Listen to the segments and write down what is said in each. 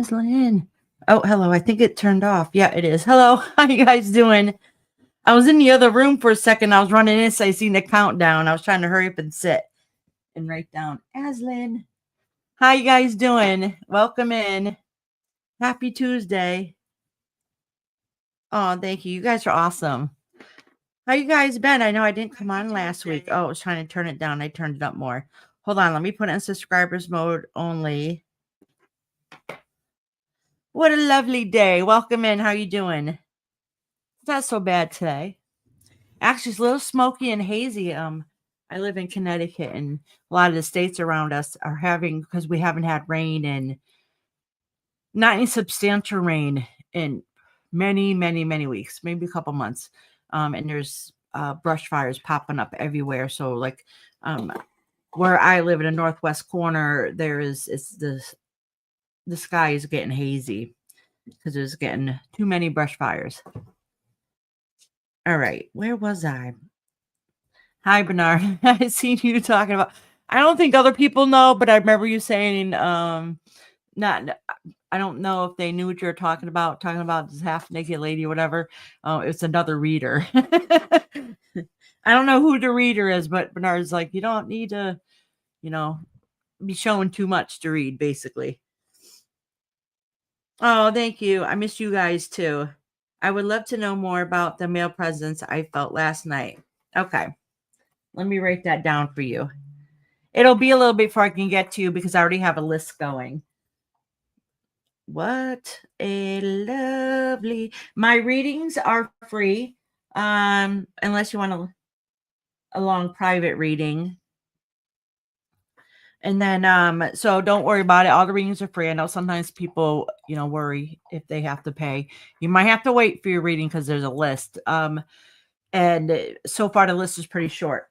Aslan. Oh, hello. I think it turned off. Yeah, it is. Hello. How you guys doing? I was in the other room for a second. I was running in, so I seen the countdown. I was trying to hurry up and sit and write down. Aslan. How you guys doing? Welcome in. Happy Tuesday. Oh, thank you. You guys are awesome. How you guys been? I know I didn't come on last week. Oh, I was trying to turn it down. I turned it up more. Hold on. Let me put it in subscribers mode only. What a lovely day. Welcome in. How you doing? It's not so bad today. Actually, it's a little smoky and hazy. I live in Connecticut, and a lot of the states around us are having, because we haven't had rain and not any substantial rain in many, many, many weeks, maybe a couple months. And there's brush fires popping up everywhere. So, like, where I live in the northwest corner, the sky is getting hazy because there's getting too many brush fires. All right, where was I? Hi, Bernard. I seen you talking about. I don't think other people know, but I remember you saying, not. I don't know if they knew what you were talking about this half naked lady or whatever. It's another reader. I don't know who the reader is, but Bernard's like, you don't need to, be showing too much to read, basically. Oh, thank you. I miss you guys too. I would love to know more about the male presence I felt last night. Okay. Let me write that down for you. It'll be a little bit before I can get to you because I already have a list going. What a lovely. My readings are free, unless you want a long private reading. And then, so don't worry about it. All the readings are free. I know sometimes people, worry if they have to pay. You might have to wait for your reading because there's a list. And so far the list is pretty short.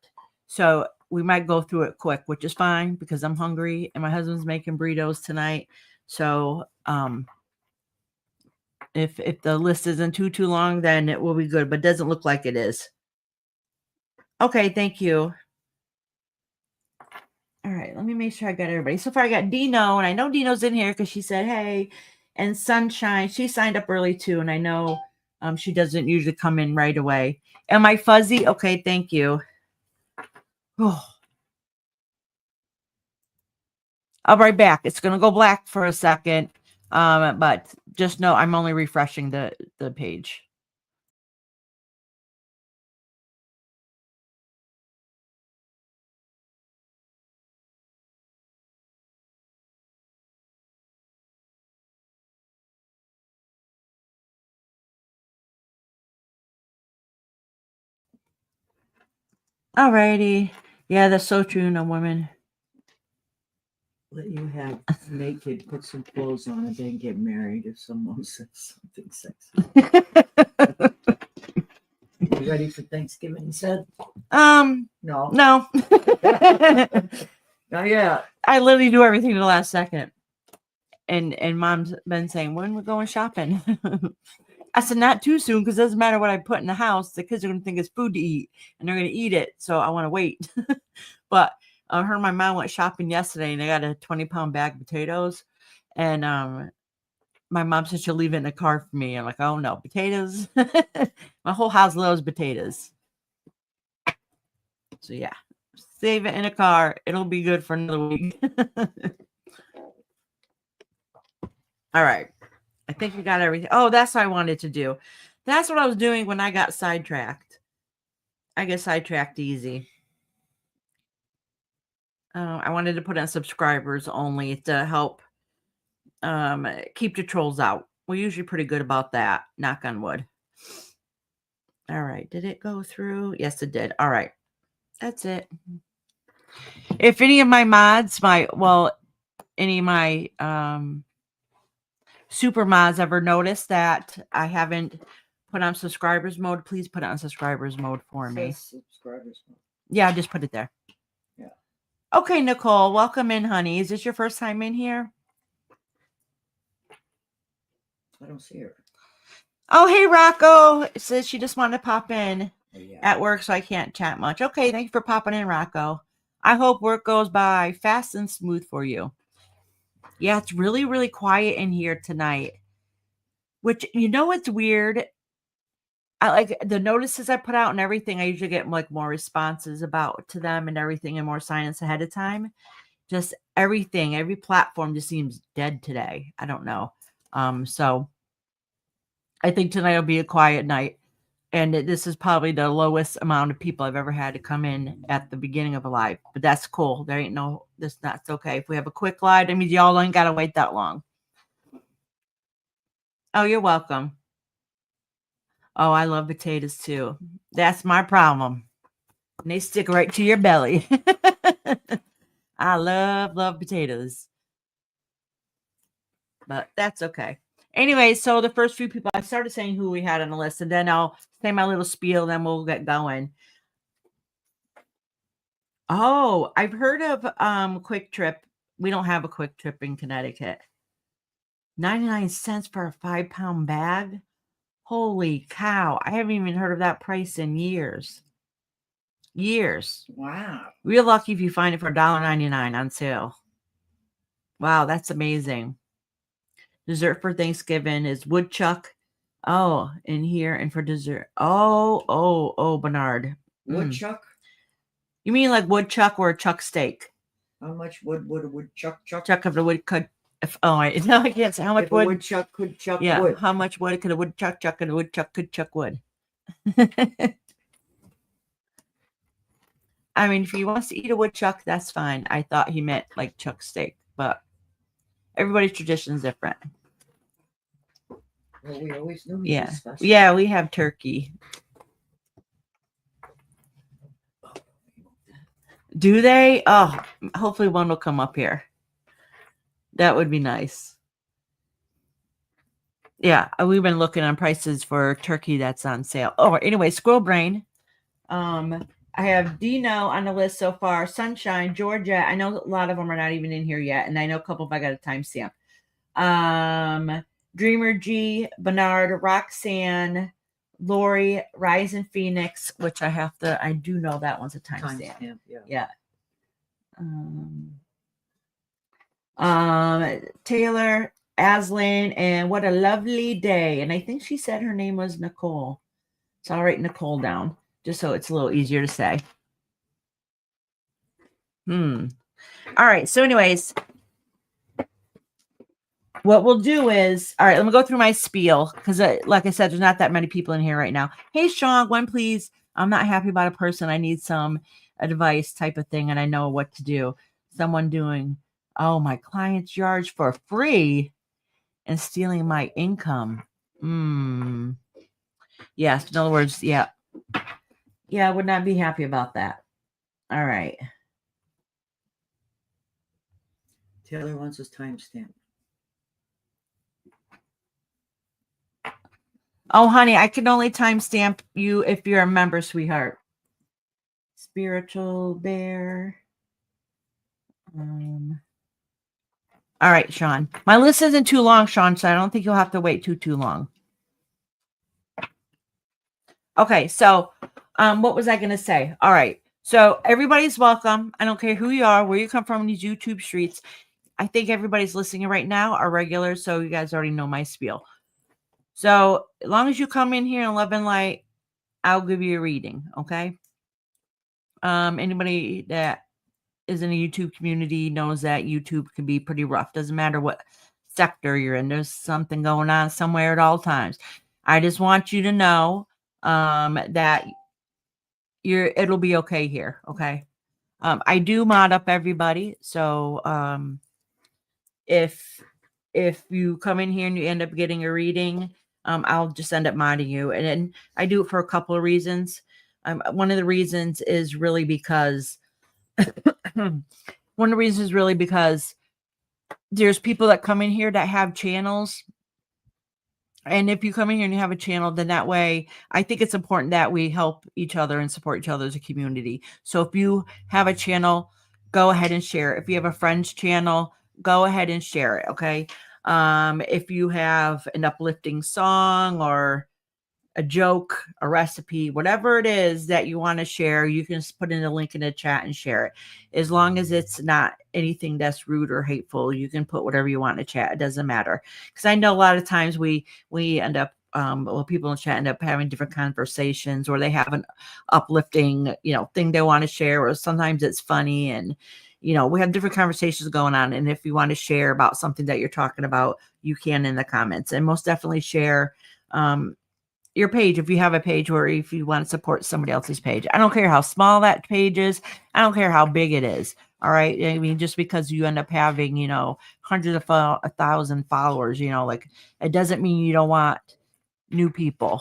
So we might go through it quick, which is fine because I'm hungry and my husband's making burritos tonight. So, if the list isn't too long, then it will be good, but it doesn't look like it is. Okay, thank you. All right, let me make sure I got everybody. So far I got Dino, and I know Dino's in here because she said, hey, and Sunshine, she signed up early too, and I know she doesn't usually come in right away. Am I fuzzy? Okay, thank you. Oh. I'll be right back. It's going to go black for a second, but just know I'm only refreshing the page. Alrighty. Yeah, that's so true. No women. Let you have naked, put some clothes on, and then get married if someone says something sexy. You ready for Thanksgiving? He said. No. Not yet. I literally do everything to the last second. And Mom's been saying, when we're going shopping. I said, not too soon, because it doesn't matter what I put in the house. The kids are going to think it's food to eat, and they're going to eat it. So I want to wait. But her and my mom went shopping yesterday, and they got a 20-pound bag of potatoes. And my mom said she'll leave it in the car for me. I'm like, oh, no, potatoes. My whole house loves potatoes. So, yeah, save it in a car. It'll be good for another week. All right. I think we got everything. Oh, that's what I wanted to do. That's what I was doing when I got sidetracked. I get sidetracked easy. I wanted to put on subscribers only to help keep the trolls out. We're usually pretty good about that. Knock on wood. All right. Did it go through? Yes, it did. All right. That's it. If any of my mods, any of my super mods ever notice that I haven't put on subscribers mode, please put it on subscribers mode for me. Subscribers mode. Yeah, I just put it there. Yeah. Okay, Nicole, welcome in, honey. Is this your first time in here? I don't see her. Oh, hey, Rocco. It says she just wanted to pop in Yeah. at work, so I can't chat much. Okay, thank you for popping in, Rocco. I hope work goes by fast and smooth for you. Yeah, it's really, really quiet in here tonight. Which, you know what's weird? I like the notices I put out and everything. I usually get like more responses about to them and everything and more silence ahead of time. Just everything, every platform just seems dead today. I don't know. So I think tonight will be a quiet night. And this is probably the lowest amount of people I've ever had to come in at the beginning of a live. But that's cool. There ain't no, that's okay. If we have a quick live, that means y'all ain't got to wait that long. Oh, you're welcome. Oh, I love potatoes too. That's my problem. And they stick right to your belly. I love potatoes. But that's okay. Anyway, so the first few people, I started saying who we had on the list, and then I'll say my little spiel, then we'll get going. Oh, I've heard of Quick Trip. We don't have a Quick Trip in Connecticut. 99 cents for a 5-pound bag? Holy cow. I haven't even heard of that price in years. Years. Wow. Real lucky if you find it for $1.99 on sale. Wow, that's amazing. Dessert for Thanksgiving is woodchuck. Oh, in here and for dessert. Oh, Bernard. Woodchuck? You mean like woodchuck or a chuck steak? How much wood would a woodchuck chuck? Chuck of the wood could. I can't say how much If wood. a woodchuck could chuck Yeah, wood. how much wood could a woodchuck chuck and a woodchuck could chuck wood? I mean, if he wants to eat a woodchuck, that's fine. I thought he meant like chuck steak, but everybody's tradition is different. Well, we always knew. Yeah, yeah, we have turkey. Do they? Oh, hopefully one will come up here. That would be nice. Yeah, we've been looking on prices for turkey that's on sale. Oh, anyway, squirrel brain. I have Dino on the list so far. Sunshine, Georgia. I know a lot of them are not even in here yet, and I know a couple of I got a timestamp. Dreamer G, Bernard, Roxanne, Lori, Rise in Phoenix, which I do know that one's a timestamp. Yeah. Taylor, Aslan, and what a lovely day. And I think she said her name was Nicole. So I'll write Nicole down just so it's a little easier to say. All right. So anyways, what we'll do is, all right, let me go through my spiel because like I said, there's not that many people in here right now. Hey, Sean, when please, I'm not happy about a person. I need some advice type of thing. And I know what to do. Someone doing, oh, my client's yards for free and stealing my income. Yes. In other words, yeah. Yeah, I would not be happy about that. All right. Taylor wants his timestamp. Oh, honey, I can only timestamp you if you're a member, sweetheart. Spiritual bear. All right, Sean. My list isn't too long, Sean, so I don't think you'll have to wait too long. Okay, so what was I going to say? All right, so everybody's welcome. I don't care who you are, where you come from in these YouTube streets. I think everybody's listening right now are regulars, so you guys already know my spiel. So as long as you come in here in love and light, I'll give you a reading, okay? Anybody that is in a YouTube community knows that YouTube can be pretty rough. Doesn't matter what sector you're in. There's something going on somewhere at all times. I just want you to know that it'll be okay here, okay? I do mod up everybody, so if you come in here and you end up getting a reading, I'll just end up modding you. And then I do it for a couple of reasons. One of the reasons is really because there's people that come in here that have channels. And if you come in here and you have a channel, then that way, I think it's important that we help each other and support each other as a community. So if you have a channel, go ahead and share it. If you have a friend's channel, go ahead and share it. Okay. If you have an uplifting song or a joke, a recipe, whatever it is that you want to share, you can just put in a link in the chat and share it. As long as it's not anything that's rude or hateful, you can put whatever you want in the chat. It doesn't matter. Because I know a lot of times we end up, people in chat end up having different conversations, or they have an uplifting, thing they want to share, or sometimes it's funny, and we have different conversations going on. And if you want to share about something that you're talking about, you can in the comments, and most definitely share your page if you have a page, or if you want to support somebody else's page. I don't care how small that page is. I don't care how big it is. All right. I mean, just because you end up having, hundreds of 1,000 followers, like, it doesn't mean you don't want new people.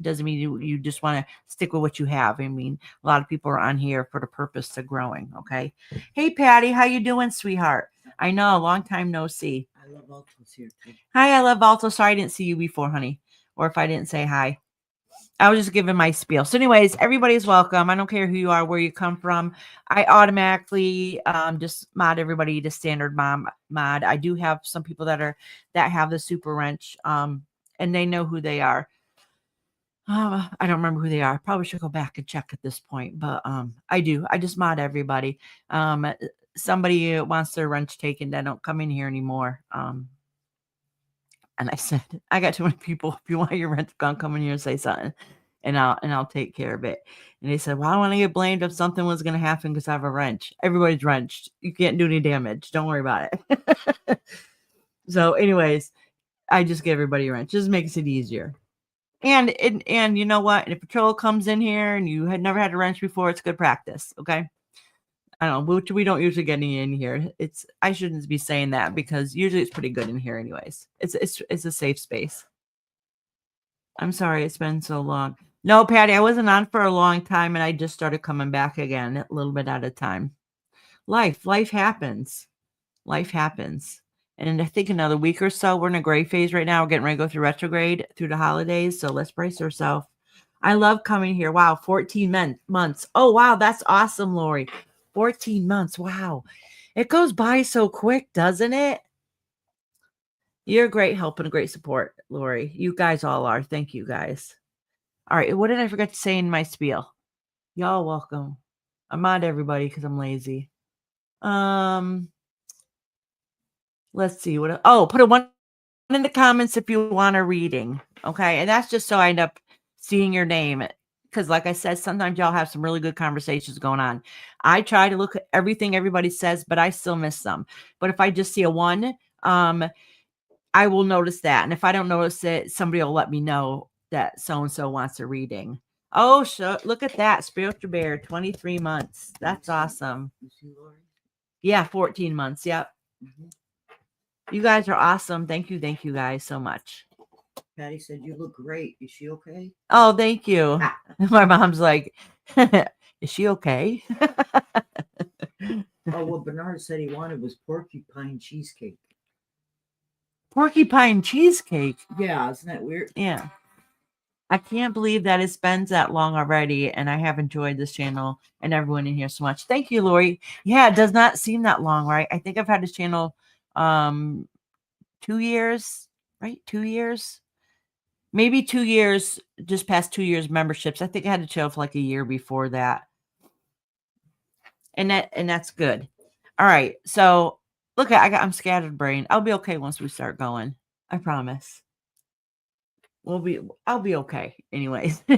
Doesn't mean you just want to stick with what you have. I mean, a lot of people are on here for the purpose of growing. Okay. Hey, Patty, how you doing, sweetheart? I know, long time no see. I love Altos here too. Hi, I love Alto. Sorry I didn't see you before, honey. Or if I didn't say hi. I was just giving my spiel. So anyways, everybody's welcome. I don't care who you are, where you come from. I automatically just mod everybody to standard mod. I do have some people that have the super wrench, and they know who they are. I don't remember who they are. Probably should go back and check at this point, but I do. I just mod everybody. Somebody wants their wrench taken, they don't come in here anymore. And I said, I got too many people. If you want your rent gone, come in here and say something, and I'll take care of it. And they said, well, I don't want to get blamed if something was going to happen because I have a wrench. Everybody's wrenched. You can't do any damage. Don't worry about it. So anyways, I just give everybody a wrench. Just makes it easier. And you know what? If a patrol comes in here and you had never had a wrench before, it's good practice. Okay. I don't know, which we don't usually get any in here. I shouldn't be saying that, because usually it's pretty good in here anyways. It's a safe space. I'm sorry it's been so long. No, Patty, I wasn't on for a long time, and I just started coming back again a little bit at a time. Life happens. Life happens. And I think another week or so, we're in a gray phase right now. We're getting ready to go through retrograde through the holidays. So let's brace ourselves. I love coming here. Wow, 14 months. Oh, wow, that's awesome, Lori. 14 months. Wow. It goes by so quick, doesn't it? You're a great help and a great support, Lori. You guys all are. Thank you, guys. All right. What did I forget to say in my spiel? Y'all welcome. I'm not everybody because I'm lazy. Let's see what. Oh, put a 1 in the comments if you want a reading. Okay. And that's just so I end up seeing your name. Because like I said, sometimes y'all have some really good conversations going on. I try to look at everything everybody says, but I still miss some. But if I just see a 1, I will notice that. And if I don't notice it, somebody will let me know that so-and-so wants a reading. Oh, look at that. Spiritual Bear, 23 months. That's awesome. Yeah, 14 months. Yep. Mm-hmm. You guys are awesome. Thank you guys so much. Patty said, you look great. Is she okay? Oh, thank you. My mom's like, is she okay? Oh, what Bernard said he wanted was porcupine cheesecake. Porcupine cheesecake? Yeah, isn't that weird? Yeah. I can't believe that it's been that long already, and I have enjoyed this channel and everyone in here so much. Thank you, Lori. Yeah, it does not seem that long, right? I think I've had this channel 2 years, right? 2 years? Maybe 2 years, just past 2 years memberships. I think I had to chill for like a year before that. And that's good. All right. So look, I'm scattered brain. I'll be okay once we start going. I promise. I'll be okay. Anyways. So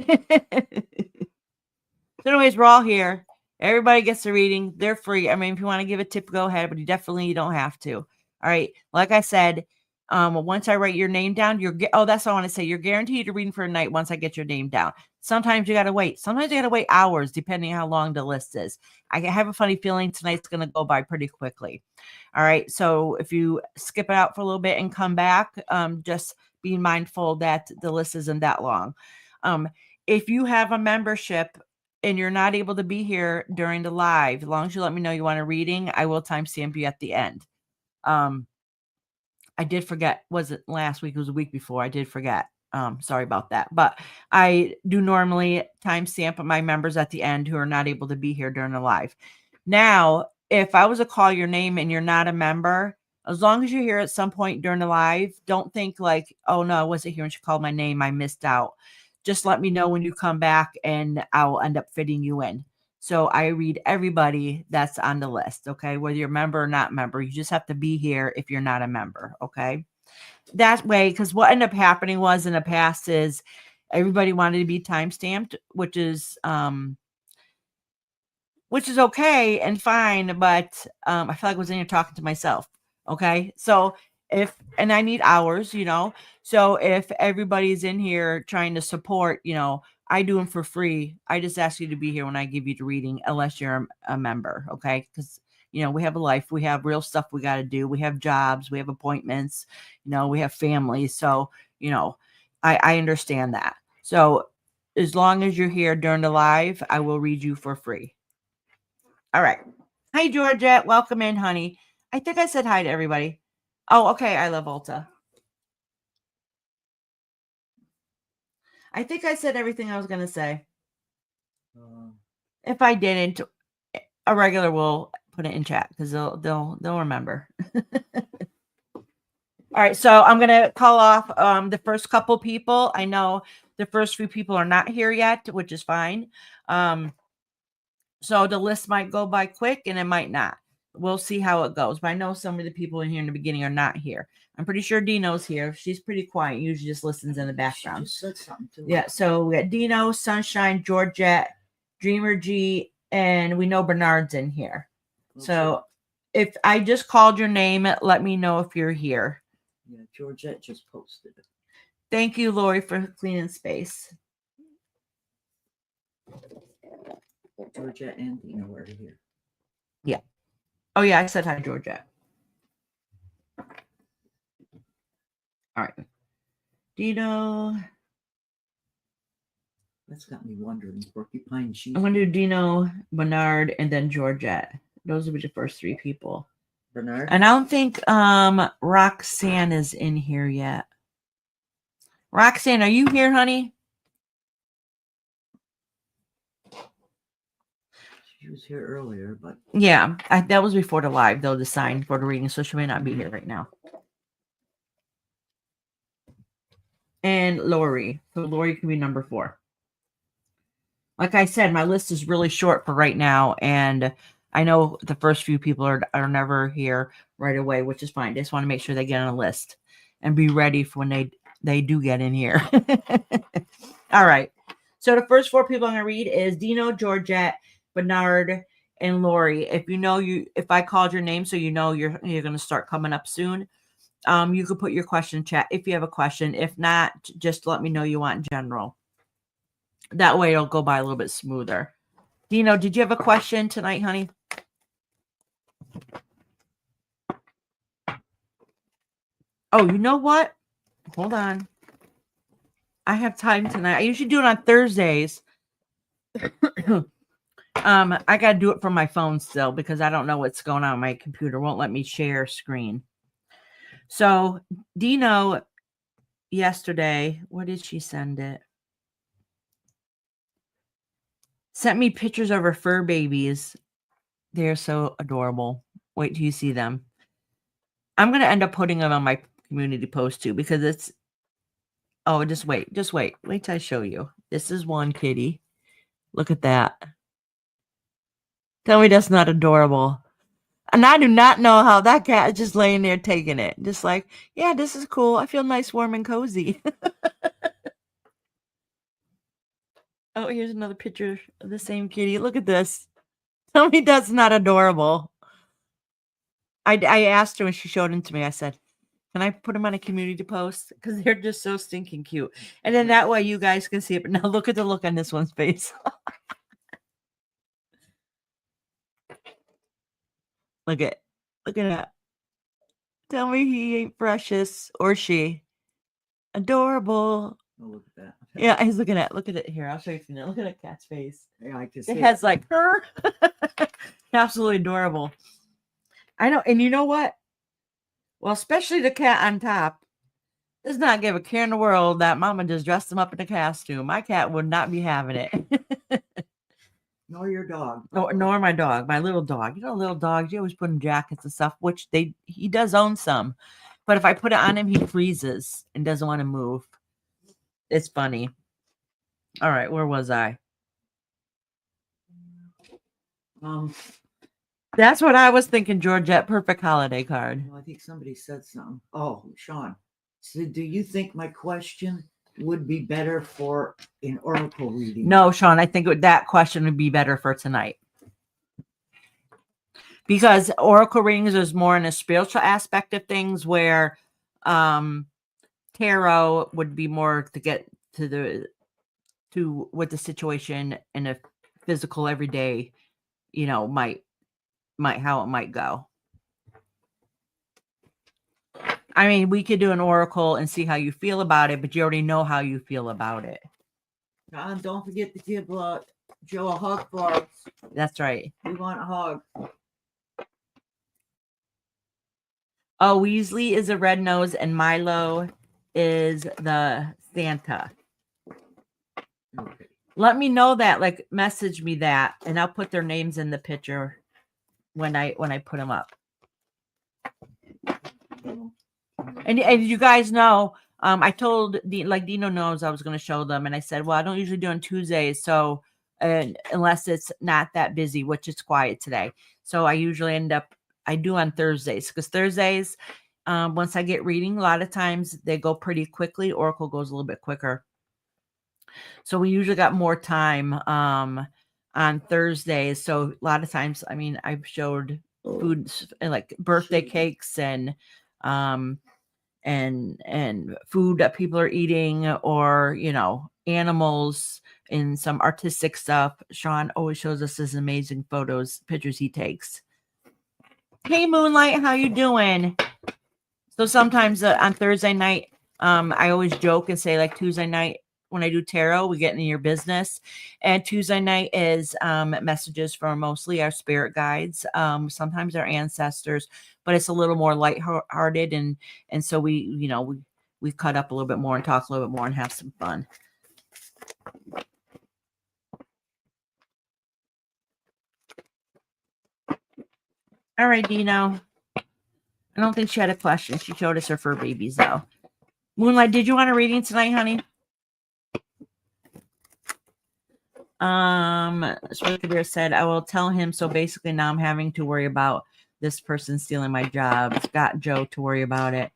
anyways, we're all here. Everybody gets a reading. They're free. I mean, if you want to give a tip, go ahead, but you don't have to. All right. Like I said, once I write your name down, that's what I want to say. You're guaranteed a reading for a night once I get your name down. Sometimes you got to wait. Sometimes you got to wait hours, depending on how long the list is. I have a funny feeling tonight's going to go by pretty quickly. All right. So if you skip it out for a little bit and come back, just be mindful that the list isn't that long. If you have a membership and you're not able to be here during the live, as long as you let me know you want a reading, I will timestamp you at the end. I did forget, was it last week? It was a week before. I did forget. Sorry about that. But I do normally timestamp my members at the end who are not able to be here during the live. Now, if I was to call your name and you're not a member, as long as you're here at some point during the live, don't think like, oh no, I wasn't here when she called my name, I missed out. just let me know when you come back and I'll end up fitting you in. So I read everybody that's on the list, okay? Whether you're a member or not member, you just have to be here if you're not a member, okay? That way, because what ended up happening was in the past is everybody wanted to be time stamped, which is okay and fine, but I feel like I was in here talking to myself. Okay. So and I need hours, so if everybody's in here trying to support, I do them for free. I just ask you to be here when I give you the reading, unless you're a member. Okay. Because, we have a life, we have real stuff we got to do. We have jobs, we have appointments, we have families. So, I understand that. So as long as you're here during the live, I will read you for free. All right. Hi, Georgette. Welcome in, honey. I think I said hi to everybody. Oh, okay. I love Ulta. I think I said everything I was going to say. If I didn't, a regular will put it in chat because they'll remember. All right. So I'm going to call off the first couple people. I know the first few people are not here yet, which is fine. So the list might go by quick and it might not. We'll see how it goes. But I know some of the people in here in the beginning are not here. I'm pretty sure Dino's here. She's pretty quiet. Usually just listens in the background. She just said something to Yeah. So we got Dino, Sunshine, Georgette, Dreamer G, and we know Bernard's in here. Okay. So if I just called your name, let me know if you're here. Yeah, Georgette just posted it. Thank you, Lori, for cleaning space. Georgette and Dino are here. Yeah. Oh, yeah, I said hi, Georgette. All right. Dino. That's got me wondering. Porcupine Sheep. I'm going to do Dino, Bernard, and then Georgette. Those will be the first three people. Bernard? And I don't think Roxanne is in here yet. Roxanne, are you here, honey? She was here earlier, but... Yeah, that was before the live, though, the sign for the reading, so she may not be here right now. And Lori. So Lori can be number 4. Like I said, my list is really short for right now, and I know the first few people are never here right away, which is fine. They just want to make sure they get on a list and be ready for when they do get in here. All right. So the first 4 people I'm going to read is Dino, Georgette, Bernard, and Lori. If I called your name, so you're going to start coming up soon, you could put your question in chat if you have a question. If not, just let me know you want in general. That way it'll go by a little bit smoother. Dino, did you have a question tonight, honey? Oh, you know what? Hold on. I have time tonight. I usually do it on Thursdays. I got to do it from my phone still because I don't know what's going on. My computer won't let me share screen. So Dino yesterday, where did she send it? Sent me pictures of her fur babies. They're so adorable. Wait till you see them. I'm going to end up putting them on my community post too because it's... Oh, just wait. Wait till I show you. This is one kitty. Look at that. Tell me that's not adorable. And I do not know how that cat is just laying there taking it. Just like, yeah, this is cool. I feel nice, warm, and cozy. Oh, here's another picture of the same kitty. Look at this. Tell me that's not adorable. I asked her when she showed them to me. I said, can I put them on a community post? Because they're just so stinking cute. And then that way you guys can see it. But now look at the look on this one's face. Look at that. Tell me he ain't precious or she. Adorable. Oh, look at that. Yeah, he's looking at. Look at it here. I'll show you from there. Look at that cat's face. Yeah, I can see It has like her. Absolutely adorable. I know, and you know what? Well, especially the cat on top does not give a care in the world that Mama just dressed him up in a costume. My cat would not be having it. Nor your dog. Nor my dog, my little dog. Little dogs, you always put in jackets and stuff, which he does own some. But if I put it on him, he freezes and doesn't want to move. It's funny. All right, where was I? That's what I was thinking, Georgette. Perfect holiday card. Well, I think somebody said something. Oh, Sean. So do you think my question would be better for an oracle reading? No, Sean, I think that question would be better for tonight. Because oracle readings is more in a spiritual aspect of things, where tarot would be more to get to what the situation in a physical everyday, might how it might go. I mean, we could do an oracle and see how you feel about it, but you already know how you feel about it. John, don't forget to give Joe a hug for us. That's right. We want a hug. Oh, Weasley is a red nose and Milo is the Santa. Okay. Let me know that, like, message me that, and I'll put their names in the picture when I put them up. And you guys know, I told Dino knows I was going to show them, and I said, well, I don't usually do on Tuesdays, so unless it's not that busy, which is quiet today. So I usually I do on Thursdays, because Thursdays, once I get reading, a lot of times they go pretty quickly. Oracle goes a little bit quicker. So we usually got more time on Thursdays. So a lot of times, I mean, I've showed foods like birthday cakes and food that people are eating, or animals and some artistic stuff. Sean always shows us his amazing pictures he takes. Hey Moonlight, how you doing? So sometimes on Thursday night, I always joke and say, like, Tuesday night when I do tarot, we get into your business, and Tuesday night is messages from mostly our spirit guides, sometimes our ancestors, but it's a little more lighthearted, and so we cut up a little bit more and talk a little bit more and have some fun. All right, Dino. I don't think she had a question. She showed us her fur babies, though. Moonlight, did you want a reading tonight, honey? Kabir said, I will tell him. So basically now I'm having to worry about this person stealing my job. It's got Joe to worry about it.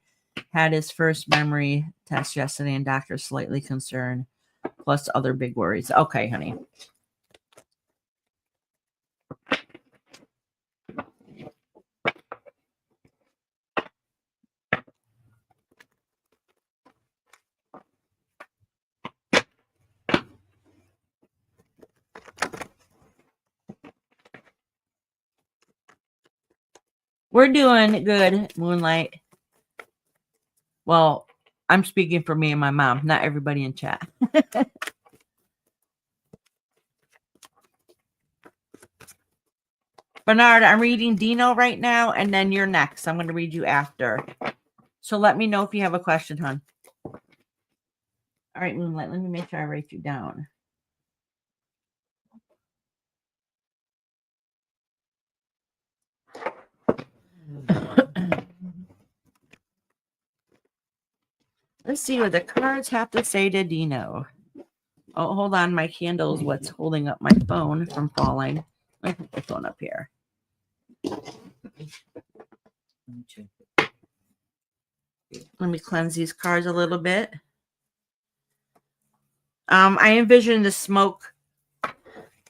Had his first memory test yesterday, and doctor slightly concerned, plus other big worries. Okay, honey. We're doing good, Moonlight. Well, I'm speaking for me and my mom, not everybody in chat. Bernard, I'm reading Dino right now, and then you're next. I'm going to read you after. So let me know if you have a question, hon. All right, Moonlight, let me make sure I write you down. Let's see what the cards have to say to Dino. Oh, hold on. My candle is what's holding up my phone from falling. Let me put the phone up here. Let me cleanse these cards a little bit. I envision the smoke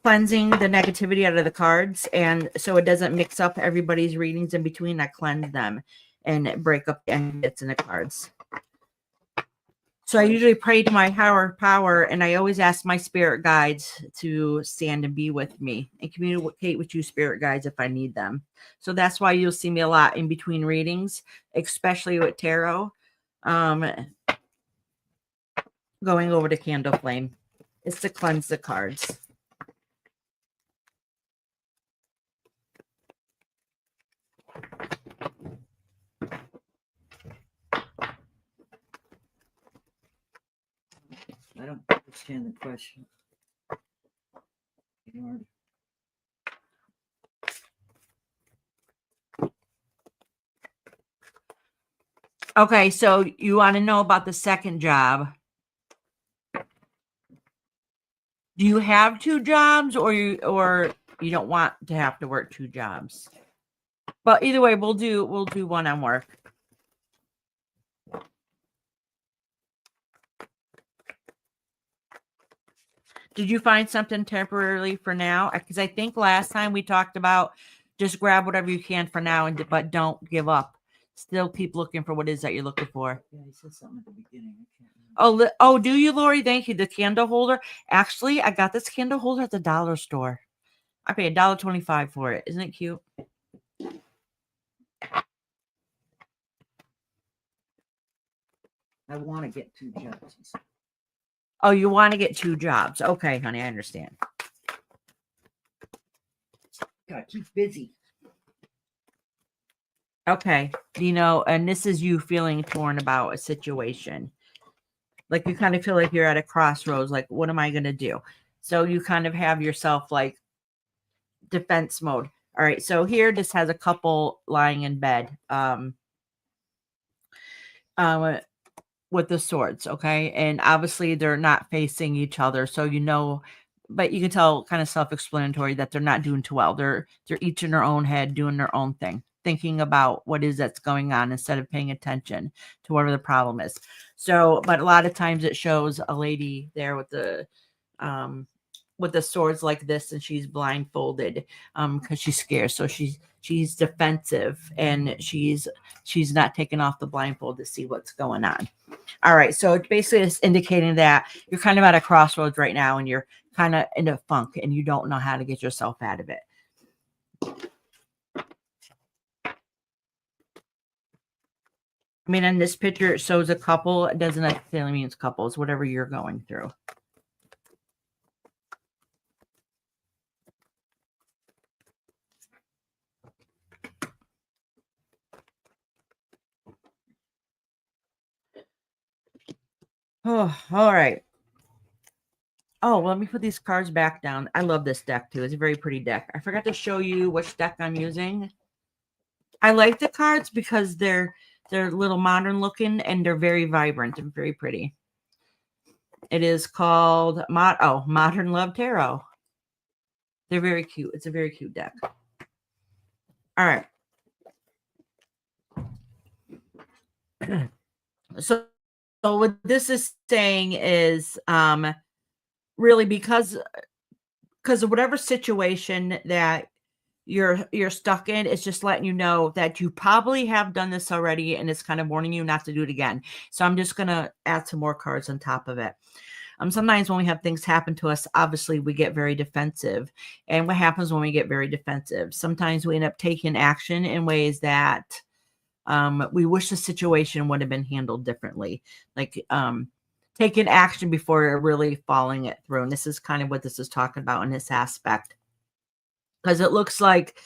cleansing the negativity out of the cards, and so it doesn't mix up everybody's readings in between. I cleanse them and break up the bits in the cards. So I usually pray to my higher power, and I always ask my spirit guides to stand and be with me and communicate with you spirit guides if I need them. So that's why you'll see me a lot in between readings, especially with tarot, going over to candle flame. It's to cleanse the cards. I don't understand the question. Okay, so you want to know about the second job. Do you have 2 jobs, or you don't want to have to work 2 jobs? But either way, we'll do one on work. Did you find something temporarily for now? Because I think last time we talked about just grab whatever you can for now, but don't give up. Still keep looking for what it is that you're looking for. Yeah, he said something at the beginning. I can't remember. Oh, do you, Lori? Thank you. The candle holder. Actually, I got this candle holder at the dollar store. I paid $1.25 for it. Isn't it cute? I want to get 2 jobs. Oh, you want to get 2 jobs. Okay, honey, I understand. Gotta keep busy. Okay, and this is you feeling torn about a situation. Like you kind of feel like you're at a crossroads. Like, what am I going to do? So you kind of have yourself like defense mode. All right, so here this has a couple lying in bed with the swords, okay? And obviously they're not facing each other, so but you can tell kind of self-explanatory that they're not doing too well. They're each in their own head doing their own thing, thinking about what is that's going on instead of paying attention to whatever the problem is. So, but a lot of times it shows a lady there with the swords like this, and she's blindfolded because she's scared. So she's defensive, and she's not taking off the blindfold to see what's going on. All right, so it basically is indicating that you're kind of at a crossroads right now, and you're kind of in a funk, and you don't know how to get yourself out of it. I mean, in this picture, it shows a couple. It doesn't necessarily mean it's couples, whatever you're going through. Oh, all right. Oh, well, let me put these cards back down. I love this deck too. It's a very pretty deck. I forgot to show you which deck I'm using. I like the cards because they're a little modern looking, and they're very vibrant and very pretty. It is called Modern Love Tarot. They're very cute. It's a very cute deck. All right. So what this is saying is really because of whatever situation that you're stuck in, it's just letting you know that you probably have done this already, and it's kind of warning you not to do it again. So I'm just going to add some more cards on top of it. Sometimes when we have things happen to us, obviously we get very defensive. And what happens when we get very defensive? Sometimes we end up taking action in ways that we wish the situation would have been handled differently. Like taking action before really following it through. And this is kind of what this is talking about in this aspect. Because it looks like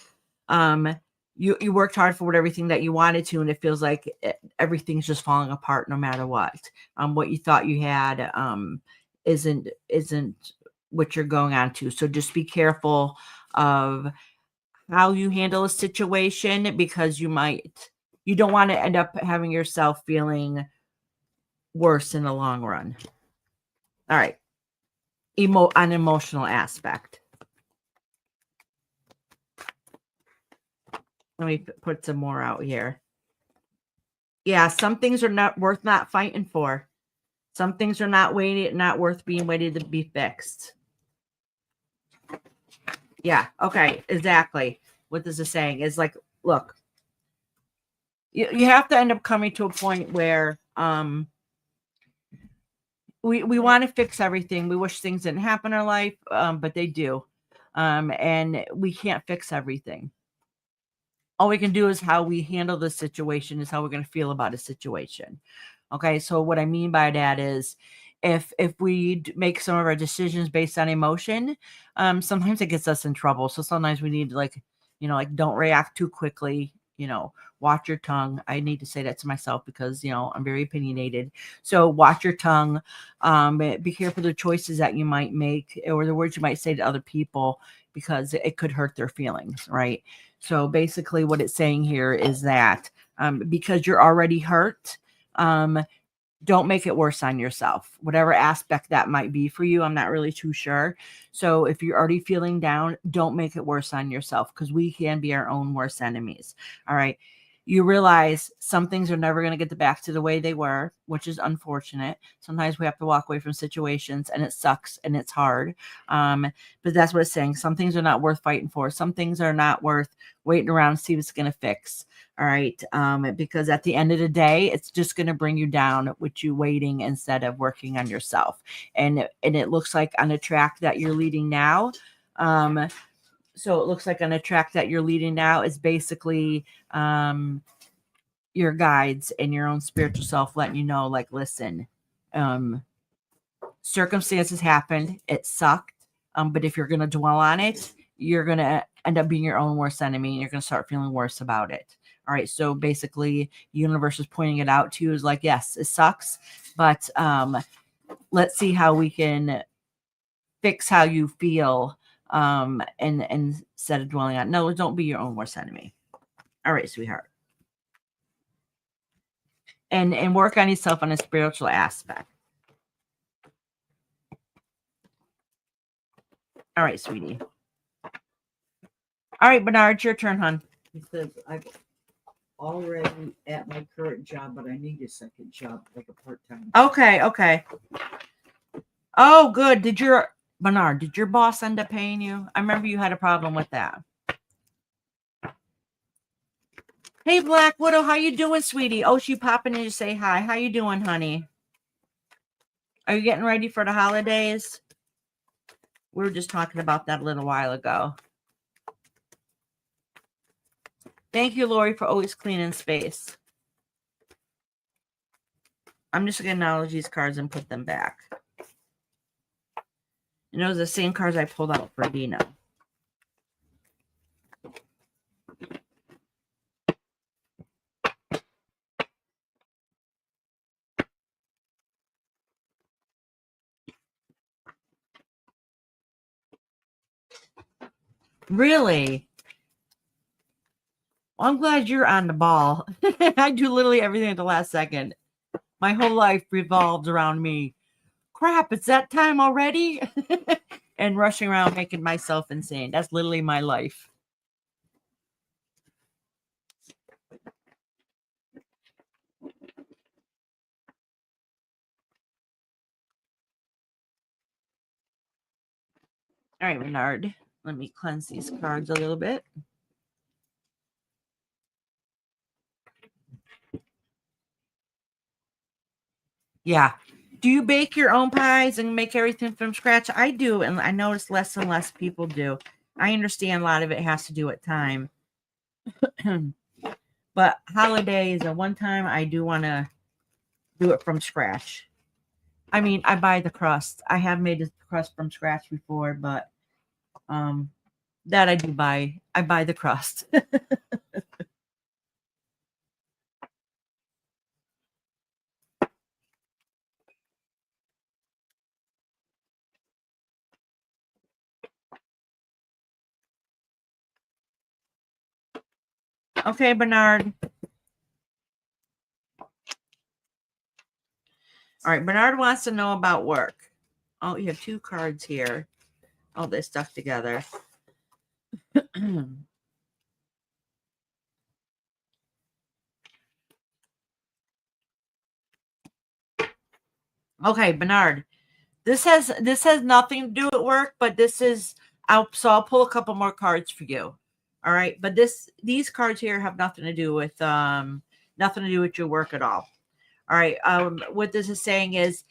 you worked hard for everything that you wanted to, and it feels like everything's just falling apart no matter what. What you thought you had isn't what you're going on to. So just be careful of how you handle a situation, because you don't want to end up having yourself feeling worse in the long run. All right. An emotional aspect. Let me put some more out here. Yeah, some things are not worth not fighting for. Some things are not worth being waited to be fixed. Yeah, okay, exactly. What this is saying is like, look, you have to end up coming to a point where we want to fix everything. We wish things didn't happen in our life, but they do. And we can't fix everything. All we can do is how we handle the situation is how we're going to feel about a situation. Okay, so what I mean by that is if we make some of our decisions based on emotion, sometimes it gets us in trouble. So sometimes we need to like don't react too quickly. Watch your tongue. I need to say that to myself because I'm very opinionated. So watch your tongue. Be careful of the choices that you might make or the words you might say to other people, because it could hurt their feelings, right? So basically what it's saying here is that because you're already hurt, don't make it worse on yourself, whatever aspect that might be for you. I'm not really too sure. So if you're already feeling down, don't make it worse on yourself, because we can be our own worst enemies. All right. You realize some things are never going to get back to the way they were, which is unfortunate. Sometimes we have to walk away from situations, and it sucks and it's hard. But that's what it's saying. Some things are not worth fighting for. Some things are not worth waiting around to see what's going to fix. All right. Because at the end of the day, it's just going to bring you down with you waiting instead of working on yourself. And it looks like on the track that you're leading now. So it looks like on a track that you're leading now is basically your guides and your own spiritual self letting you know, like, listen, circumstances happened. It sucked. But if you're going to dwell on it, you're going to end up being your own worst enemy, and you're going to start feeling worse about it. All right. So basically, the universe is pointing it out to you, is like, yes, it sucks, but let's see how we can fix how you feel. And instead of dwelling on, no, don't be your own worst enemy. All right, sweetheart. And work on yourself on a spiritual aspect. All right, sweetie. All right, Bernard, your turn, hon. Because I'm already at my current job, but I need a second job, like a part-time. Okay. Oh, good. Bernard, did your boss end up paying you? I remember you had a problem with that. Hey, Black Widow, how you doing, sweetie? Oh, she popping in to say hi. How you doing, honey? Are you getting ready for the holidays? We were just talking about that a little while ago. Thank you, Lori, for always cleaning space. I'm just going to acknowledge these cards and put them back. And those are the same cards I pulled out for Dina. Really? Well, I'm glad you're on the ball. I do literally everything at the last second. My whole life revolves around me. Crap, it's that time already? And rushing around making myself insane. That's literally my life. All right, Bernard. Let me cleanse these cards a little bit. Yeah. Do you bake your own pies and make everything from scratch? I do, and I notice less and less people do. I understand a lot of it has to do with time. But holidays, and one time I do want to do it from scratch. I mean, I buy the crust. I have made the crust from scratch before, but that I do buy. I buy the crust. Okay, Bernard. All right, Bernard wants to know about work. Oh, you have two cards here. Oh, they're stuck together. Okay, Bernard. This has nothing to do with work, but this is so I'll pull a couple more cards for you. All right, but these cards here have nothing to do with your work at all. All right, what this is saying is,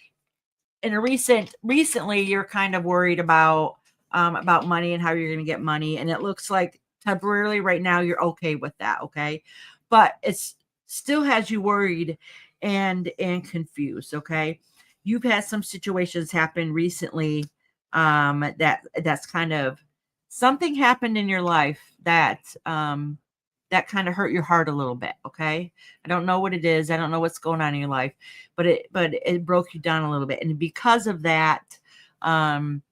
in a recently you're kind of worried about money and how you're going to get money, and it looks like temporarily right now you're okay with that, okay? But it's still has you worried and confused, okay? You've had some situations happen recently that's kind of something happened in your life that that kind of hurt your heart a little bit, okay? I don't know what it is. I don't know what's going on in your life, but it broke you down a little bit. And because of that, you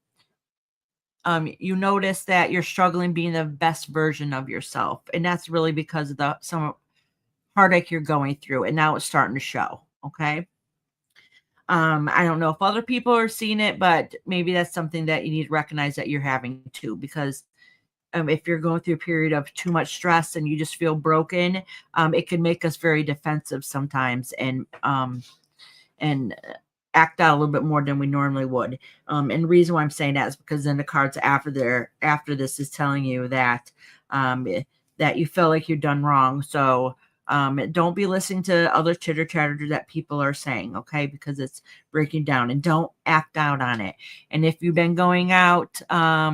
notice that you're struggling being the best version of yourself. And that's really because of some heartache you're going through. And now it's starting to show, okay? I don't know if other people are seeing it, but maybe that's something that you need to recognize that you're having too, because if you're going through a period of too much stress and you just feel broken, it can make us very defensive sometimes, and act out a little bit more than we normally would. And the reason why I'm saying that is because then the cards after this is telling you that that you feel like you're done wrong. So don't be listening to other chitter chatter that people are saying, okay? Because it's breaking down, and don't act out on it. And if you've been going out, I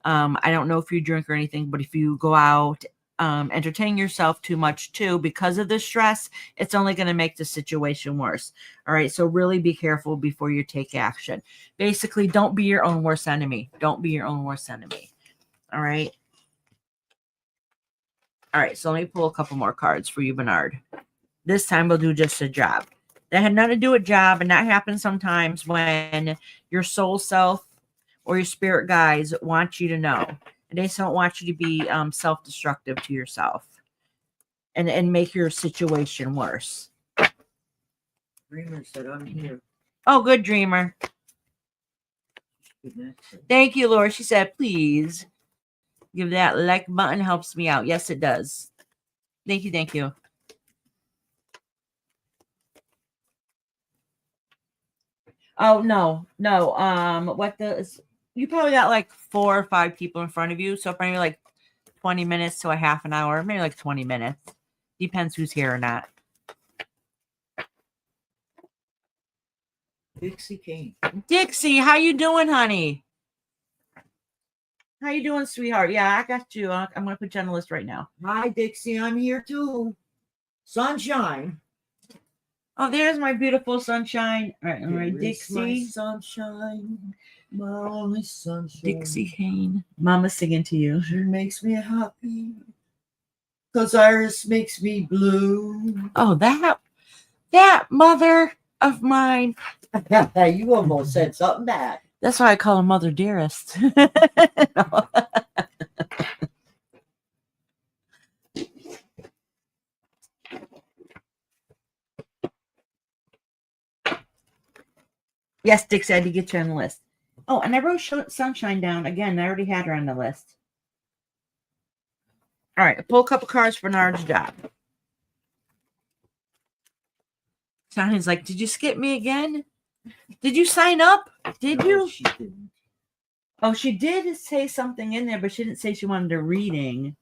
don't know if you drink or anything, but if you go out, entertain yourself too much too, because of the stress, it's only going to make the situation worse. All right. So really be careful before you take action. Basically, don't be your own worst enemy. Don't be your own worst enemy. All right. All right. So let me pull a couple more cards for you, Bernard. This time we'll do just a job. That had nothing to do with job. And that happens sometimes when your soul self or your spirit guides want you to know. And they just don't want you to be self-destructive to yourself and make your situation worse. Dreamer said, I'm here. Oh, good, Dreamer. Good night. Thank you, Laura. She said, please give that like button. Helps me out. Yes, it does. Thank you. Thank you. Oh, no. You probably got like 4 or 5 people in front of you. So probably like 20 minutes to a half an hour, maybe like 20 minutes. Depends who's here or not. Dixie Kane. Dixie, how you doing, honey? How you doing, sweetheart? Yeah, I got you. I'm going to put you on the list right now. Hi, Dixie. I'm here too. Sunshine. Oh, there's my beautiful sunshine. All right, Here is Dixie. my sunshine. My only sunshine. Dixie Kane. Mama's singing to you. She makes me happy. Because Iris makes me blue. Oh, that mother of mine. You almost said something bad. That's why I call her Mother Dearest. No. Yes, Dixie, I did get you on the list. Oh, and I wrote Sunshine down again. I already had her on the list. All right, pull a couple cards for Nard's job. Sonny's like, did you skip me again? Did you sign up? Did you? She didn't. Oh, she did say something in there, but she didn't say she wanted a reading.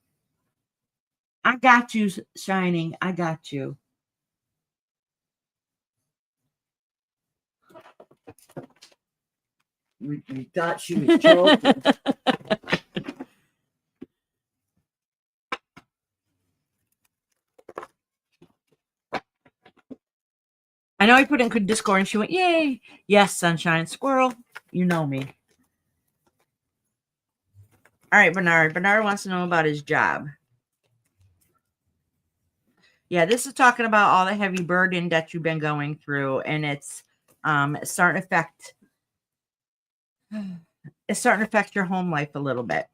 I got you, Shining. I got you. We thought she was joking. I know I put in Discord and she went, yay. Yes, Sunshine. Squirrel. You know me. All right, Bernard. Bernard wants to know about his job. Yeah, this is talking about all the heavy burden that you've been going through, and it's starting to affect your home life a little bit.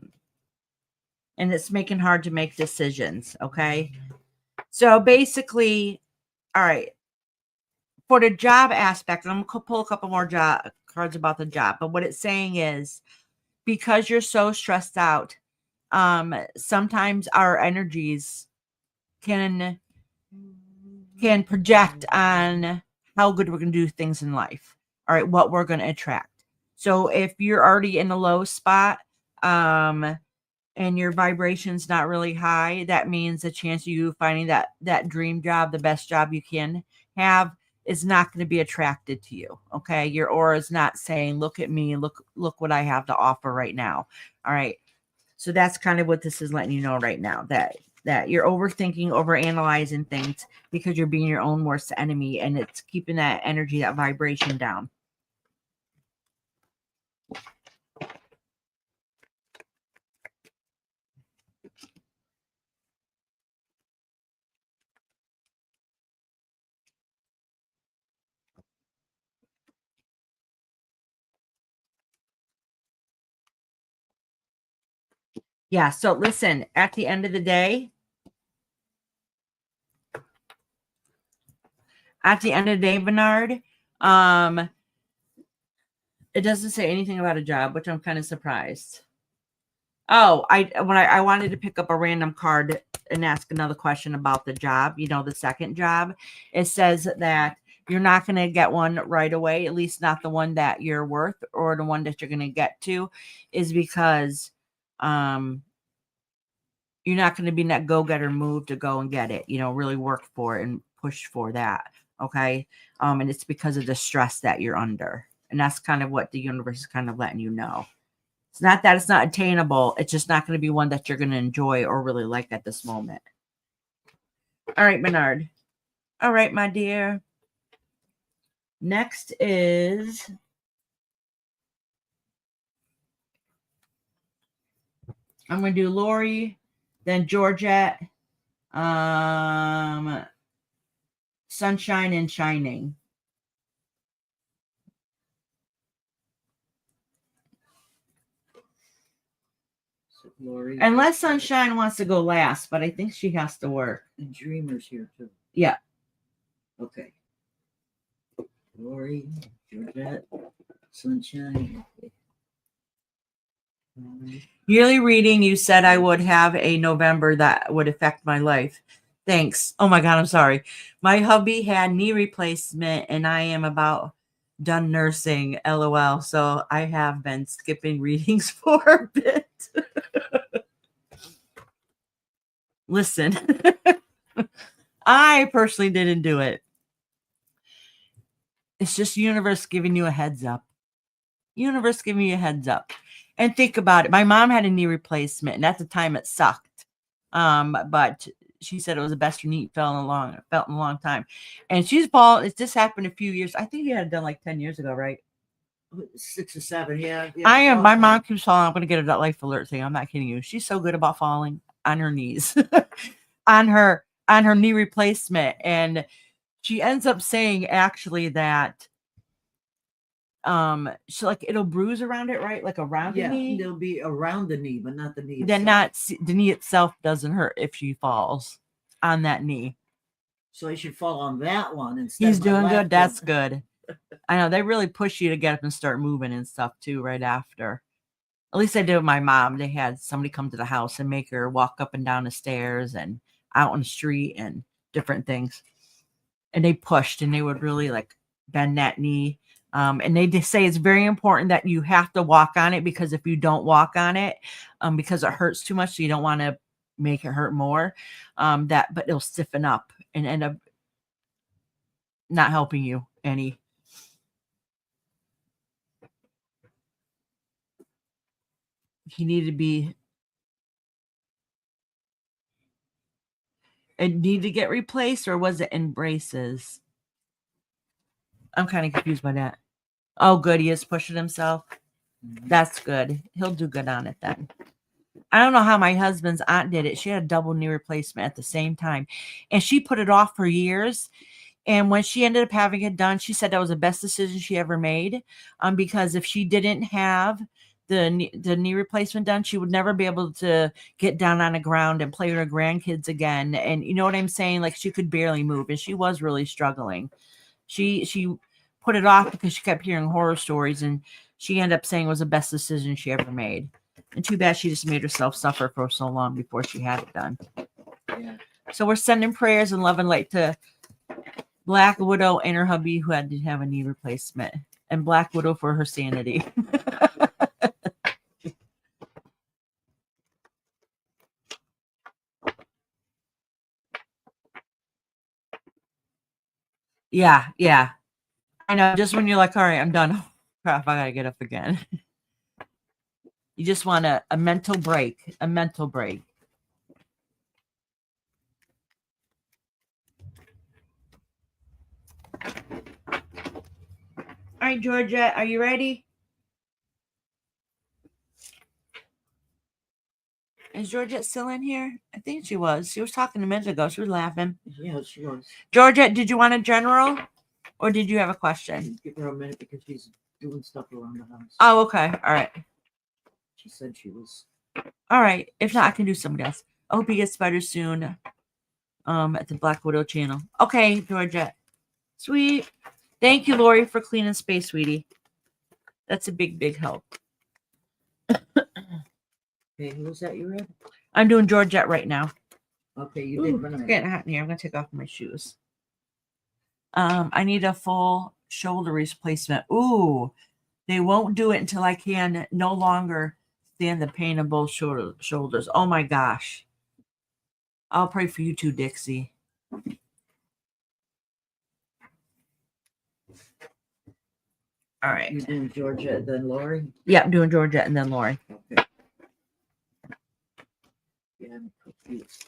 And it's making hard to make decisions, okay? So basically, all right, for the job aspect, I'm going to pull a couple more cards about the job, but what it's saying is, because you're so stressed out, sometimes our energies can project on how good we're going to do things in life. All right, what we're going to attract. So if you're already in a low spot, and your vibration's not really high, that means the chance of you finding that dream job, the best job you can have, is not going to be attracted to you. Okay, your aura is not saying, "Look at me, look what I have to offer right now." All right, so that's kind of what this is letting you know right now, that you're overthinking, overanalyzing things because you're being your own worst enemy, and it's keeping that energy, that vibration down. Yeah, so listen, at the end of the day, Bernard, It doesn't say anything about a job, which I'm kind of surprised. Oh, I wanted to pick up a random card and ask another question about the job, the second job. It says that you're not going to get one right away, at least not the one that you're worth or the one that you're going to get to, is because you're not going to be in that go-getter move to go and get it, really work for it and push for that. Okay. And it's because of the stress that you're under. And that's kind of what the universe is kind of letting you know. It's not that it's not attainable. It's just not going to be one that you're going to enjoy or really like at this moment. All right, Bernard. All right, my dear. Next is I'm going to do Lori, then Georgette, Sunshine and Shining. Lori. Unless Sunshine wants to go last, but I think she has to work. And Dreamer's here too. Yeah. Okay. Lori, Georgette, Sunshine. Okay. Yearly reading, you said I would have a November that would affect my life. Thanks. Oh my God, I'm sorry. My hubby had knee replacement and I am about done nursing, LOL. So I have been skipping readings for a bit. Listen, I personally didn't do it. It's just universe giving you a heads up. Universe giving you a heads up. And think about it. My mom had a knee replacement, and at the time it sucked. But she said it was the best her knee felt in a long time. And she's fallen. It's just happened a few years. I think you had it done like 10 years ago, right? 6 or 7, yeah. I am. My mom keeps falling. I'm going to get a life alert thing. I'm not kidding you. She's so good about falling on her knees, on her knee replacement, and she ends up saying actually that she like it'll bruise around it, right? Like around the knee. It'll be around the knee, but not the knee. Then the knee itself doesn't hurt if she falls on that knee. So he should fall on that one instead. He's doing good. That's good. I know they really push you to get up and start moving and stuff too right after. At least I did with my mom. They had somebody come to the house and make her walk up and down the stairs and out on the street and different things. And they pushed and they would really like bend that knee. And they just say it's very important that you have to walk on it, because if you don't walk on it, because it hurts too much, so you don't want to make it hurt more, but it'll stiffen up and end up not helping you any. He needed to be. It needed to get replaced, or was it in braces? I'm kind of confused by that. Oh, good. He is pushing himself. That's good. He'll do good on it then. I don't know how my husband's aunt did it. She had a double knee replacement at the same time, and she put it off for years. And when she ended up having it done, she said that was the best decision she ever made. Because if she didn't have the knee replacement done, she would never be able to get down on the ground and play with her grandkids again. And you know what I'm saying? Like, she could barely move, and she was really struggling. She put it off because she kept hearing horror stories, and she ended up saying it was the best decision she ever made. And too bad she just made herself suffer for so long before she had it done. Yeah. So we're sending prayers and love and light to Black Widow and her hubby who had to have a knee replacement, and Black Widow for her sanity. Yeah. I know. Just when you're like, all right, I'm done. Oh, crap, I gotta get up again. You just want a mental break. A mental break. All right, Georgia, are you ready? Is Georgette still in here? I think she was. She was talking a minute ago. She was laughing. Yeah, she was. Georgette, did you want a general, or did you have a question? Give her a minute because she's doing stuff around the house. Oh, okay. All right. She said she was. All right. If not, I can do somebody else. I hope you get better soon. At the Black Widow channel. Okay, Georgette. Sweet. Thank you, Lori, for cleaning space, sweetie. That's a big, big help. Okay, who's that you read? I'm doing Georgette right now. Okay, you Ooh, did it's run getting hot in here. I'm gonna take off my shoes. I need a full shoulder replacement. Ooh, they won't do it until I can no longer stand the pain of both shoulders. Oh my gosh. I'll pray for you too, Dixie. All right. You're doing Georgia, then Lori? Yeah, I'm doing Georgette and then Lori. Okay. Yeah, I'm confused.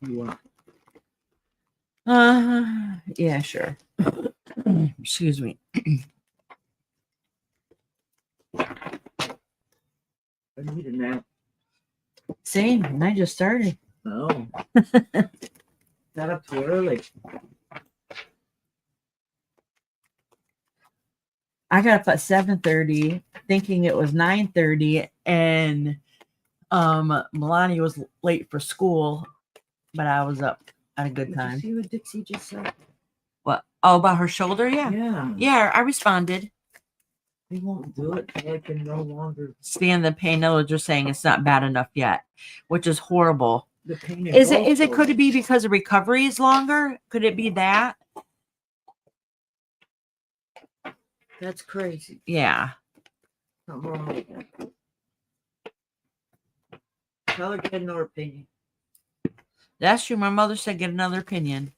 You want? Yeah, sure. Excuse me. I need a nap. Same, and I just started. Oh. Got up too early. I got up at 7:30 thinking it was 9:30, and Melania was late for school, but I was up at a good Did time. you see what Dixie just said? What? Oh, about her shoulder? Yeah. Yeah. Yeah, I responded. They won't do it till I can no longer. Stand the pain. No, they're just saying it's not bad enough yet, which is horrible. The pain in Is it? both Is it? Could it be shoulders. because the recovery is longer? Could it be that? That's crazy. Yeah. Something wrong with that. Tell her get another opinion. That's true. My mother said get another opinion.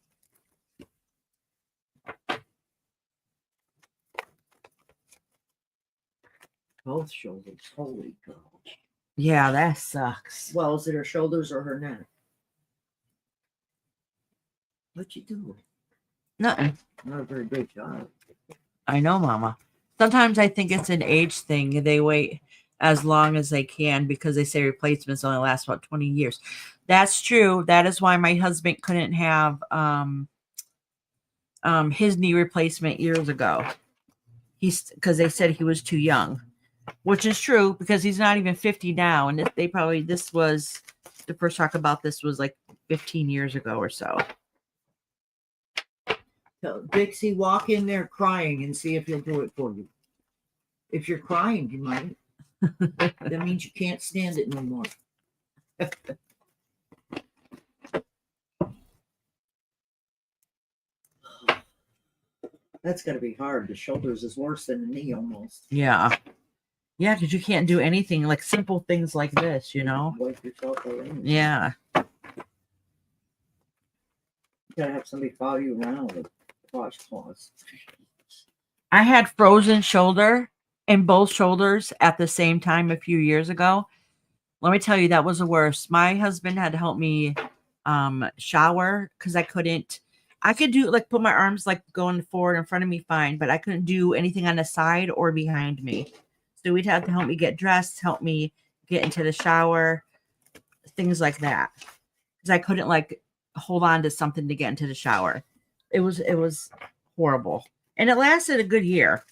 Both shoulders. Holy cow. Yeah, that sucks. Well, is it her shoulders or her neck? What'd you do? Nothing. Not a very good job. I know, Mama. Sometimes I think it's an age thing. They wait as long as they can because they say replacements only last about 20 years. That's true. That is why my husband couldn't have his knee replacement years ago. Because they said he was too young, which is true because he's not even 50 now. And this was the first talk about this was like 15 years ago or so. Tell Dixie, walk in there crying and see if he'll do it for you. If you're crying, you might. That means you can't stand it no more. That's got to be hard. The shoulders is worse than the knee almost. Yeah. Yeah, because you can't do anything like simple things like this, you know? Wipe yourself away. Yeah. You gotta have somebody follow you around with washcloths. I had frozen shoulder in both shoulders at the same time a few years ago. Let me tell you, that was the worst. My husband had to help me shower because I could do like put my arms like going forward in front of me fine, but I couldn't do anything on the side or behind me. So we'd have to help me get dressed, help me get into the shower, things like that. Because I couldn't like hold on to something to get into the shower. It was horrible. And it lasted a good year.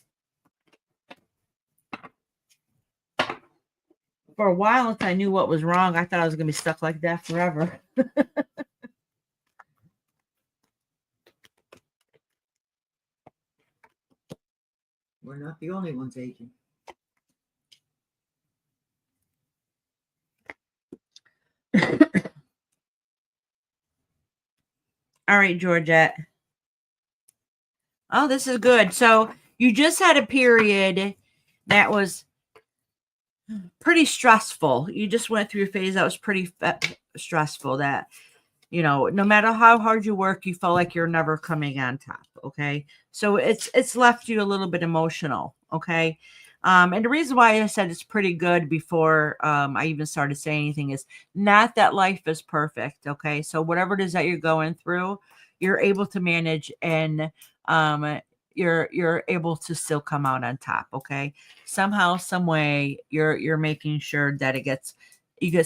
For a while, until I knew what was wrong, I thought I was going to be stuck like that forever. We're not the only ones aging. All right, Georgette. Oh, this is good. So you just had a period that was pretty stressful. You just went through a phase that was pretty stressful that, you know, no matter how hard you work, you felt like you're never coming on top. Okay. So it's left you a little bit emotional. Okay. And the reason why I said it's pretty good before I even started saying anything is not that life is perfect. Okay. So whatever it is that you're going through, you're able to manage and you're able to still come out on top. Okay. Somehow, some way you're making sure that it gets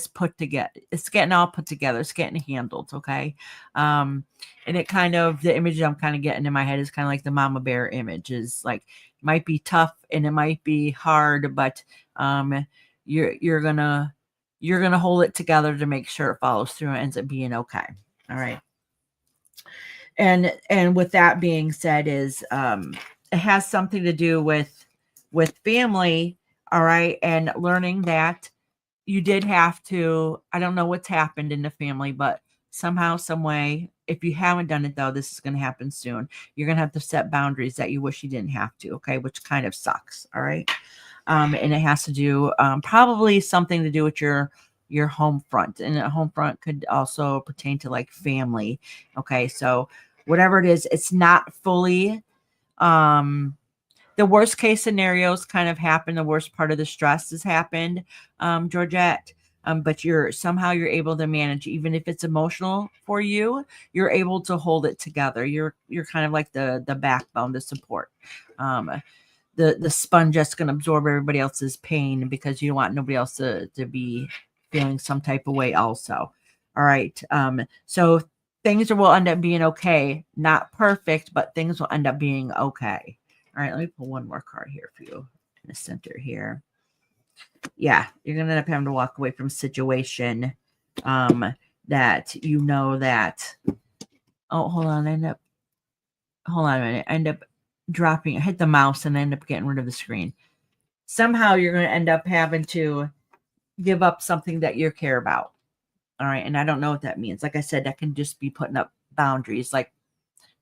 put together. It's getting all put together. It's getting handled. Okay. And it kind of, the image I'm kind of getting in my head is kind of like the mama bear image is like, it might be tough and it might be hard, but you're gonna hold it together to make sure it follows through and ends up being okay. All right. And with that being said, is it has something to do with family. All right. And learning that you did have to, I don't know what's happened in the family, but somehow, some way, if you haven't done it though, this is going to happen soon. You're going to have to set boundaries that you wish you didn't have to. Okay. Which kind of sucks. All right. And it has to do probably something to do with your home front, and a home front could also pertain to like family. Okay. So whatever it is, it's not fully, the worst case scenarios kind of happen. The worst part of the stress has happened, Georgette. But you're able to manage, even if it's emotional for you, you're able to hold it together. You're kind of like the backbone, the support. The sponge that's going to absorb everybody else's pain, because you don't want nobody else to be feeling some type of way also. All right. So things will end up being okay. Not perfect, but things will end up being okay. All right, let me pull one more card here for you in the center here. Yeah, you're going to end up having to walk away from a situation that you know that, oh, hold on a minute. I end up dropping, I hit the mouse and I end up getting rid of the screen. Somehow you're going to end up having to give up something that you care about. All right, and I don't know what that means. Like I said, that can just be putting up boundaries. Like,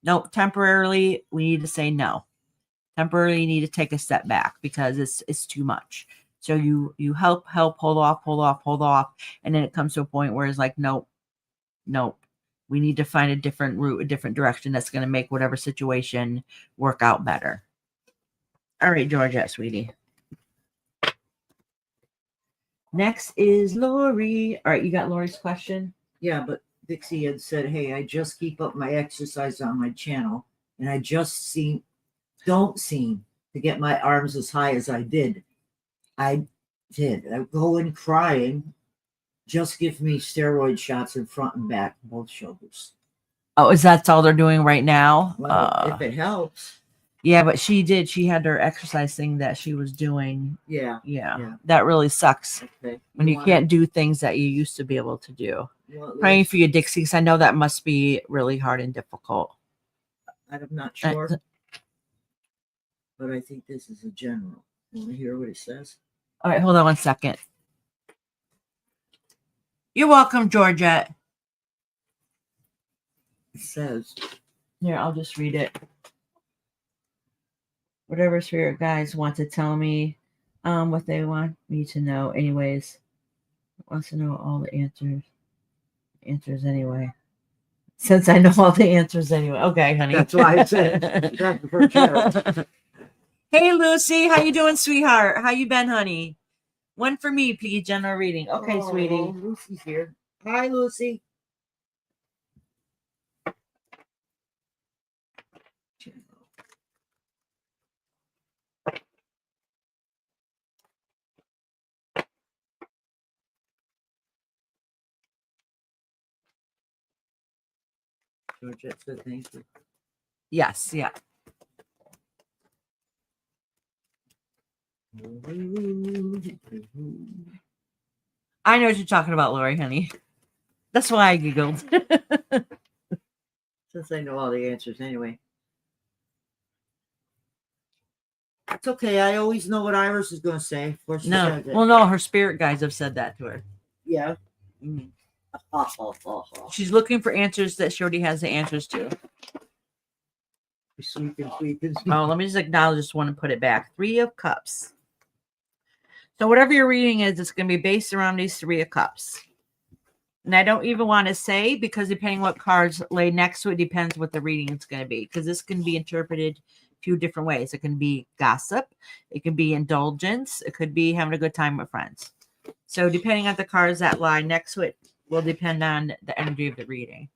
nope, temporarily, we need to say no. Temporarily, you need to take a step back because it's too much. So you help, hold off, and then it comes to a point where it's like, nope. We need to find a different route, a different direction that's going to make whatever situation work out better. All right, Georgette, sweetie. Next is Lori. All right, you got Lori's question? Yeah, but Dixie had said, hey, I just keep up my exercise on my channel, and I just don't seem to get my arms as high as I did. I go in crying. Just give me steroid shots in front and back, both shoulders. Oh, is that all they're doing right now? Well, if it helps. Yeah, but she had her exercise thing that she was doing. Yeah. That really sucks. Okay. When you can't do things that you used to be able to do. Well, Praying for you, Dixie, because I know that must be really hard and difficult. I'm not sure. But I think this is a general. You want to hear what it says? All right, hold on one second. You're welcome, Georgette. It says, here, I'll just read it. Whatever spirit guides want to tell me what they want me to know. Anyways, wants to know all the answers anyway. Since I know all the answers anyway. Okay, honey. That's why I said that's for sure. Hey, Lucy. How you doing, sweetheart? How you been, honey? One for me, please. General reading. Okay, sweetie. Lucy's here. Hi, Lucy. Georgette said thank you. Yes, yeah. I know what you're talking about, Lori, honey. That's why I giggled. Since I know all the answers anyway. It's okay. I always know what Iris is going to say. Of course, no, well, no, her spirit guides have said that to her. Yeah. Mm. She's looking for answers that she already has the answers to. Oh, let me just acknowledge this one and put it back. 3 of Cups. So whatever your reading is, it's going to be based around these 3 of Cups. And I don't even want to say, because depending what cards lay next to it, depends what the reading is going to be. Because this can be interpreted a few different ways. It can be gossip. It can be indulgence. It could be having a good time with friends. So depending on the cards that lie next to it will depend on the energy of the reading.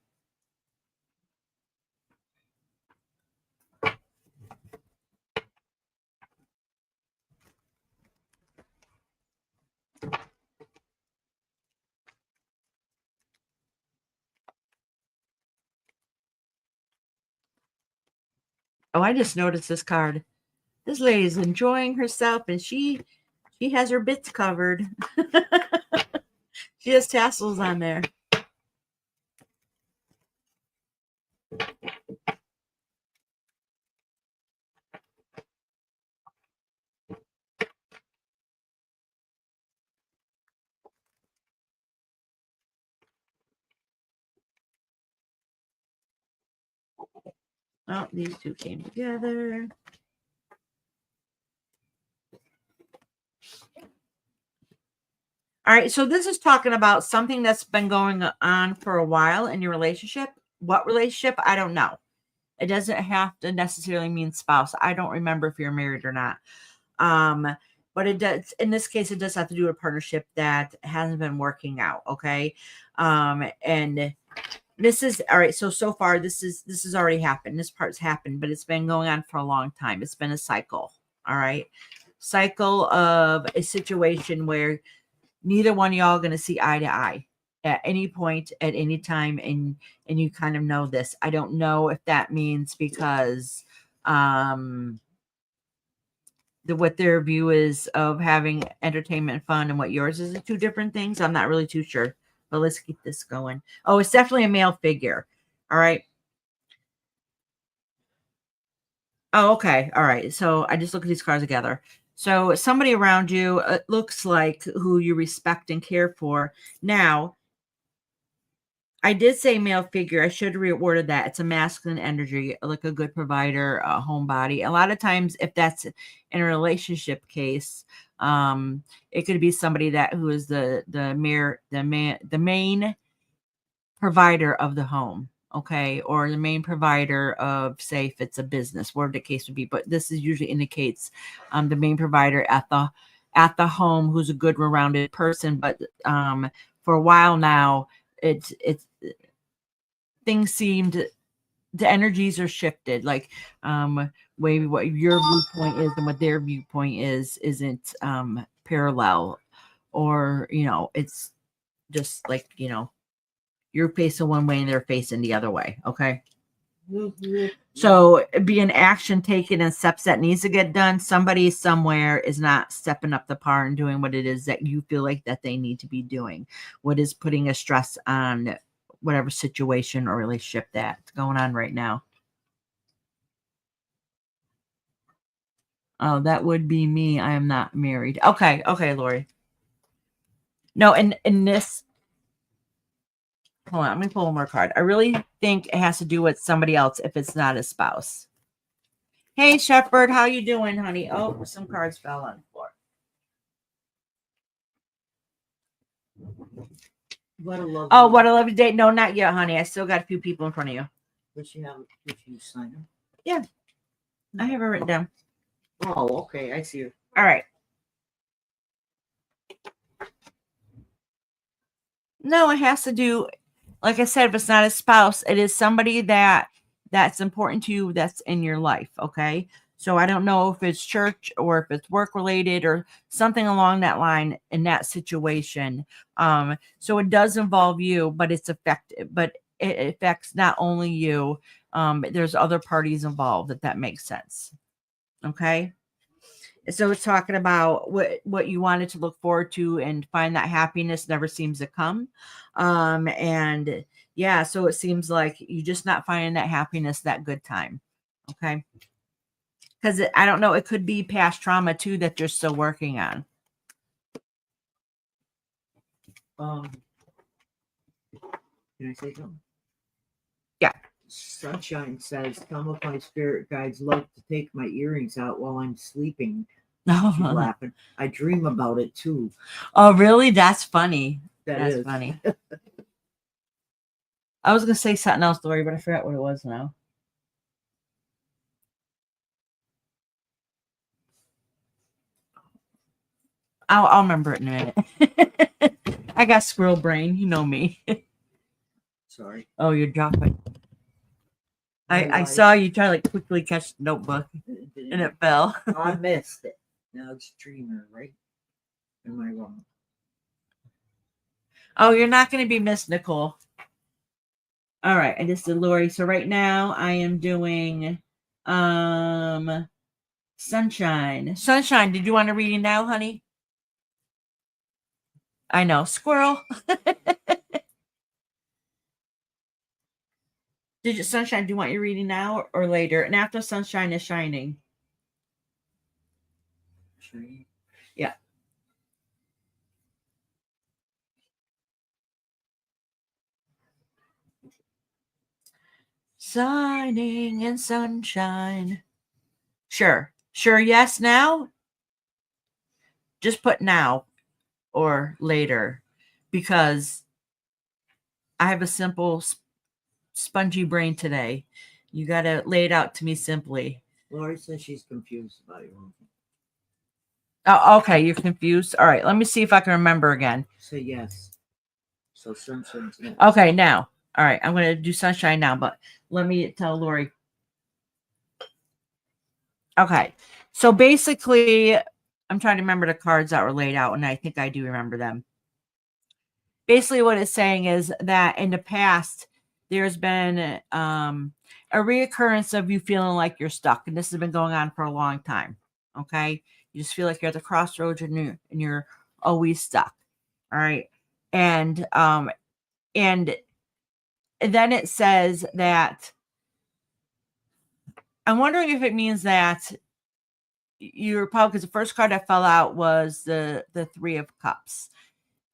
Oh, I just noticed this card. This lady's enjoying herself, and she has her bits covered. She has tassels on there. Oh, these two came together. All right, so this is talking about something that's been going on for a while in your relationship. What relationship? I don't know. It doesn't have to necessarily mean spouse. I don't remember if you're married or not. But it does, in this case, it does have to do with a partnership that hasn't been working out. Okay. And this is all right. So far, this has already happened. This part's happened, but it's been going on for a long time. It's been a cycle. All right. Cycle of a situation where neither one of y'all going to see eye to eye at any point, at any time. And you kind of know this. I don't know if that means because, what their view is of having entertainment and fun and what yours is two different things. I'm not really too sure, but let's keep this going. Oh, it's definitely a male figure. All right. Oh, okay. All right. So I just look at these cards together. So somebody around you, it looks like who you respect and care for. Now, I did say male figure. I should have reworded that. It's a masculine energy, like a good provider, a homebody. A lot of times, if that's in a relationship case, it could be somebody who is the main provider of the home, okay, or the main provider of, say, if it's a business, whatever the case would be. But this is usually indicates the main provider at the home, who's a good, well-rounded person. But for a while now, it's things seemed, the energies are shifted, like maybe what your viewpoint is and what their viewpoint isn't parallel, or it's just like you're facing one way and they're facing the other way. Okay. So be an action taken and steps that needs to get done. Somebody somewhere is not stepping up the par and doing what it is that you feel like that they need to be doing. What is putting a stress on whatever situation or relationship that's going on right now. Oh, that would be me. I am not married. Okay, Lori. No, in this, hold on, let me pull one more card. I really think it has to do with somebody else if it's not a spouse. Hey, Shepherd, how you doing, honey? Oh, some cards fell on the floor. What a lovely. Oh, what a lovely day. No, not yet, honey. I still got a few people in front of you. But you sign them? Yeah, I have it written down. Oh, okay. I see you. All right. No, it has to do, like I said, if it's not a spouse, it is somebody that's important to you, that's in your life. Okay. So I don't know if it's church or if it's work related or something along that line in that situation. So it does involve you, but it affects not only you. There's other parties involved, if that makes sense. Okay. So it's talking about what you wanted to look forward to and find that happiness never seems to come. And yeah, so it seems like you're just not finding that happiness, that good time. Okay. Because I don't know, it could be past trauma too that you're still working on. Can I say something? Yeah. Sunshine says, some of my spirit guides love to take my earrings out while I'm sleeping. She's laughing. I dream about it too. Oh, really? That's funny. That's funny. I was going to say something else, Lori, but I forgot what it was now. I'll remember it in a minute. I got squirrel brain. You know me. Sorry. Oh, you're dropping. I saw you try to like quickly catch the notebook and it fell. I missed it. Now it's dreamer, right? Am I wrong? Oh, you're not going to be Miss Nicole. All right. I just did Lori. So right now I am doing Sunshine. Sunshine, did you want a reading now, honey? I know. Squirrel. Sunshine, do you want your reading now or later? And after Sunshine is Shining. Shining. Yeah. Shining in sunshine. Sure. Sure, yes, now? Just put now or later, because I have a simple, spongy brain today. You got to lay it out to me simply. Lori says she's confused about your own. Oh, okay, you're confused. All right, let me see if I can remember again. Say yes. So sunshine's next. Okay, now. All right, I'm going to do sunshine now, but let me tell Lori. Okay, so basically, I'm trying to remember the cards that were laid out, and I think I do remember them. Basically, what it's saying is that in the past, there's been a reoccurrence of you feeling like you're stuck, and this has been going on for a long time. Okay, you just feel like you're at the crossroads and you're always stuck. All right, and then it says that I'm wondering if it means that you're probably, because the first card that fell out was the Three of Cups,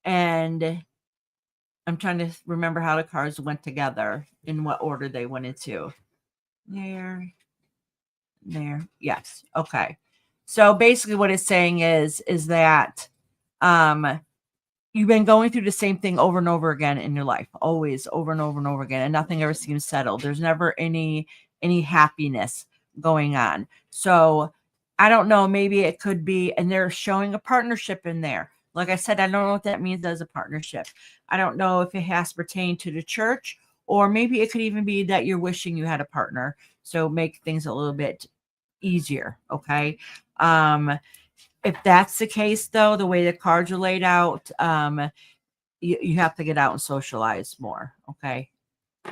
and I'm trying to remember how the cards went together, in what order they went into. There. Yes. Okay. So basically what it's saying is that you've been going through the same thing over and over again in your life, always over and over and over again, and nothing ever seems settled. There's never any happiness going on. So I don't know, maybe it could be, and they're showing a partnership in there. Like I said, I don't know what that means as a partnership. I don't know if it has to pertain to the church, or maybe it could even be that you're wishing you had a partner. So make things a little bit easier. Okay. If that's the case, though, the way the cards are laid out, you have to get out and socialize more. Okay.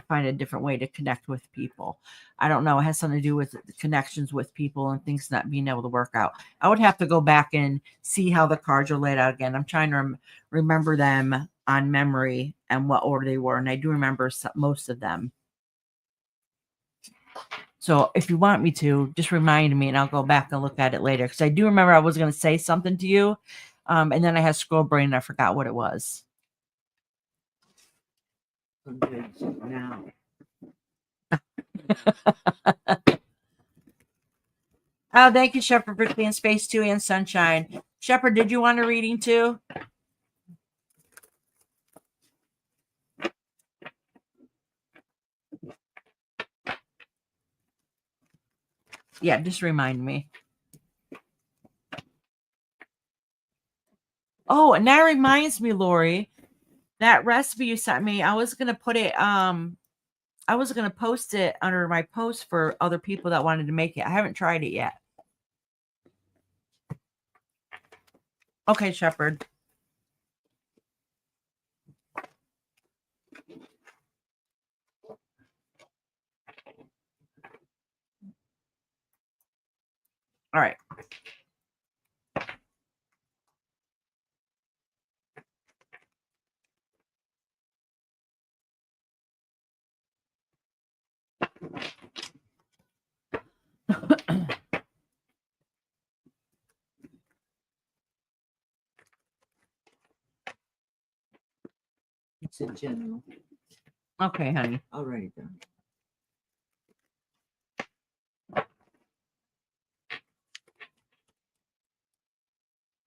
Find a different way to connect with people. I don't know. It has something to do with the connections with people and things not being able to work out. I would have to go back and see how the cards are laid out again. I'm trying to remember them on memory and what order they were. And I do remember most of them. So if you want me to, just remind me and I'll go back and look at it later. Because I do remember I was going to say something to you. And then I had scroll brain and I forgot what it was. Now. Oh, thank you, Shepherd, for being Space 2 and Sunshine. Shepherd, did you want a reading too? Yeah, just remind me. Oh, and that reminds me, Lori, that recipe you sent me, I was gonna put it, I was gonna post it under my post for other people that wanted to make it. I haven't tried it yet. Okay, Shepherd. All right. It's in general. Okay, honey. I'll write it down.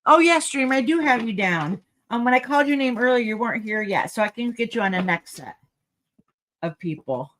Oh, yes, Stream, I do have you down. When I called your name earlier, you weren't here yet, so I can get you on the next set of people.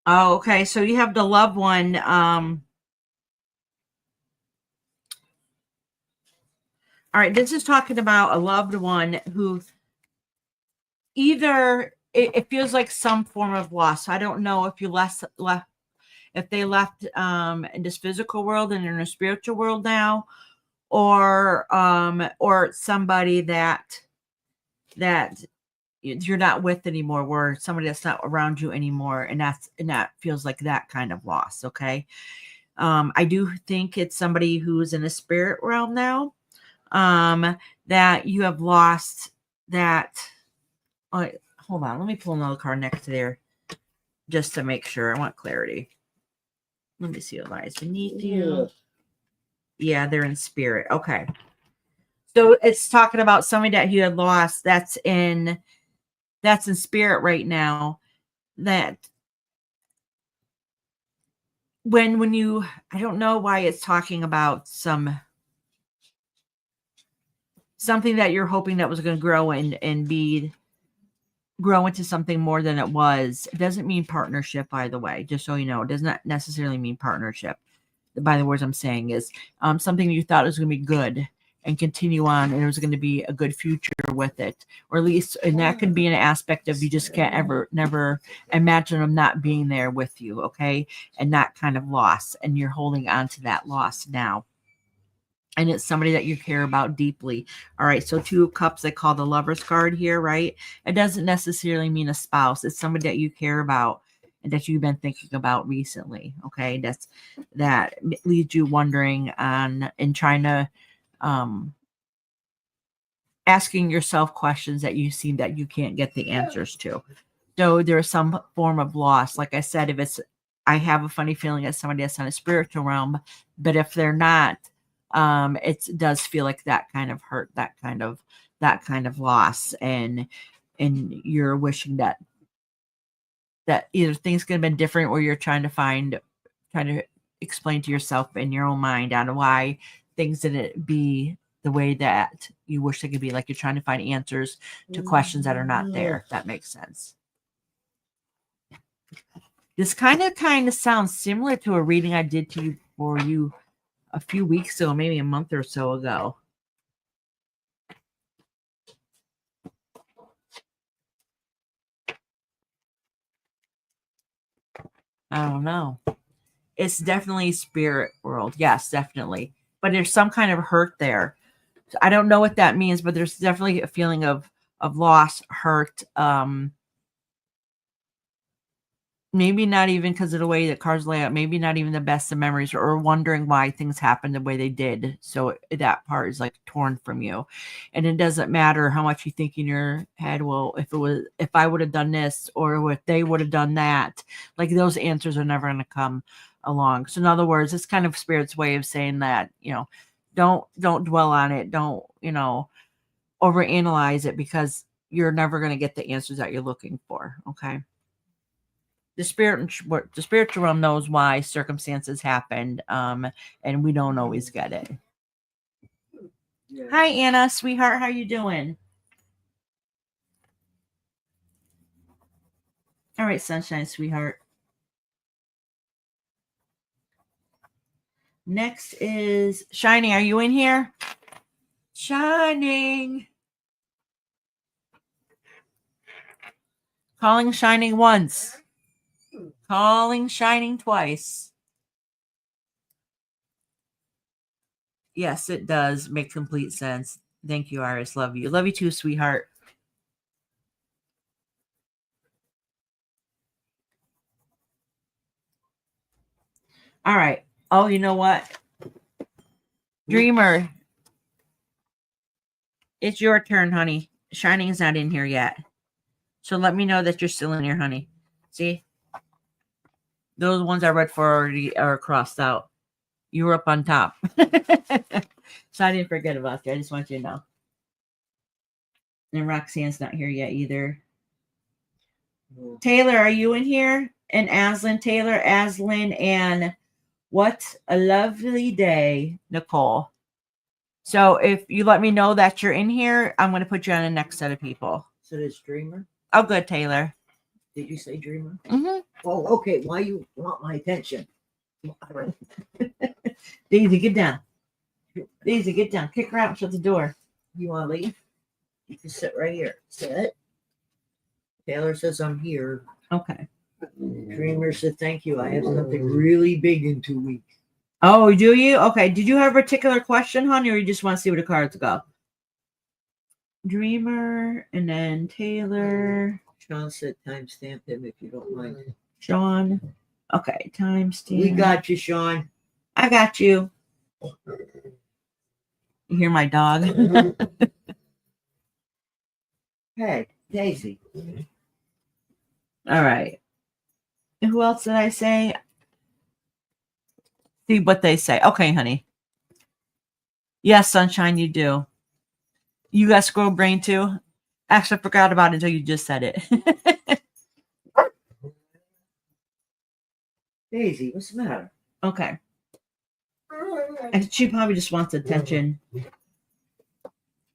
Oh, okay. So you have the loved one. All right. This is talking about a loved one who either it feels like some form of loss. I don't know if you left if they left in this physical world and in a spiritual world now, or somebody that you're not with anymore, where somebody that's not around you anymore, and that feels like that kind of loss. Okay. I do think it's somebody who's in the spirit realm now, that you have lost that. Hold on, let me pull another card next to there just to make sure. I want clarity. Let me see what lies beneath you. Yeah, they're in spirit. Okay. So it's talking about somebody that you had lost that's in spirit right now. That when you, I don't know why it's talking about something that you're hoping that was going to grow and grow into something more than it was. It doesn't mean partnership, by the way, just so you know. It does not necessarily mean partnership. By the words I'm saying is something you thought was going to be good and continue on, and it was going to be a good future with it, or at least, and that can be an aspect of you just can't never imagine them not being there with you, okay, and that kind of loss, and you're holding on to that loss now. And it's somebody that you care about deeply. All right. So 2 of Cups, they call the Lover's card here, right? It doesn't necessarily mean a spouse. It's somebody that you care about and that you've been thinking about recently. Okay. That leads you wondering on and trying to, asking yourself questions that you see that you can't get the answers to. So there's some form of loss. Like I said, I have a funny feeling it's somebody that's in a spiritual realm, but if they're not, it does feel like that kind of hurt, that kind of loss, and you're wishing that either things could have been different, or you're trying to explain to yourself in your own mind on why things didn't be the way that you wish they could be. Like you're trying to find answers to questions that are not there. If that makes sense. This kind of sounds similar to a reading I did for you a few weeks ago, maybe a month or so ago. I don't know. It's definitely spirit world. Yes, definitely. But there's some kind of hurt there. I don't know what that means, but there's definitely a feeling of loss, hurt, maybe not even because of the way that cards lay out, maybe not even the best of memories, or wondering why things happened the way they did. So that part is like torn from you. And it doesn't matter how much you think in your head, well, if I would have done this, or if they would have done that, like those answers are never going to come along. So in other words, it's kind of spirit's way of saying that, don't dwell on it. Don't, overanalyze it, because you're never going to get the answers that you're looking for. Okay. The spiritual realm knows why circumstances happened, and we don't always get it. Yeah. Hi, Anna, sweetheart. How you doing? All right, sunshine, sweetheart. Next is Shining. Are you in here? Shining. Calling Shining once. Calling Shining twice. Yes, it does make complete sense. Thank you, Iris. Love you. Love you too, sweetheart. All right. Oh, you know what? Dreamer. It's your turn, honey. Shining is not in here yet. So let me know that you're still in here, honey. See? Those ones I read for already are crossed out. You were up on top. So I didn't forget about you. I just want you to know. And Roxanne's not here yet either. Taylor, are you in here? And Aslan, Taylor, Aslan, and what a lovely day, Nicole. So if you let me know that you're in here, I'm going to put you on the next set of people. So there's Dreamer? Oh, good, Taylor. Did you say Dreamer? Mm-hmm. Oh, okay. Why you want my attention? Daisy, get down. Daisy, get down. Kick her out and shut the door. You want to leave? You can sit right here. Sit. Taylor says I'm here. Okay. Dreamer said thank you. I have something really big in 2 weeks. Oh, do you? Okay. Did you have a particular question, honey, or you just want to see where the cards go? Dreamer, and then Taylor. Sean said timestamp him if you don't mind. Sean. Okay, timestamp. We got you, Sean. I got you. You hear my dog? Hey, Daisy. All right. Who else did I say? See what they say. Okay, honey. Yes, sunshine, you do. You got squirrel brain too? Actually, I forgot about it until you just said it. Daisy, what's the matter? Okay. And she probably just wants attention.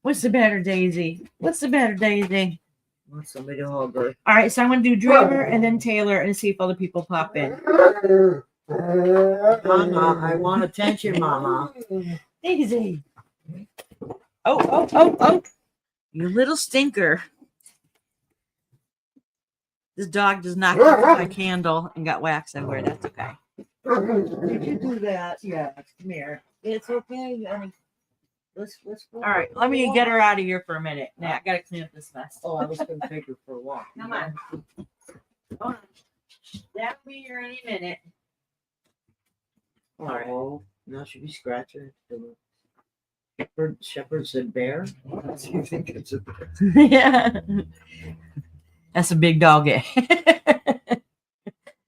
What's the matter, Daisy? What's the matter, Daisy? Want somebody to hug her. All right, so I'm going to do Dreamer and then Taylor and see if other people pop in. Mama, I want attention, Mama. Daisy. Oh. You little stinker. This dog does not keep my candle and got wax everywhere. That's okay. Did you do that? Yeah, come here. It's okay, honey. Let's go. All right, let me get her out of here for a minute. Now I gotta clean up this mess. Oh, I was going to take her for a walk. Come on. Hold on. That'll be here any minute. All right. Now should we scratch her? Shepherd said bear. Do you think it's a bear? Yeah. That's a big dog.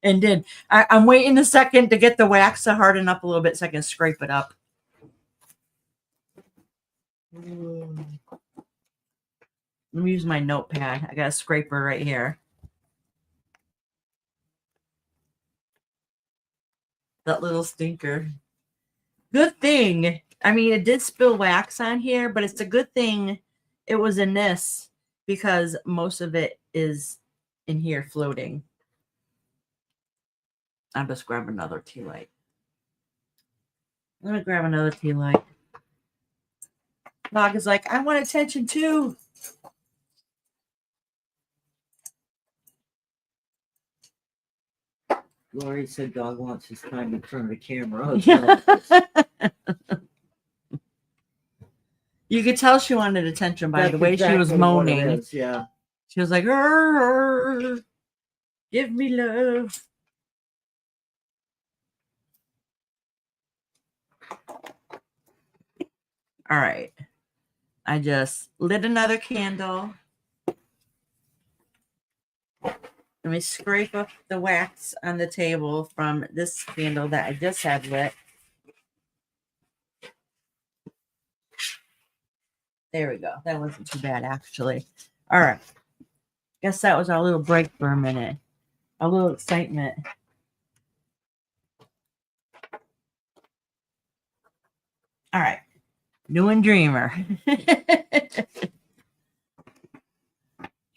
And then I'm waiting a second to get the wax to harden up a little bit so I can scrape it up. Let me use my notepad. I got a scraper right here. That little stinker. Good thing. I mean, it did spill wax on here, but it's a good thing it was in this because most of it is in here floating. I'll just grab another tea light. I'm going to grab another tea light. Dog is like, I want attention too. Lori said dog wants his time in front of the camera. You could tell she wanted attention by That's the way she was exactly what it moaning. is, yeah. She was like, "Arr, give me love." All right. I just lit another candle. Let me scrape up the wax on the table from this candle that I just had lit. There we go. That wasn't too bad, actually. All right. Guess that was our little break for a minute. A little excitement. All right. Doing Dreamer.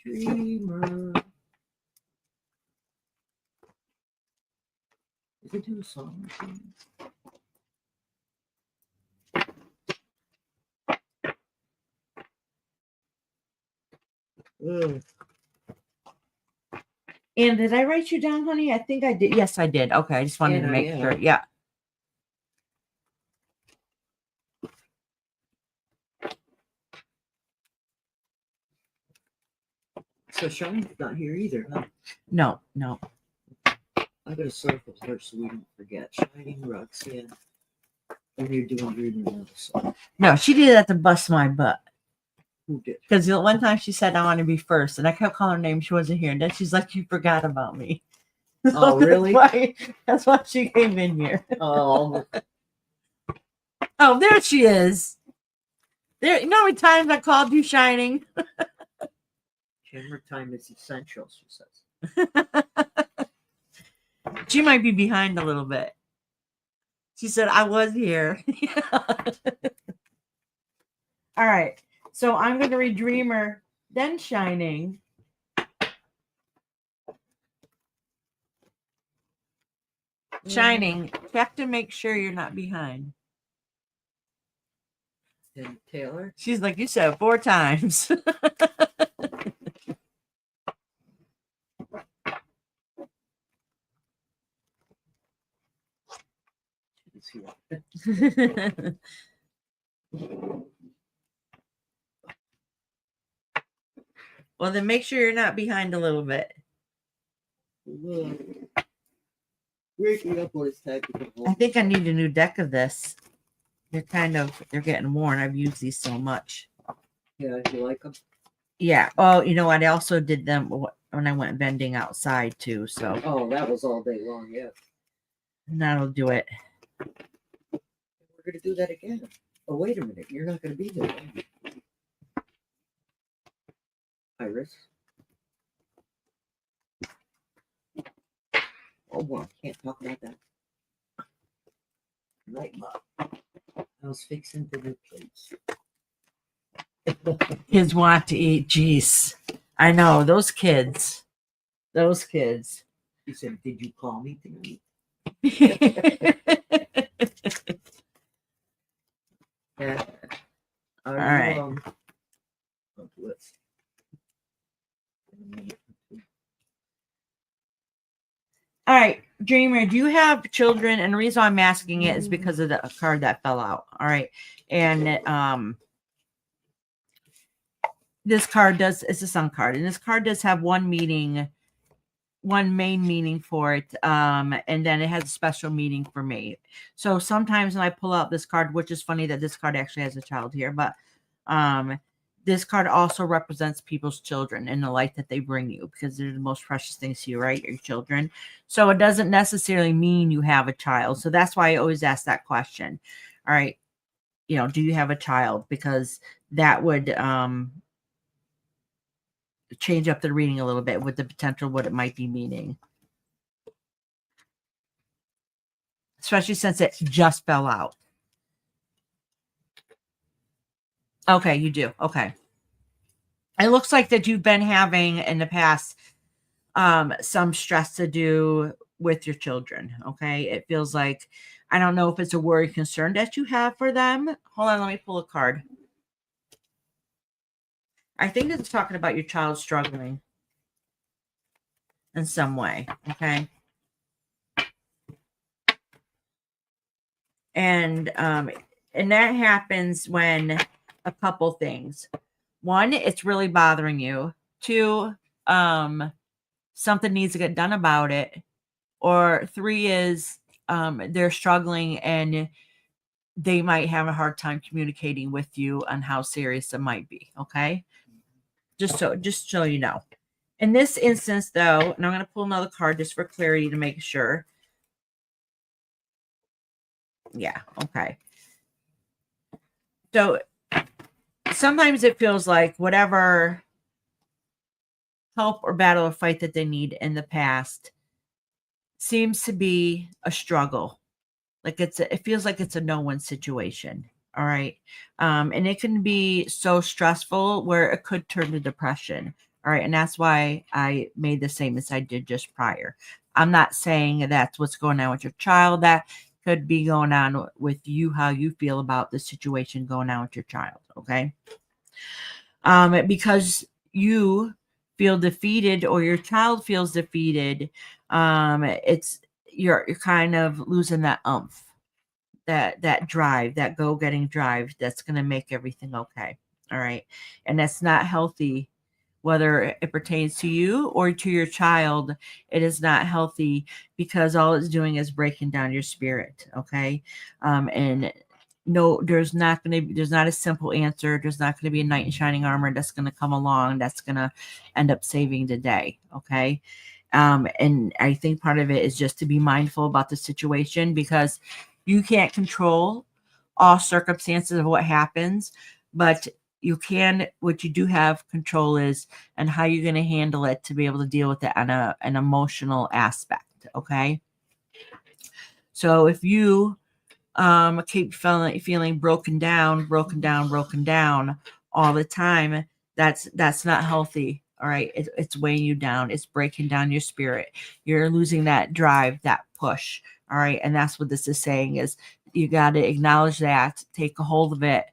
Dreamer. Is it do a song? Ugh. And did I write you down, honey? I think I did. Yes, I did. Okay, I just wanted to make sure. Yeah. So Shine's not here either, huh? No. I gotta circle her so we don't forget. Shining Roxanne. And you're doing Dreamer now. No, she did that to bust my butt. Who did? Because the one time she said, I want to be first. And I kept calling her name. She wasn't here. And then she's like, you forgot about me. Oh, really? That's why she came in here. Oh. Oh, there she is. There. You know how many times I called you Shining? Camera time is essential, she says. She might be behind a little bit. She said, I was here. All right. So I'm going to read Dreamer, then Shining. Shining, check to make sure you're not behind. And Taylor? She's like, you said 4 times. Well, then make sure you're not behind a little bit. Waking up when it's time to go home. I think I need a new deck of this. They're getting worn. I've used these so much. Yeah, you like them? Yeah. Oh, you know what? I also did them when I went vending outside too. So Oh, that was all day long, yeah. that'll do it. We're going to do that again. Oh, wait a minute. You're not going to be there. Are you? Iris? Oh, well, can't talk about that. Right, Mom. I was fixing dinner plates. Kids want to eat. Jeez. I know. Those kids. Those kids. He said, did you call me tonight? Yeah. All right. All right, Dreamer, do you have children? And the reason I'm asking it is because of the card that fell out. All right. And this card it's a sun card, and this card does have one main meaning for it. And then it has a special meaning for me. So sometimes when I pull out this card, which is funny that this card actually has a child here, but this card also represents people's children and the light that they bring you, because they're the most precious things to you, right? Your children. So it doesn't necessarily mean you have a child. So that's why I always ask that question. All right. Do you have a child? Because that would change up the reading a little bit with the potential what it might be meaning. Especially since it just fell out. Okay, you do. Okay. It looks like that you've been having in the past some stress to do with your children. Okay. It feels like, I don't know if it's a worry, concern that you have for them. Hold on, let me pull a card. I think it's talking about your child struggling in some way. Okay. And that happens when a couple things. One, it's really bothering you. Two, something needs to get done about it. Or three is they're struggling and they might have a hard time communicating with you on how serious it might be. Okay. Just so you know. In this instance, though, and I'm going to pull another card just for clarity to make sure. Yeah. Okay. So sometimes it feels like whatever help or battle or fight that they need in the past seems to be a struggle. Like it feels like it's a no-win situation. All right. And it can be so stressful where it could turn to depression. All right. And that's why I made the same as I did just prior. I'm not saying that's what's going on with your child. That could be going on with you, how you feel about the situation going on with your child. Okay. Because you feel defeated or your child feels defeated, you're kind of losing that umph, that drive, that go-getting drive that's going to make everything okay. All right. And that's not healthy, whether it pertains to you or to your child. It is not healthy because all it's doing is breaking down your spirit. Okay. And no, there's not a simple answer. There's not going to be a knight in shining armor that's going to come along that's going to end up saving the day. Okay. And I think part of it is just to be mindful about the situation, because you can't control all circumstances of what happens, but what you do have control is and how you're going to handle it to be able to deal with it on an emotional aspect. Okay. So if you keep feeling broken down all the time, that's not healthy. All right. It's weighing you down. It's breaking down your spirit. You're losing that drive, that push. All right. And that's what this is saying is you got to acknowledge that, take a hold of it,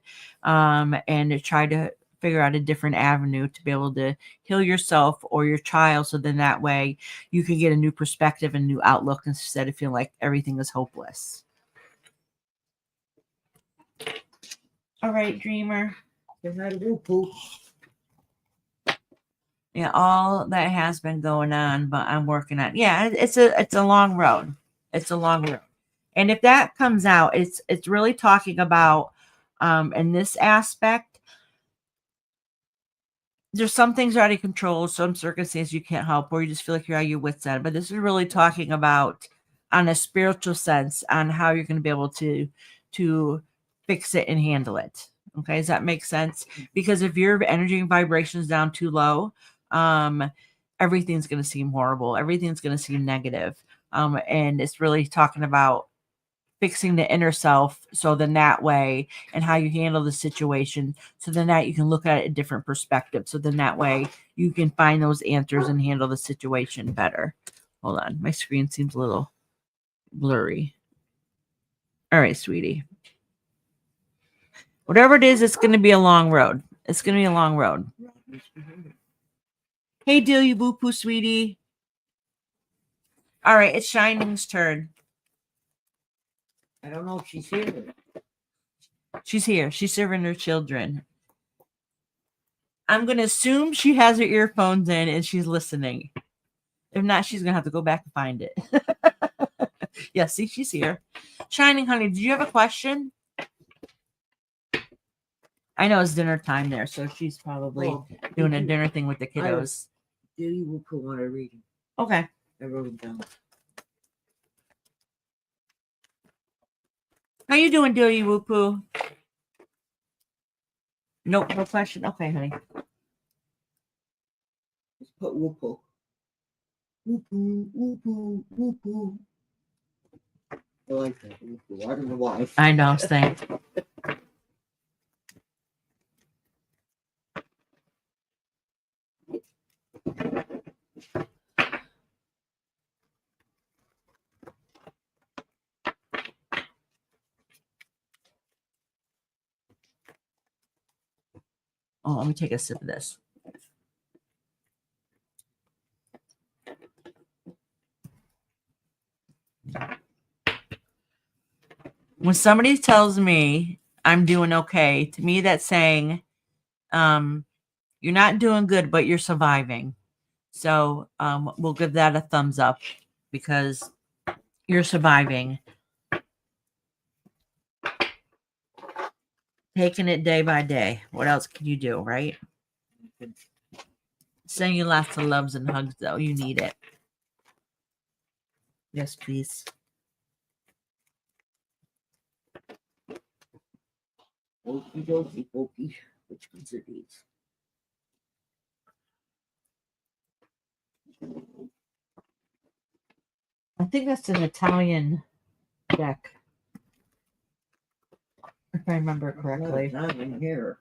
and try to figure out a different avenue to be able to heal yourself or your child. So then that way you can get a new perspective and new outlook instead of feeling like everything is hopeless. All right, Dreamer. Yeah, all that has been going on, but I'm working on. Yeah, it's a long road. It's a long road. And if that comes out, it's really talking about in this aspect, there's some things out of control, some circumstances you can't help, or you just feel like you're at your wits' end. But this is really talking about on a spiritual sense on how you're going to be able to fix it and handle it. Okay, does that make sense? Because if your energy and vibration is down too low, everything's going to seem horrible. Everything's going to seem negative. And it's really talking about fixing the inner self, so then that way, and how you handle the situation, so then that you can look at it a different perspective, so then that way you can find those answers and handle the situation better. Hold on, my screen seems a little blurry. All right, sweetie, whatever it is, it's going to be a long road. It's going to be a long road. Hey, Delia Boo Poo, sweetie. All right, it's Shining's turn. I don't know if she's here. She's here. She's serving her children. I'm going to assume she has her earphones in and she's listening. If not, she's going to have to go back and find it. Yeah, see, she's here. Shining, honey, did you have a question? I know it's dinner time there, so she's probably doing a dinner thing with the kiddos. Do you want to read them? Okay. I wrote them down. How you doing, Delia Woo Poo? Nope, no question. Okay, honey. Let's put whoopoo. Whoopoo, whoopoo, whoopoo. I like that whoopoo. I don't know why. I know, same. Oh, let me take a sip of this. When somebody tells me I'm doing okay, to me that's saying you're not doing good, but you're surviving. So we'll give that a thumbs up because you're surviving. Taking it day by day. What else can you do, right? Sending you lots of loves and hugs, though. You need it. Yes, please. Okie dokie, okie. Which ones are these? I think that's an Italian deck, if I remember correctly. Not in here.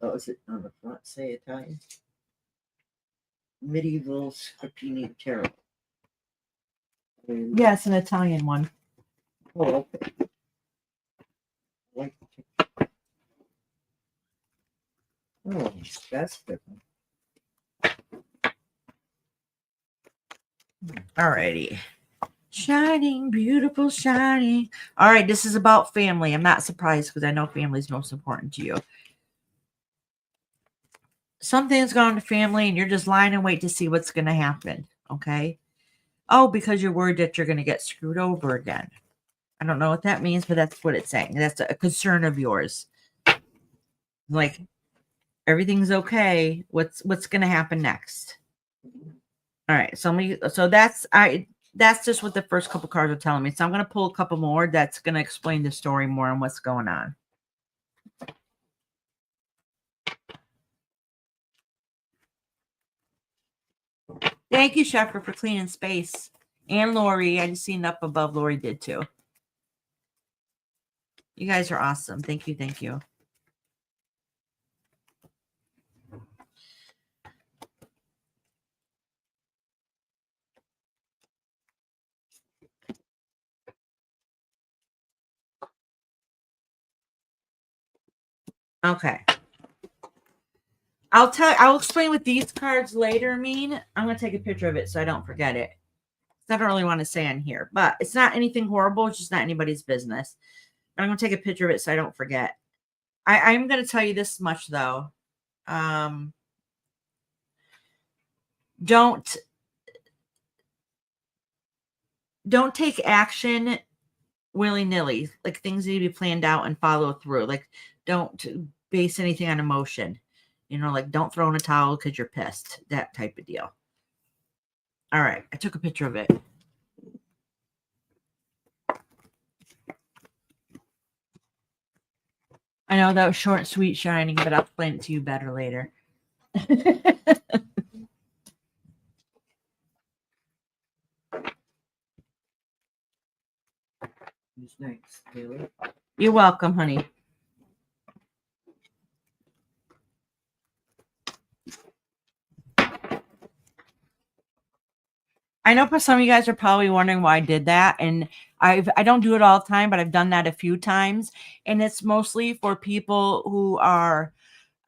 Oh, is it on the front? Say Italian. Medieval Scriptini Tarot. Yeah, it's an Italian one. Oh, okay. Like, oh, that's different. Alrighty. Shining, beautiful, shining. All right, this is about family. I'm not surprised because I know family is most important to you. Something's gone to family and you're just lying in wait to see what's going to happen. Okay. Oh, because you're worried that you're going to get screwed over again. I don't know what that means, but that's what it's saying. That's a concern of yours. Like everything's okay. What's going to happen next? All right. So that's just what the first couple cards are telling me. So I'm going to pull a couple more that's going to explain the story more and what's going on. Thank you, Shepard, for cleaning space. And Lori. I just seen up above. Lori did too. You guys are awesome. Thank you. Thank you. Okay. I'll explain what these cards later mean. I'm going to take a picture of it so I don't forget it. I don't really want to say on here, but it's not anything horrible. It's just not anybody's business. I'm going to take a picture of it so I don't forget. I'm going to tell you this much, though. Don't don't take action willy-nilly. Like, things need to be planned out and follow through. Like, don't base anything on emotion. Like, don't throw in a towel because you're pissed. That type of deal. All right. I took a picture of it. I know that was short, sweet, shining, but I'll explain it to you better later. Who's next, Taylor? You're welcome, honey. I know for some of you guys are probably wondering why I did that. And I don't do it all the time, but I've done that a few times. And it's mostly for people who are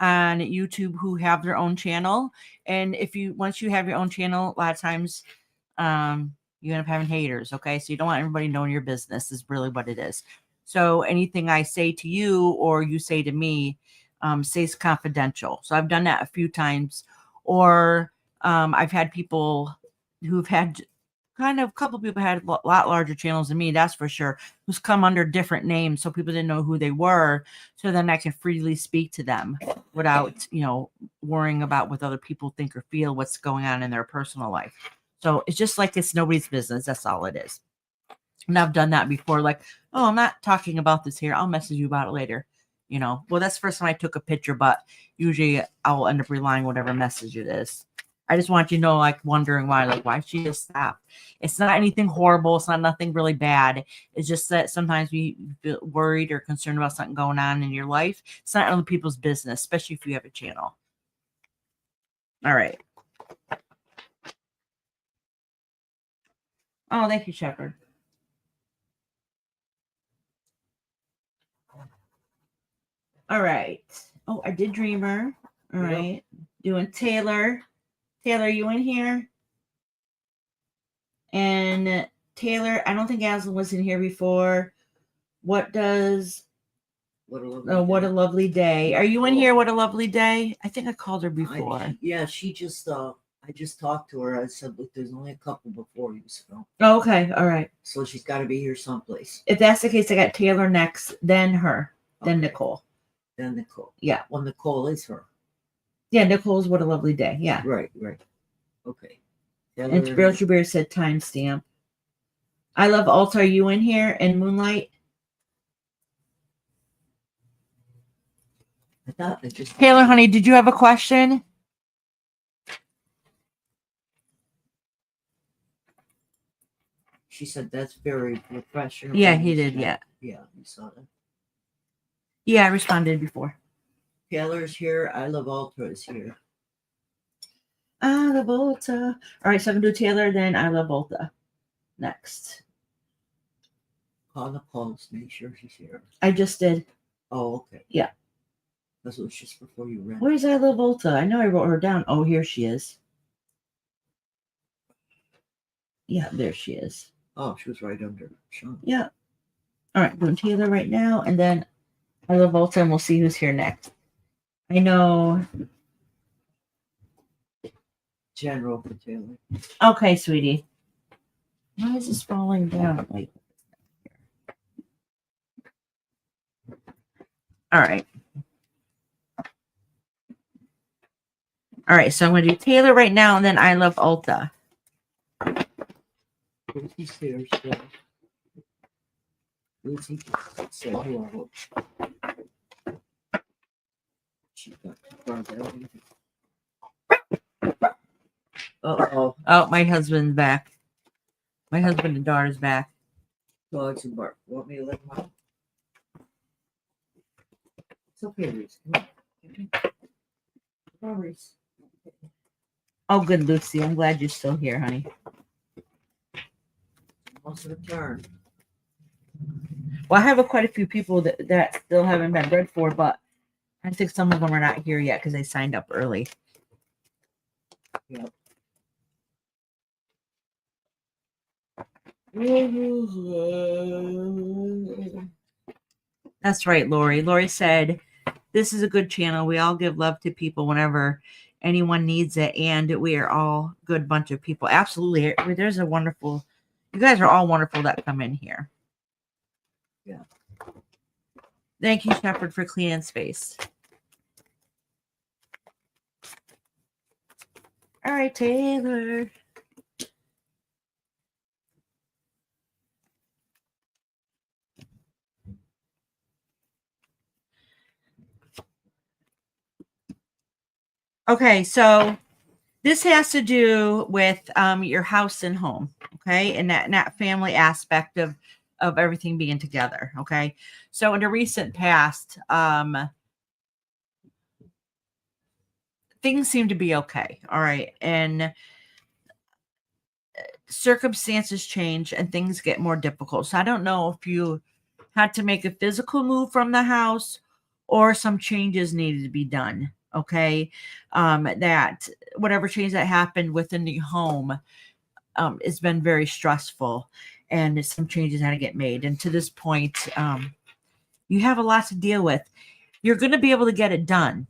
on YouTube who have their own channel. And once you have your own channel, a lot of times you end up having haters. Okay. So you don't want everybody knowing your business is really what it is. So anything I say to you or you say to me, stays confidential. So I've done that a few times. Or I've had people who've had a couple people had a lot larger channels than me, that's for sure, who's come under different names. So people didn't know who they were. So then I can freely speak to them without, worrying about what other people think or feel, what's going on in their personal life. So it's just like it's nobody's business. That's all it is. And I've done that before. Like, oh, I'm not talking about this here. I'll message you about it later. Well, that's the first time I took a picture, but usually I'll end up relying whatever message it is. I just want you to know, like, wondering why she just stopped. It's not anything horrible. It's not nothing really bad. It's just that sometimes we feel worried or concerned about something going on in your life. It's not other people's business, especially if you have a channel. All right. Oh, thank you, Shepherd. All right. Oh, I did Dreamer. All right. Doing Taylor. Taylor, you in here? And Taylor, I don't think Aslan was in here before. What a lovely day. Are you in here? What a lovely day. I think I called her before. I just talked to her. I said, look, there's only a couple before you. So. Oh, okay. All right. So she's got to be here someplace. If that's the case, I got Taylor next, then her, then Nicole. Then Nicole. Yeah. Well, Nicole is her. Yeah, Nicole's what a lovely day. Yeah. Right. Okay. Taylor, and Spiritual Bear said timestamp. I love Alta. Are you in here? And Moonlight? I thought I just. Taylor, honey, did you have a question? She said that's very refreshing. Yeah, he did. Yeah. Yeah, you saw that. Yeah, I responded before. Taylor's here. I love Alta is here. I love Alta. All right, so I'm gonna do Taylor, then I love Alta. Next. Call the pulse. Make sure she's here. I just did. Oh, okay. Yeah. This was just before you ran. Where's I love Alta? I know I wrote her down. Oh, here she is. Yeah, there she is. Oh, she was right under Sean. Yeah. All right, doing Taylor right now, and then I love Alta, and we'll see who's here next. I know. General for Taylor. Okay, sweetie. Why is this falling down? Wait. All right. All right, so I'm going to do Taylor right now, and then I love Alta. Lucy's here still. Lucy said hello. She got far down. Uh-oh. Oh, my husband's back. My husband and daughter's back. Dogs and bark. Want me to let them out? It's okay, Reese. Come on. Come on, Reese. Oh, good, Lucy. I'm glad you're still here, honey. Almost returned. Well, I have quite a few people that still haven't been read for, but I think some of them are not here yet because they signed up early. Yep. That's right, Lori. Lori said, this is a good channel. We all give love to people whenever anyone needs it, and we are all a good bunch of people. Absolutely. There's a wonderful, You guys are all wonderful that come in here. Yeah. Thank you, Shepherd, for cleaning space. All right, Taylor. Okay, so this has to do with your house and home, okay, and that family aspect of everything being together, okay. So in the recent past, things seem to be okay, all right, and circumstances change and things get more difficult. So I don't know if you had to make a physical move from the house or some changes needed to be done, okay. That whatever change that happened within the home, it's been very stressful, and some changes had to get made. And to this point, you have a lot to deal with. You're going to be able to get it done.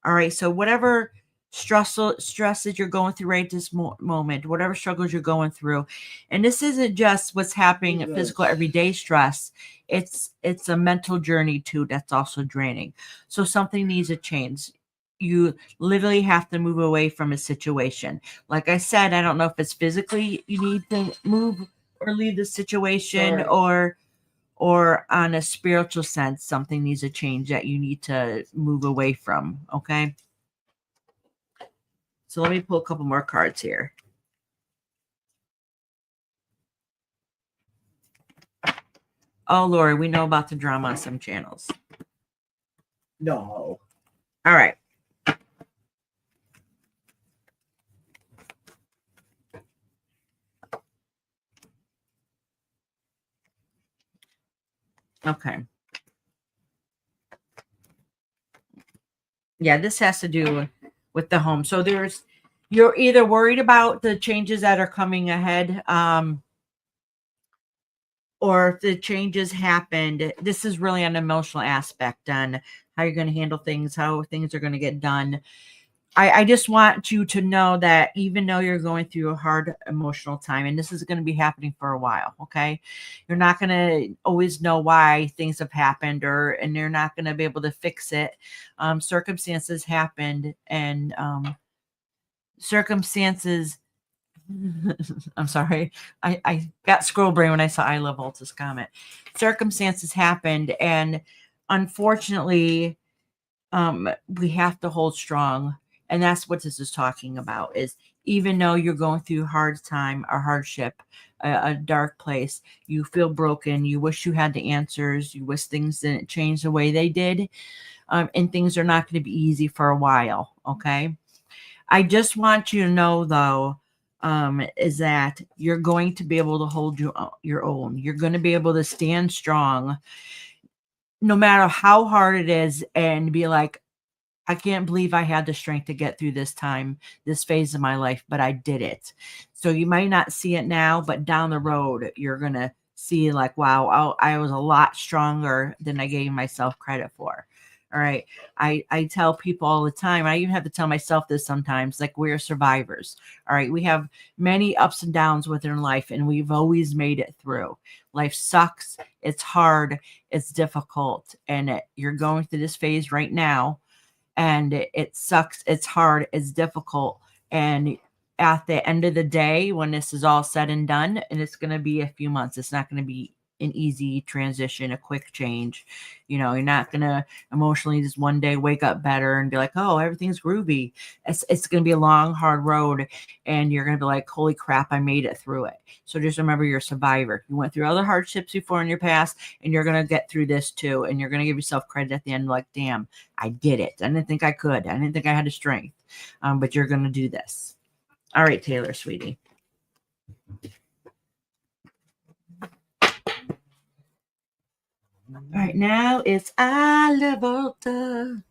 All right. So whatever stresses you're going through right this moment, whatever struggles you're going through, and this isn't just what's happening at physical everyday stress. It's a mental journey too that's also draining. So something needs to change. You literally have to move away from a situation. Like I said, I don't know if it's physically you need to move or leave the situation, or on a spiritual sense, something needs to change that you need to move away from. Okay. So let me pull a couple more cards here. Oh, Lori, we know about the drama on some channels. No. All right. Okay. Yeah, this has to do with the home. So you're either worried about the changes that are coming ahead, or if the changes happened. This is really an emotional aspect on how you're going to handle things, how things are going to get done. I just want you to know that even though you're going through a hard emotional time, and this is going to be happening for a while, okay? You're not going to always know why things have happened, and you're not going to be able to fix it. Circumstances happened, and circumstances. I'm sorry. I got scroll brain when I saw I Love Alta's comment. Circumstances happened, and unfortunately, we have to hold strong. And that's what this is talking about, is even though you're going through a hard time, a hardship, a dark place, you feel broken, you wish you had the answers, you wish things didn't change the way they did, and things are not going to be easy for a while. Okay. I just want you to know, though, is that you're going to be able to hold your own. You're going to be able to stand strong no matter how hard it is, and be like, I can't believe I had the strength to get through this time, this phase of my life, but I did it. So you might not see it now, but down the road, you're going to see like, wow, I was a lot stronger than I gave myself credit for. All right. I tell people all the time, I even have to tell myself this sometimes, like, we're survivors. All right. We have many ups and downs within life, and we've always made it through. Life sucks. It's hard. It's difficult. And you're going through this phase right now, and it sucks. It's hard. It's difficult. And at the end of the day, when this is all said and done, and it's going to be a few months, it's not going to be an easy transition, a quick change. You're not going to emotionally just one day wake up better and be like, oh, everything's groovy. It's going to be a long, hard road. And you're going to be like, holy crap, I made it through it. So just remember, you're a survivor. You went through other hardships before in your past, and you're going to get through this too. And you're going to give yourself credit at the end, like, damn, I did it. I didn't think I could. I didn't think I had the strength. But you're going to do this. All right, Taylor, sweetie. All right, now it's I Love Alta.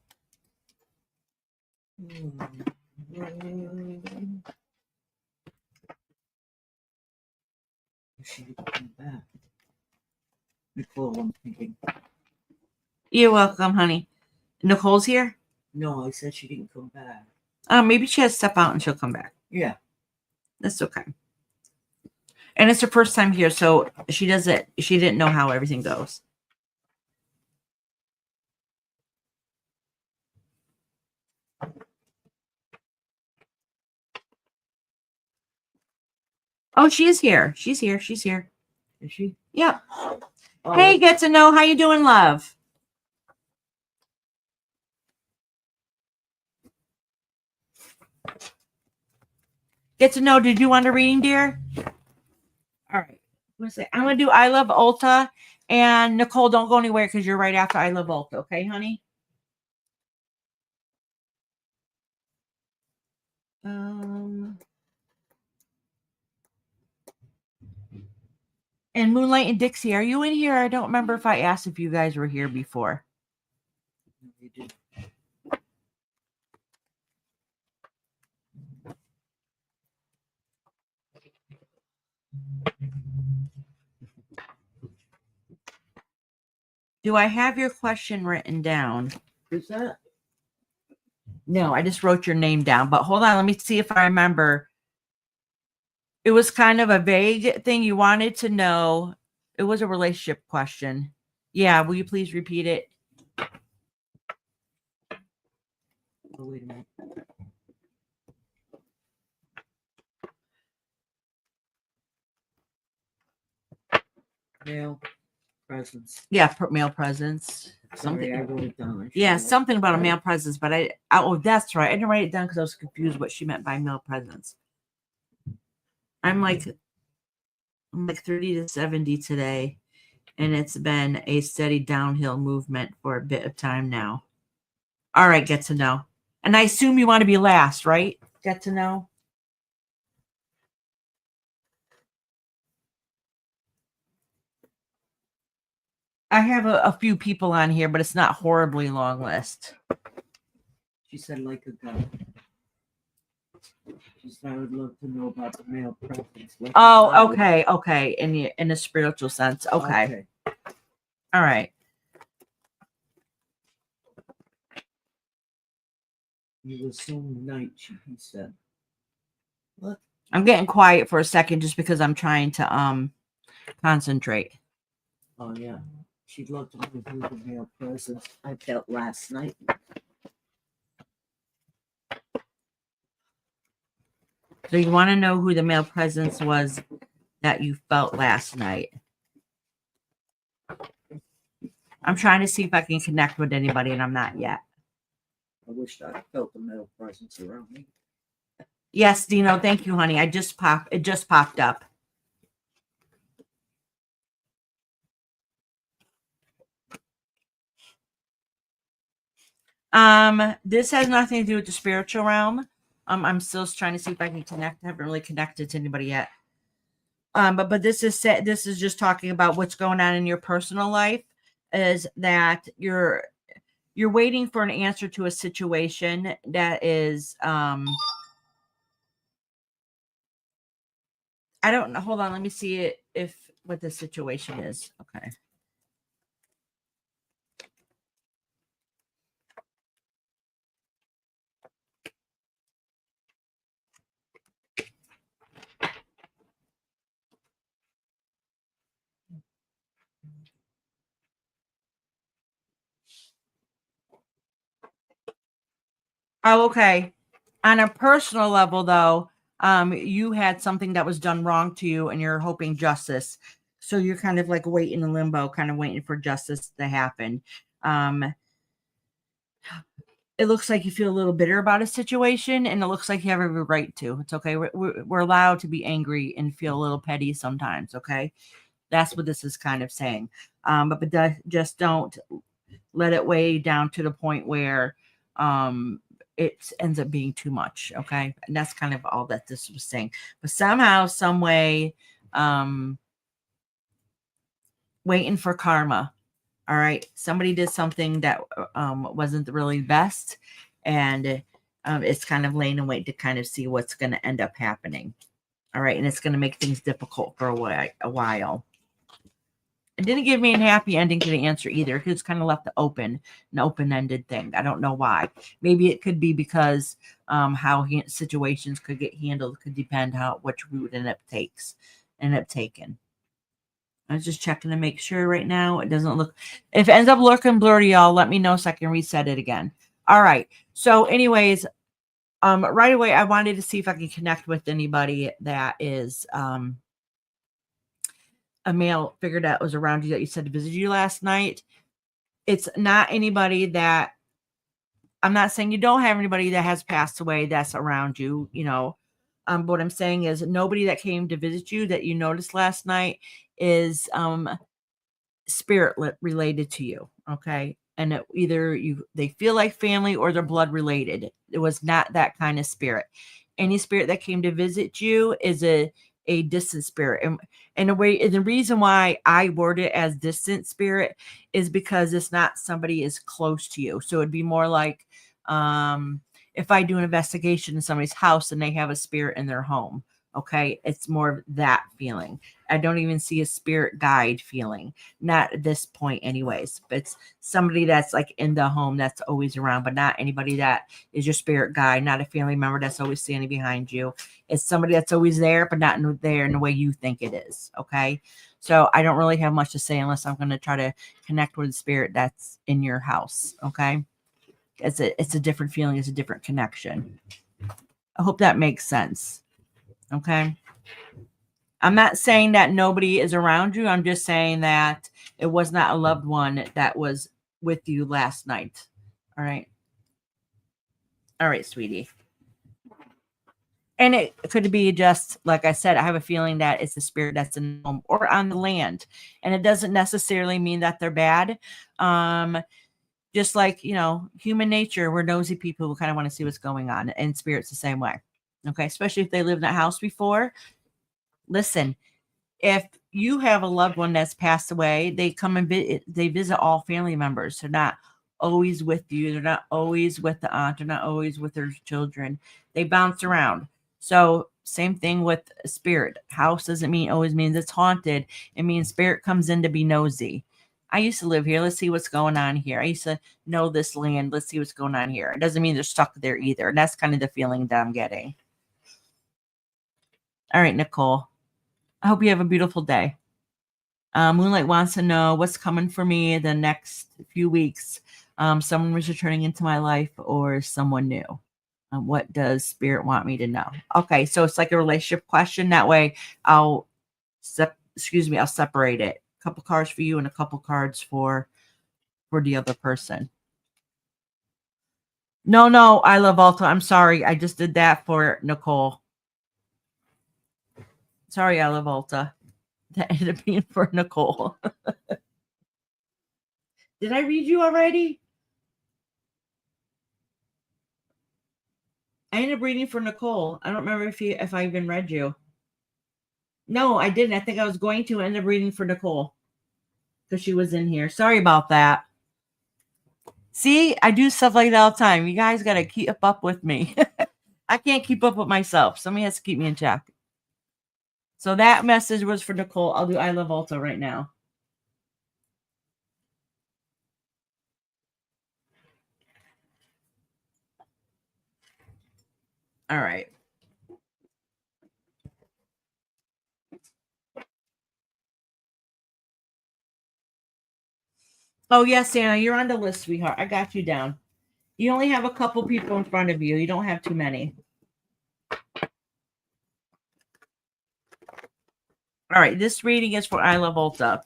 She didn't come back. Nicole, I'm thinking. You're welcome, honey. Nicole's here? No, I said she didn't come back. Maybe she has to step out and she'll come back. Yeah. That's okay. And it's her first time here, so she didn't know how everything goes. Oh, she is here. She's here. She's here. Is she? Yep. Oh, Hey, get to know. How you doing, love? Get to know. Did you want a reading, dear? All right. I'm going to do I Love Ulta. And Nicole, don't go anywhere because you're right after I Love Ulta. Okay, honey? And Moonlight and Dixie, are you in here? I don't remember if I asked if you guys were here before. you did. Do I have your question written down? Is that? No, I just wrote your name down. But hold on, let me see if I remember. It was kind of a vague thing you wanted to know. It was a relationship question. Yeah, will you please repeat it? Oh, wait a minute. Male presence. Yeah, male presence. Sorry, I Something. wrote it down. Yeah, something about a male presence, but oh, that's right. I didn't write it down because I was confused what she meant by male presence. I'm like 30 to 70 today, and it's been a steady downhill movement for a bit of time now. All right, get to know. And I assume you want to be last, right? Get to know. I have a few people on here, but it's not horribly long list. She said like a guy. She said I would love to know about the male presence. Like Oh, okay. In a spiritual sense. Okay. Okay. All right. You assume night, he said. What? I'm getting quiet for a second just because I'm trying to concentrate. Oh yeah. She'd love to know who the male presence I felt last night. So you want to know who the male presence was that you felt last night? I'm trying to see if I can connect with anybody, and I'm not yet. I wish I felt the male presence around me. Yes, Dino. Thank you, honey. It just popped up. This has nothing to do with the spiritual realm. I'm still trying to see if I can connect. I haven't really connected to anybody yet. But this is just talking about what's going on in your personal life. Is that you're waiting for an answer to a situation that is I don't know. Hold on, let me see it if what the situation is. Okay. Oh, okay. On a personal level, though, you had something that was done wrong to you, and you're hoping justice. So you're kind of like waiting in limbo, kind of waiting for justice to happen. It looks like you feel a little bitter about a situation, and it looks like you have every right to. It's okay. We're allowed to be angry and feel a little petty sometimes. Okay, that's what this is kind of saying. But just don't let it weigh down to the point where it ends up being too much. Okay, and that's kind of all that this was saying. But somehow, some way, waiting for karma. All right, somebody did something that wasn't really best, and it's kind of laying in wait to kind of see what's going to end up happening. All right, and it's going to make things difficult for a while. It didn't give me a happy ending to the answer either. It's kind of left an open-ended thing. I don't know why. Maybe it could be because situations could get handled could depend how which route it takes. ended up taking. I was just checking to make sure right now. It doesn't look, if it ends up looking blurry, y'all, let me know so I can reset it again. All right. So anyways, right away, I wanted to see if I can connect with anybody that is a male figure that was around you that you said visited you last night. It's not anybody that, I'm not saying you don't have anybody that has passed away that's around you, you know. What I'm saying is nobody that came to visit you that you noticed last night is spirit related to you. Okay. And either they feel like family or they're blood related. It was not that kind of spirit. Any spirit that came to visit you is a distant spirit. And the reason why I word it as distant spirit is because it's not somebody as close to you. So it'd be more like if I do an investigation in somebody's house and they have a spirit in their home. Okay. It's more of that feeling. I don't even see a spirit guide feeling. Not at this point anyways. But it's somebody that's like in the home that's always around, but not anybody that is your spirit guide, not a family member that's always standing behind you. It's somebody that's always there, but not there in the way you think it is. Okay. So I don't really have much to say unless I'm going to try to connect with the spirit that's in your house. Okay. It's a different feeling. It's a different connection. I hope that makes sense. Okay. I'm not saying that nobody is around you. I'm just saying that it was not a loved one that was with you last night. All right. All right, sweetie. And it could be just, like I said, I have a feeling that it's the spirit that's in the home or on the land. And it doesn't necessarily mean that they're bad. Just like, you know, human nature, we're nosy people who kind of want to see what's going on. And spirits the same way. Okay. Especially if they lived in that house before. Listen, if you have a loved one that's passed away, they come and they visit all family members. They're not always with you. They're not always with the aunt. They're not always with their children. They bounce around. So same thing with spirit. House doesn't always means it's haunted. It means spirit comes in to be nosy. I used to live here. Let's see what's going on here. I used to know this land. Let's see what's going on here. It doesn't mean they're stuck there either. And that's kind of the feeling that I'm getting. All right, Nicole. I hope you have a beautiful day. Moonlight wants to know what's coming for me the next few weeks. Someone was returning into my life or someone new. What does spirit want me to know? Okay, so it's like a relationship question. That way I'll separate it. A couple cards for you and a couple cards for the other person. No, I love Alta. I'm sorry. I just did that for Nicole. Sorry, I love Alta. That ended up being for Nicole. Did I read you already? I ended up reading for Nicole. I don't remember if I even read you. No, I didn't. I think I was going to end up reading for Nicole because she was in here. Sorry about that. See, I do stuff like that all the time. You guys got to keep up with me. I can't keep up with myself. Somebody has to keep me in check. So that message was for Nicole. I'll do I Love Alta right now. All right. Oh, yes, Anna, you're on the list, sweetheart. I got you down. You only have a couple people in front of you. You don't have too many. All right. This reading is for I Love Alta.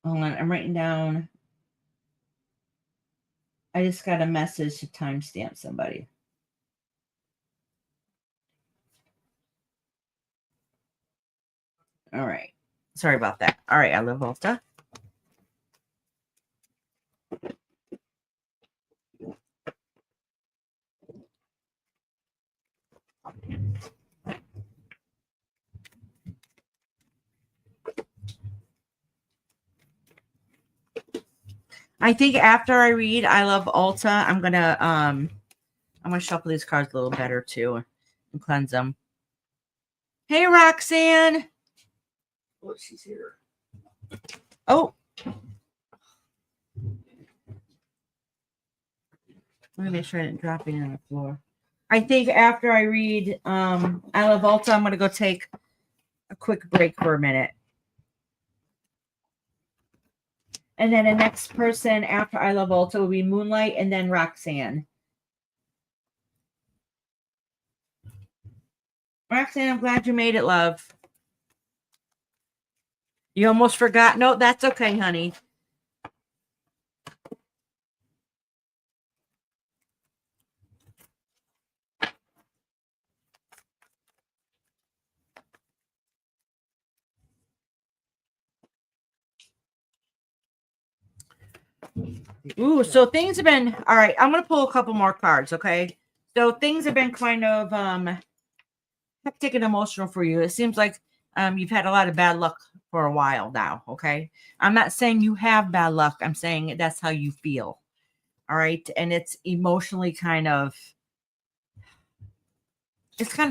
Hold on. I'm writing down. I just got a message to timestamp somebody. All right. Sorry about that. All right. I Love Alta. I think after I read I Love Alta, I'm gonna shuffle these cards a little better too and cleanse them. Hey, Roxanne. Oh, she's here. Oh. Let me make sure I didn't drop it on the floor. I think after I read Alla Volta, I'm going to go take a quick break for a minute. And then the next person after Alla Volta will be Moonlight and then Roxanne. Roxanne, I'm glad you made it, love. You almost forgot. No, that's okay, honey. Ooh, so things have been all right. I'm gonna pull a couple more cards, okay? So things have been kind of hectic and emotional for you. It seems like you've had a lot of bad luck for a while now, okay? I'm not saying you have bad luck. I'm saying that's how you feel. All right. And it's emotionally kind of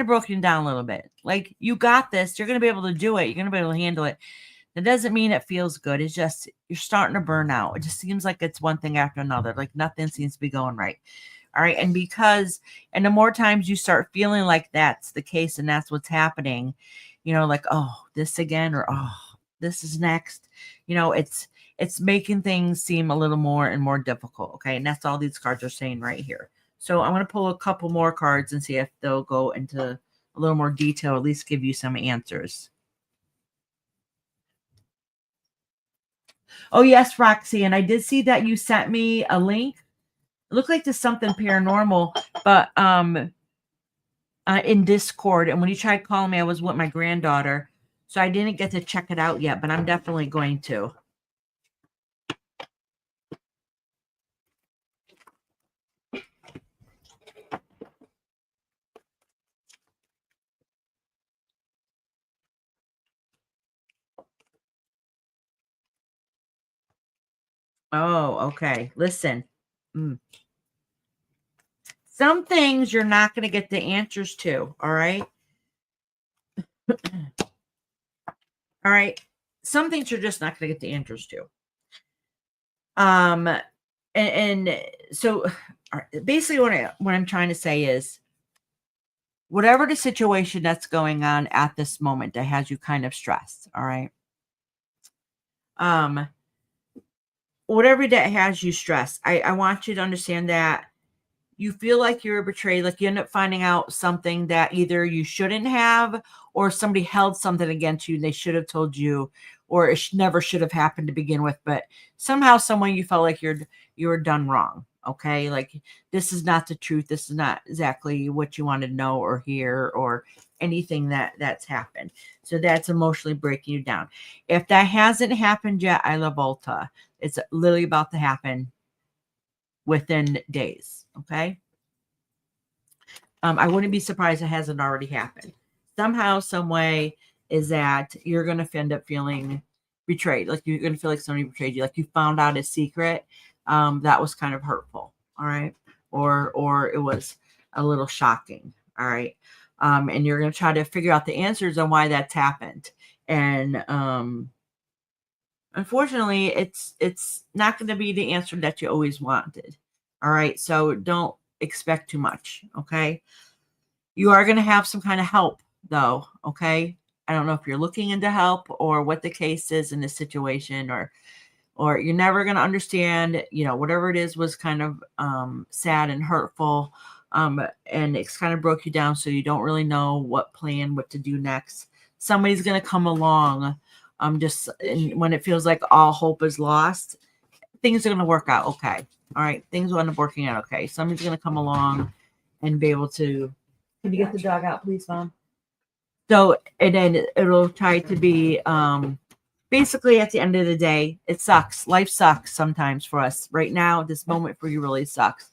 broken down a little bit. Like, you got this. You're gonna be able to do it. You're gonna be able to handle it. That doesn't mean it feels good. It's just you're starting to burn out. It just seems like it's one thing after another. Like nothing seems to be going right. All right. And the more times you start feeling like that's the case and that's what's happening, like, oh, this again, or oh, this is next, it's making things seem a little more and more difficult. Okay. And that's all these cards are saying right here. So I'm going to pull a couple more cards and see if they'll go into a little more detail, at least give you some answers. Oh, yes, Roxy. And I did see that you sent me a link. It looked like there's something paranormal, but in Discord. And when you tried calling me, I was with my granddaughter. So I didn't get to check it out yet, but I'm definitely going to. Oh, okay. Listen. Some things you're not going to get the answers to. All right. All right. Some things you're just not going to get the answers to. And so basically what I'm trying to say is, whatever the situation that's going on at this moment that has you kind of stressed, all right? Whatever that has you stressed, I want you to understand that you feel like you're betrayed, like you end up finding out something that either you shouldn't have, or somebody held something against you they should have told you, or it never should have happened to begin with, but somehow, someone you felt like you were done wrong. Okay, like this is not the truth. This is not exactly what you want to know or hear, or anything that's happened. So that's emotionally breaking you down. If that hasn't happened yet, I love Volta. It's literally about to happen within days. Okay. I wouldn't be surprised it hasn't already happened. Somehow, some way is that you're going to end up feeling betrayed. Like you're going to feel like somebody betrayed you. Like you found out a secret that was kind of hurtful. All right. Or it was a little shocking. All right. And you're going to try to figure out the answers on why that's happened. And unfortunately, it's not going to be the answer that you always wanted. All right. So don't expect too much. Okay. You are going to have some kind of help though. Okay. I don't know if you're looking into help or what the case is in this situation, or you're never going to understand, whatever it is was kind of sad and hurtful. And it's kind of broke you down. So you don't really know what to do next. Somebody's going to come along. When it feels like all hope is lost, things are going to work out. Okay. All right. Things will end up working out. Okay. Somebody's going to come along and be able to. Can you get the dog out, please, Mom? So, and then it'll try to be, basically at the end of the day, it sucks. Life sucks sometimes for us. Right now, this moment for you really sucks.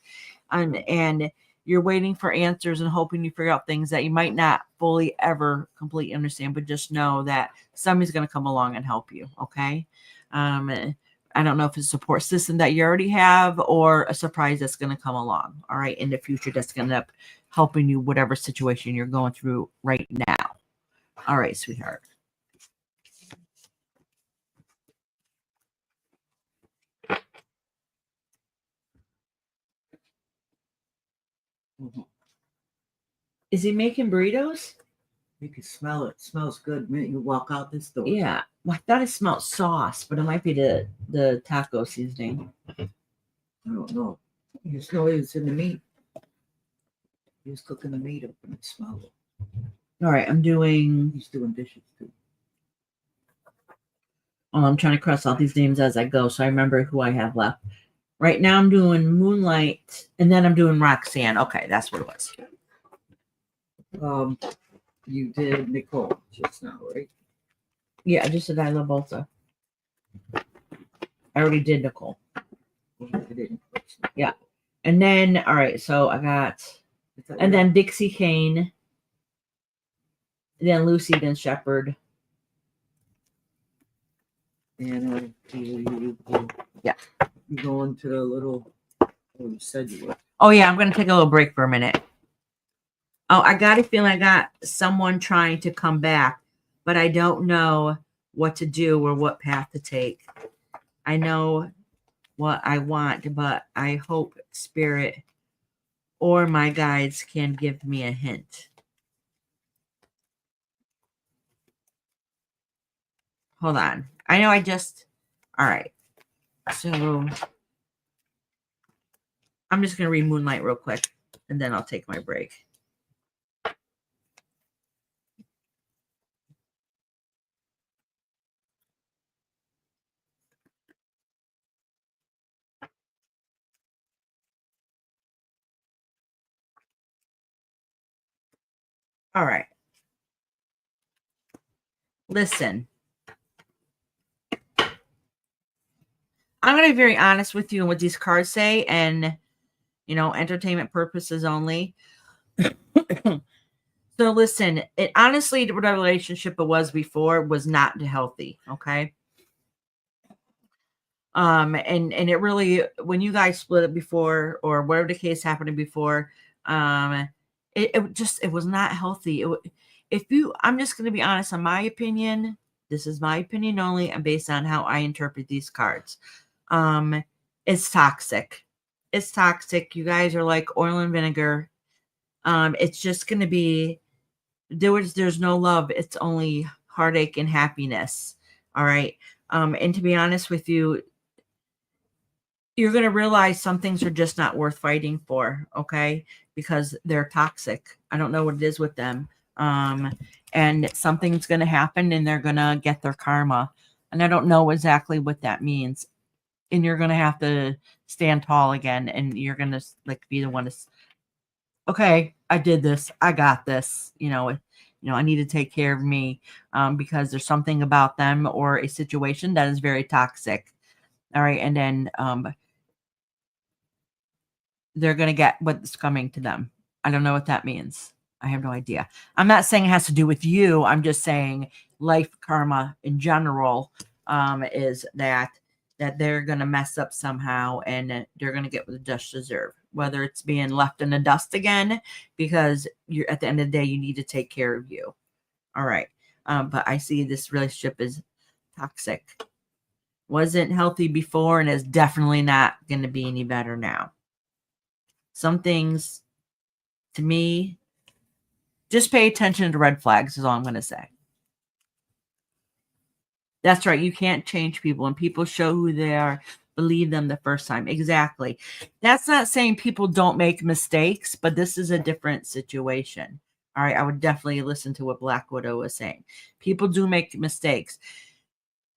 And you're waiting for answers and hoping you figure out things that you might not fully ever completely understand, but just know that somebody's going to come along and help you. Okay. I don't know if it's a support system that you already have or a surprise that's going to come along. All right. In the future, that's going to end up helping you, whatever situation you're going through right now. All right, sweetheart. Mhm. Is he making burritos? You can smell it. It smells good the minute you walk out this door. Yeah. Well, I thought it smelled sauce, but it might be the taco seasoning. I don't know. You just know it's in the meat. He was cooking the meat up and it smelled it. All right, I'm doing. He's doing dishes too. Oh, I'm trying to cross out these names as I go, so I remember who I have left. Right now, I'm doing Moonlight, and then I'm doing Roxanne. Okay, that's what it was. You did Nicole just now, right? Yeah, I just said I love Bolsa. I already did Nicole. Well, I didn't. Yeah. And then, all right, so I got, and then Dixie Kane, then Lucy, then Shepherd. And Yeah. You going to the little, you said you were. Oh, yeah, I'm going to take a little break for a minute. Oh, I got a feeling I got someone trying to come back, but I don't know what to do or what path to take. I know what I want, but I hope Spirit or my guides can give me a hint. Hold on. I know all right. So I'm just going to read Moonlight real quick, and then I'll take my break. All right. Listen. I'm going to be very honest with you and what these cards say, and, entertainment purposes only. So listen, it honestly, the relationship it was before was not healthy. Okay. And it really, when you guys split it before, or whatever the case happened before, it was not healthy. I'm just going to be honest, in my opinion, this is my opinion only, and based on how I interpret these cards. It's toxic. It's toxic. You guys are like oil and vinegar. It's just going to be, there's no love. It's only heartache and happiness. All right. And to be honest with you, you're going to realize some things are just not worth fighting for. Okay. Because they're toxic. I don't know what it is with them. And something's going to happen and they're going to get their karma. And I don't know exactly what that means. And you're going to have to stand tall again. And you're going to be the one to, okay, I did this. I got this. I need to take care of me because there's something about them or a situation that is very toxic. All right. And then they're going to get what's coming to them. I don't know what that means. I have no idea. I'm not saying it has to do with you. I'm just saying life karma in general is that they're going to mess up somehow and they're going to get what they just deserve, whether it's being left in the dust again, because you're at the end of the day, you need to take care of you. All right. But I see this relationship is toxic. Wasn't healthy before and is definitely not going to be any better now. Some things, to me, just pay attention to red flags is all I'm going to say. That's right. You can't change people, and people show who they are. Believe them the first time. Exactly. That's not saying people don't make mistakes, but this is a different situation. All right. I would definitely listen to what Black Widow was saying. People do make mistakes.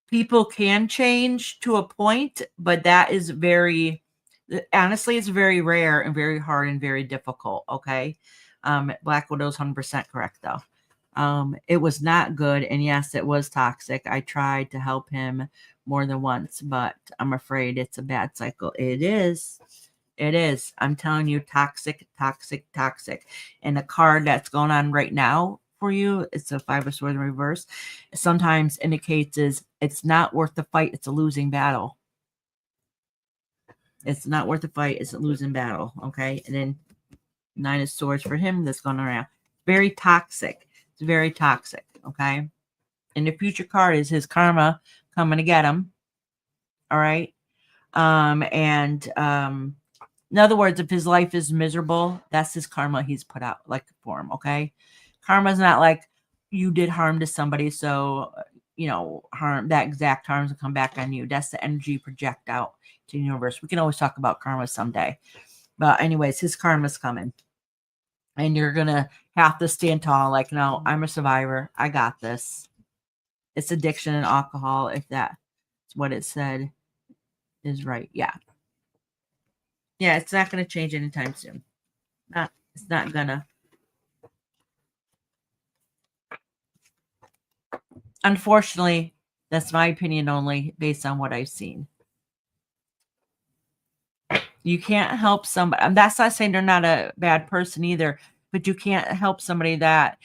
People can change to a point, but that is honestly, it's very rare and very hard and very difficult. Okay. Black Widow's 100% correct though. It was not good. And yes, it was toxic. I tried to help him more than once, but I'm afraid it's a bad cycle. It is. It is. I'm telling you, toxic, toxic, toxic. And the card that's going on right now for you, it's a 5 of Swords in reverse, sometimes indicates it's not worth the fight. It's a losing battle. It's not worth the fight. It's a losing battle. Okay. And then 9 of Swords for him that's going around. Very toxic. It's It's very toxic. Okay. And the future card is his karma coming to get him. All right. In other words, if his life is miserable, that's his karma he's put out like for him. Okay. Karma is not like you did harm to somebody. So, harm, that exact harm will come back on you. That's the energy you project out to the universe. We can always talk about karma someday. But anyways, his karma's coming. And you're going to have to stand tall. Like, no, I'm a survivor. I got this. It's addiction and alcohol. If that's what it said is right. Yeah. Yeah, it's not going to change anytime soon. It's not going to. Unfortunately, that's my opinion only based on what I've seen. You can't help somebody. That's not saying they're not a bad person either, but you can't help somebody that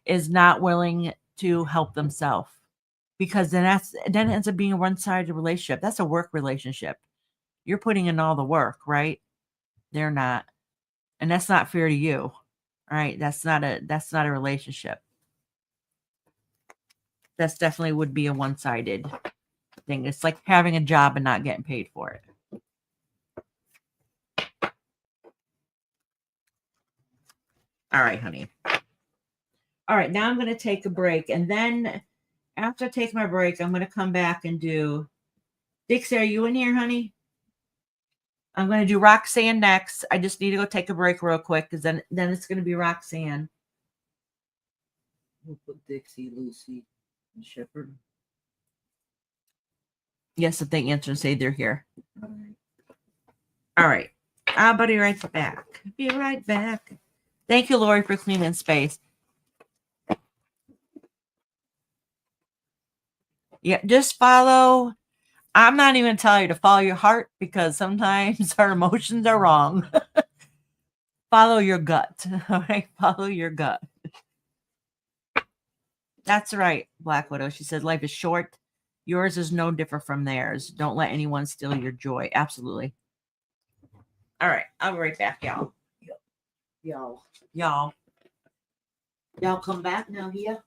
is not willing to help themselves, because then it ends up being a one-sided relationship. That's a work relationship. You're putting in all the work, right? They're not, and that's not fair to you, right? That's not a relationship. That's definitely would be a one-sided thing. It's like having a job and not getting paid for it. All right, honey. All right, now I'm going to take a break. And then after I take my break, I'm going to come back and do... Dixie, are you in here, honey? I'm going to do Roxanne next. I just need to go take a break real quick, because then it's going to be Roxanne. We'll put Dixie, Lucy, and Shepherd. Yes, if they answer and say they're here. All right. All right. I'll be right back. Be right back. Thank you, Lori, for cleaning space. Yeah, just follow. I'm not even telling you to follow your heart, because sometimes our emotions are wrong. Follow your gut. All right. Follow your gut. That's right, Black Widow. She said life is short. Yours is no different from theirs. Don't let anyone steal your joy. Absolutely. All right. I'll be right back, y'all. Y'all come back now here.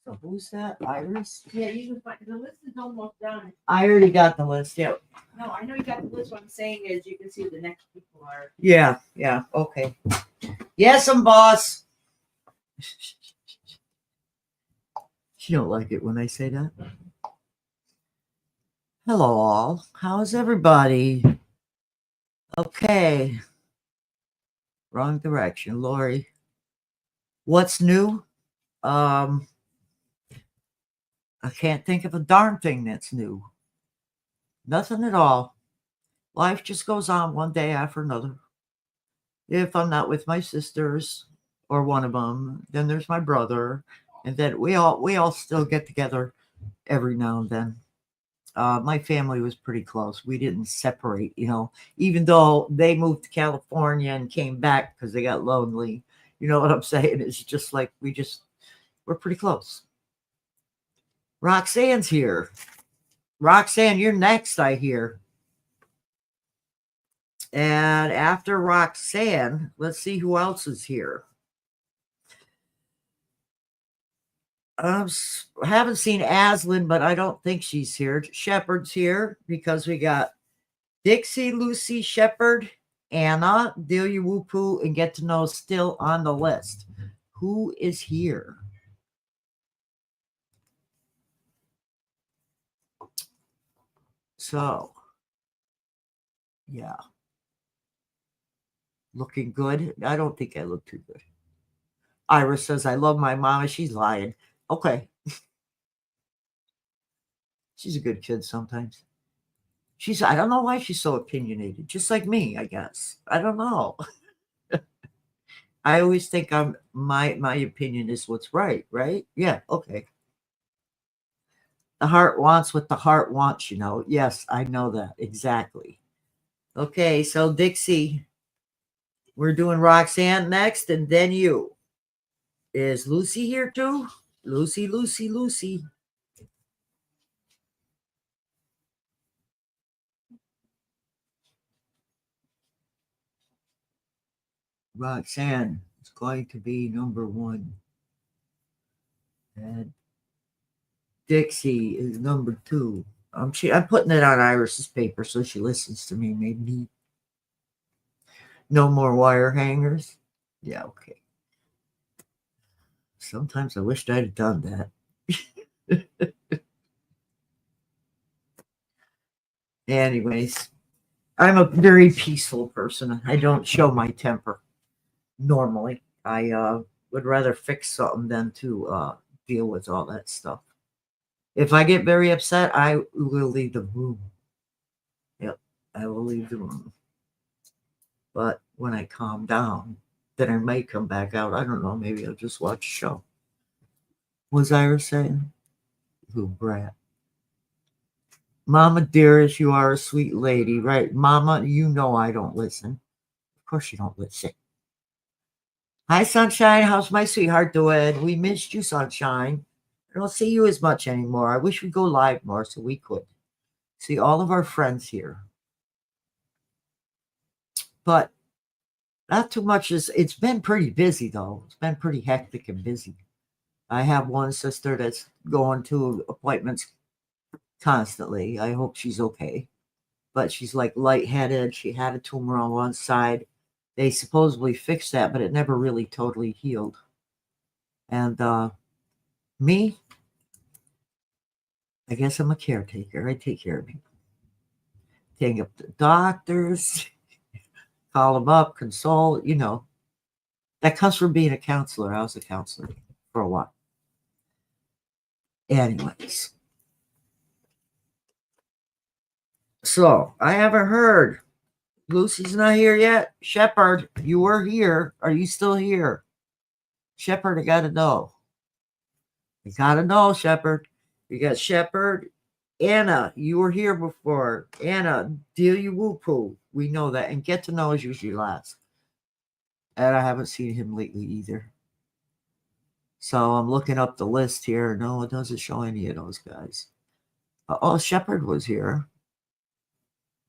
So who's that? Iris? Yeah, you can find the list is almost done. I already got the list. Yeah. No, I know you got the list. What I'm saying is you can see who the next people are. Yeah. Okay. Yes, I'm boss. You don't like it when I say that. Hello, all. How's everybody? Okay. Wrong direction, Lori. What's new? I can't think of a darn thing that's new. Nothing at all. Life just goes on one day after another. If I'm not with my sisters or one of them, then there's my brother, and then we all still get together every now and then. My family was pretty close. We didn't separate, even though they moved to California and came back because they got lonely. You know what I'm saying? It's just like we're pretty close. Roxanne's here. Roxanne, you're next, I hear. And after Roxanne, let's see who else is here. I haven't seen Aslan, but I don't think she's here. Shepherd's here because we got Dixie, Lucy, Shepherd, Anna, Delia Wupu, and Get to Know still on the list. Who is here? So, yeah. Looking good? I don't think I look too good. Iris says, I love my mama. She's lying. Okay. She's a good kid sometimes. I don't know why she's so opinionated. Just like me, I guess. I don't know. I always think my opinion is what's right? Yeah, okay. The heart wants what the heart wants, Yes, I know that. Exactly. Okay, so Dixie, we're doing Roxanne next, and then you. Is Lucy here too? Lucy. Roxanne is going to be number 1. And Dixie is number 2. I'm putting it on Iris's paper so she listens to me, maybe. No more wire hangers? Yeah, okay. Sometimes I wished I'd have done that. Anyways, I'm a very peaceful person. I don't show my temper normally. I would rather fix something than to deal with all that stuff. If I get very upset, I will leave the room. Yep, I will leave the room. But when I calm down, then I might come back out. I don't know. Maybe I'll just watch a show. Was Iris saying? Who brat? Mama dearest, you are a sweet lady, right? Mama, you know I don't listen. Of course you don't listen. Hi, Sunshine. How's my sweetheart doing? We missed you, Sunshine. I don't see you as much anymore. I wish we'd go live more so we could see all of our friends here. But not too much. It's been pretty busy, though. It's been pretty hectic and busy. I have one sister that's going to appointments constantly. I hope she's okay. But she's like lightheaded. She had a tumor on one side. They supposedly fixed that, but it never really totally healed. And me, I guess I'm a caretaker. I take care of people. Take up the doctors, call them up, console, That comes from being a counselor. I was a counselor for a while. Anyways. So, I haven't heard. Lucy's not here yet. Shepherd, you were here. Are you still here? Shepherd, I got to know. You got to know, Shepherd. You got Shepherd. Anna, you were here before. Anna, deal you woo poo. We know that. And get to know is usually last. And I haven't seen him lately either. So I'm looking up the list here. No, it doesn't show any of those guys. Oh, Shepherd was here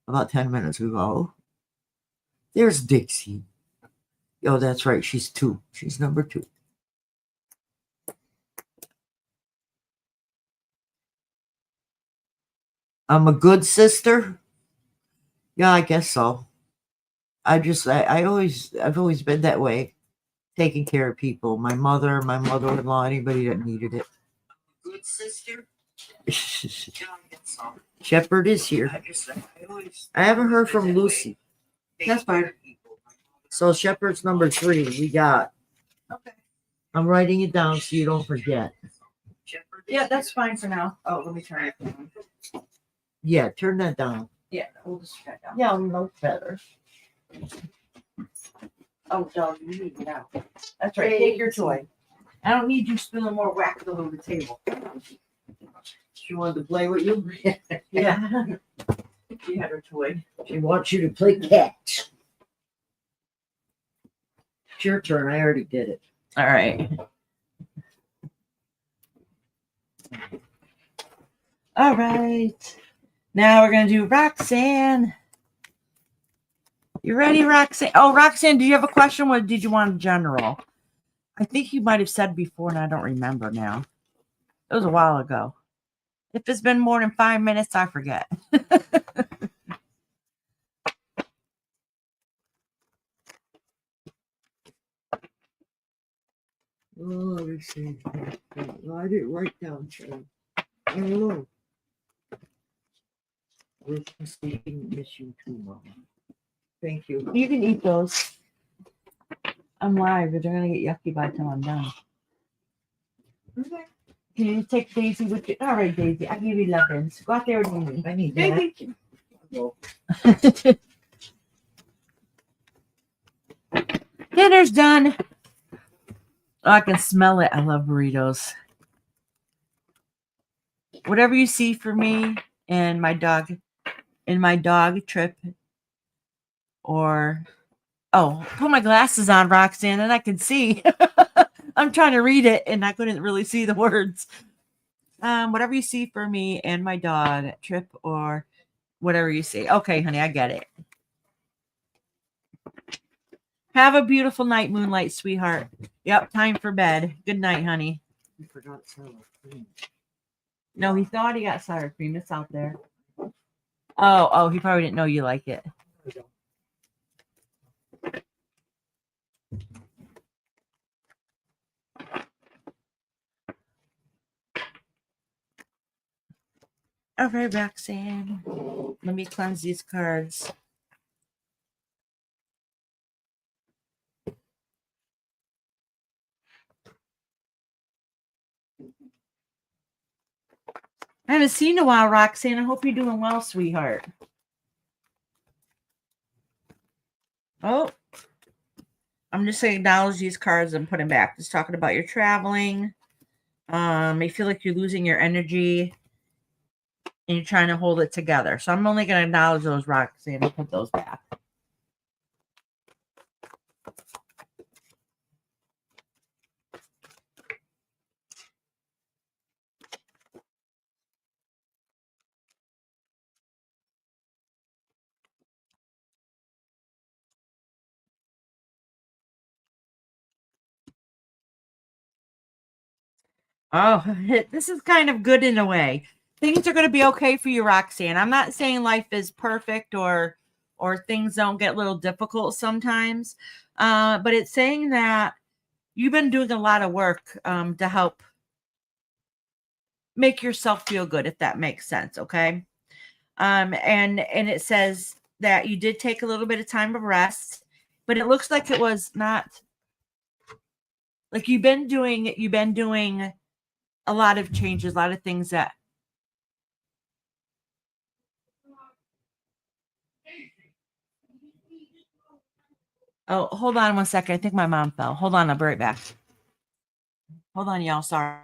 about 10 minutes ago. There's Dixie. Oh, that's right. She's 2. She's number 2. I'm a good sister. Yeah, I guess so. I've always been that way, taking care of people. My mother-in-law, anybody that needed it. Good sister. Shepherd is here. I haven't heard from Lucy. That's fine. So Shepherd's number 3. We got. Okay. I'm writing it down so you don't forget. Yeah, that's fine for now. Oh, let me turn it down. Yeah, turn that down. Yeah, we'll just turn it down. Yeah, no better. Oh, dog, you need to get out. That's right. Take your toy. I don't need you spilling more wax all over the table. She wanted to play with you? Yeah. She had her toy. She wants you to play catch. It's your turn. I already did it. All right. All right. Now we're going to do Roxanne. You ready, Roxanne? Oh, Roxanne, do you have a question? What did you want in general? I think you might have said before, and I don't remember now. It was a while ago. If it's been more than 5 minutes, I forget. Oh, let me see. I didn't write down, Sharon. I don't know. We're speaking issue too, Mama. Thank you. You can eat those. I'm live, but they're going to get yucky by the time I'm done. Okay. Can you take Daisy with you? All right, Daisy. I'll give you lovins. Go out there with me. I need that. Daisy. Well, Dinner's done. Oh, I can smell it. I love burritos. Whatever you see for me and my dog trip, or put my glasses on, Roxanne, and I can see. I'm trying to read it and I couldn't really see the words. Whatever you see for me and my dog trip, or whatever you see. Okay, honey, I get it. Have a beautiful night, Moonlight, sweetheart. Yep, time for bed. Good night, honey. You forgot sour cream. No, he thought he got sour cream. It's out there. Oh, he probably didn't know you like it. All right, Roxanne. Let me cleanse these cards. I haven't seen you in a while, Roxanne. I hope you're doing well, sweetheart. Oh, I'm just going to acknowledge these cards and put them back. Just talking about your traveling. You feel like you're losing your energy and you're trying to hold it together. So I'm only going to acknowledge those, Roxanne, and put those back. Oh, this is kind of good in a way. Things are going to be okay for you, Roxanne. I'm not saying life is perfect or things don't get a little difficult sometimes, but it's saying that you've been doing a lot of work to help make yourself feel good, if that makes sense, okay? And it says that you did take a little bit of time of rest, but it looks like it was not like you've been doing a lot of changes, a lot of things that Oh, hold on 1 second. I think my mom fell. Hold on, I'll be right back. Hold on, y'all. Sorry.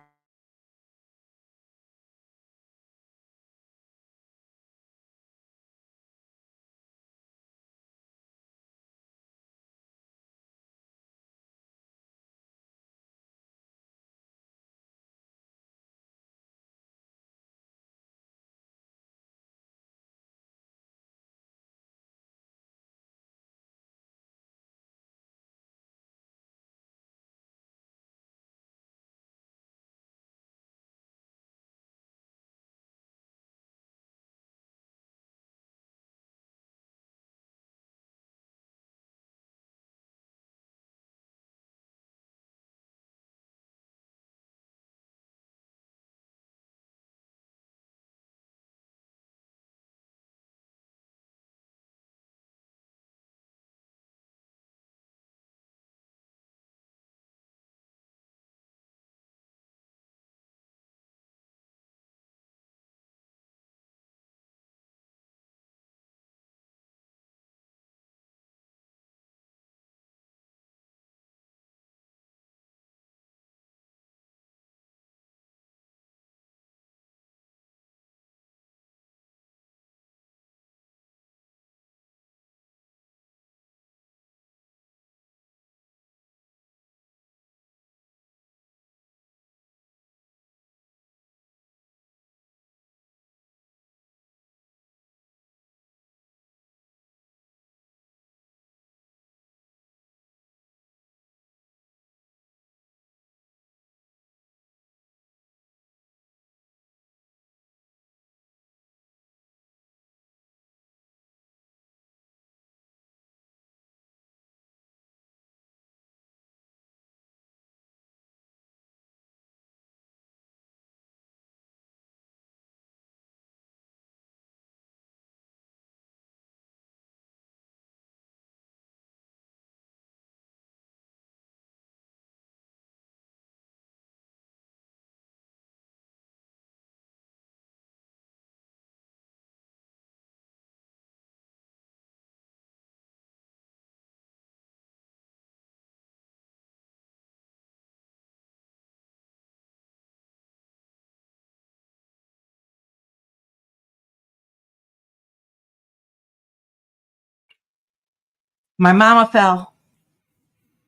My mama fell.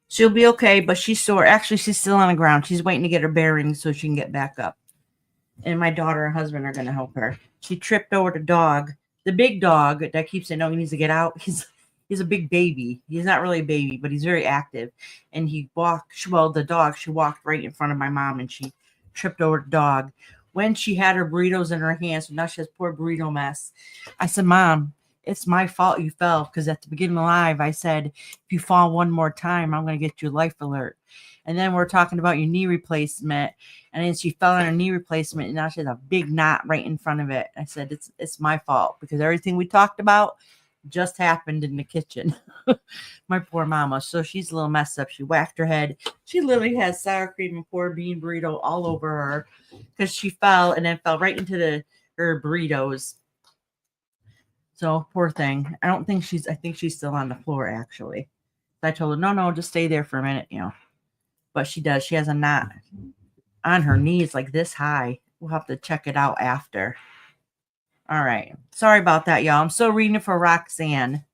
She'll be okay, but she's sore. Actually, she's still on the ground. She's waiting to get her bearings so she can get back up. And my daughter and husband are going to help her. She tripped over the dog, the big dog that keeps saying, no, he needs to get out. he's a big baby. He's not really a baby, but he's very active. And he walked, well, the dog, she walked right in front of my mom and she tripped over the dog when she had her burritos in her hands. So now she has poor burrito mess. I said, Mom, it's my fault you fell, because at the beginning of live, I said, if you fall one more time, I'm going to get you a life alert. And then we're talking about your knee replacement. And then she fell on her knee replacement, and now she has a big knot right in front of it. I said, it's my fault, because everything we talked about just happened in the kitchen. My poor mama. So she's a little messed up. She whacked her head. She literally has sour cream and poor bean burrito all over her because she fell and then fell right into her burritos. So poor thing. I think she's still on the floor actually. I told her, no, just stay there for a minute, But she does. She has a knot on her knees like this high. We'll have to check it out after. All right. Sorry about that, y'all. I'm still reading it for Roxanne.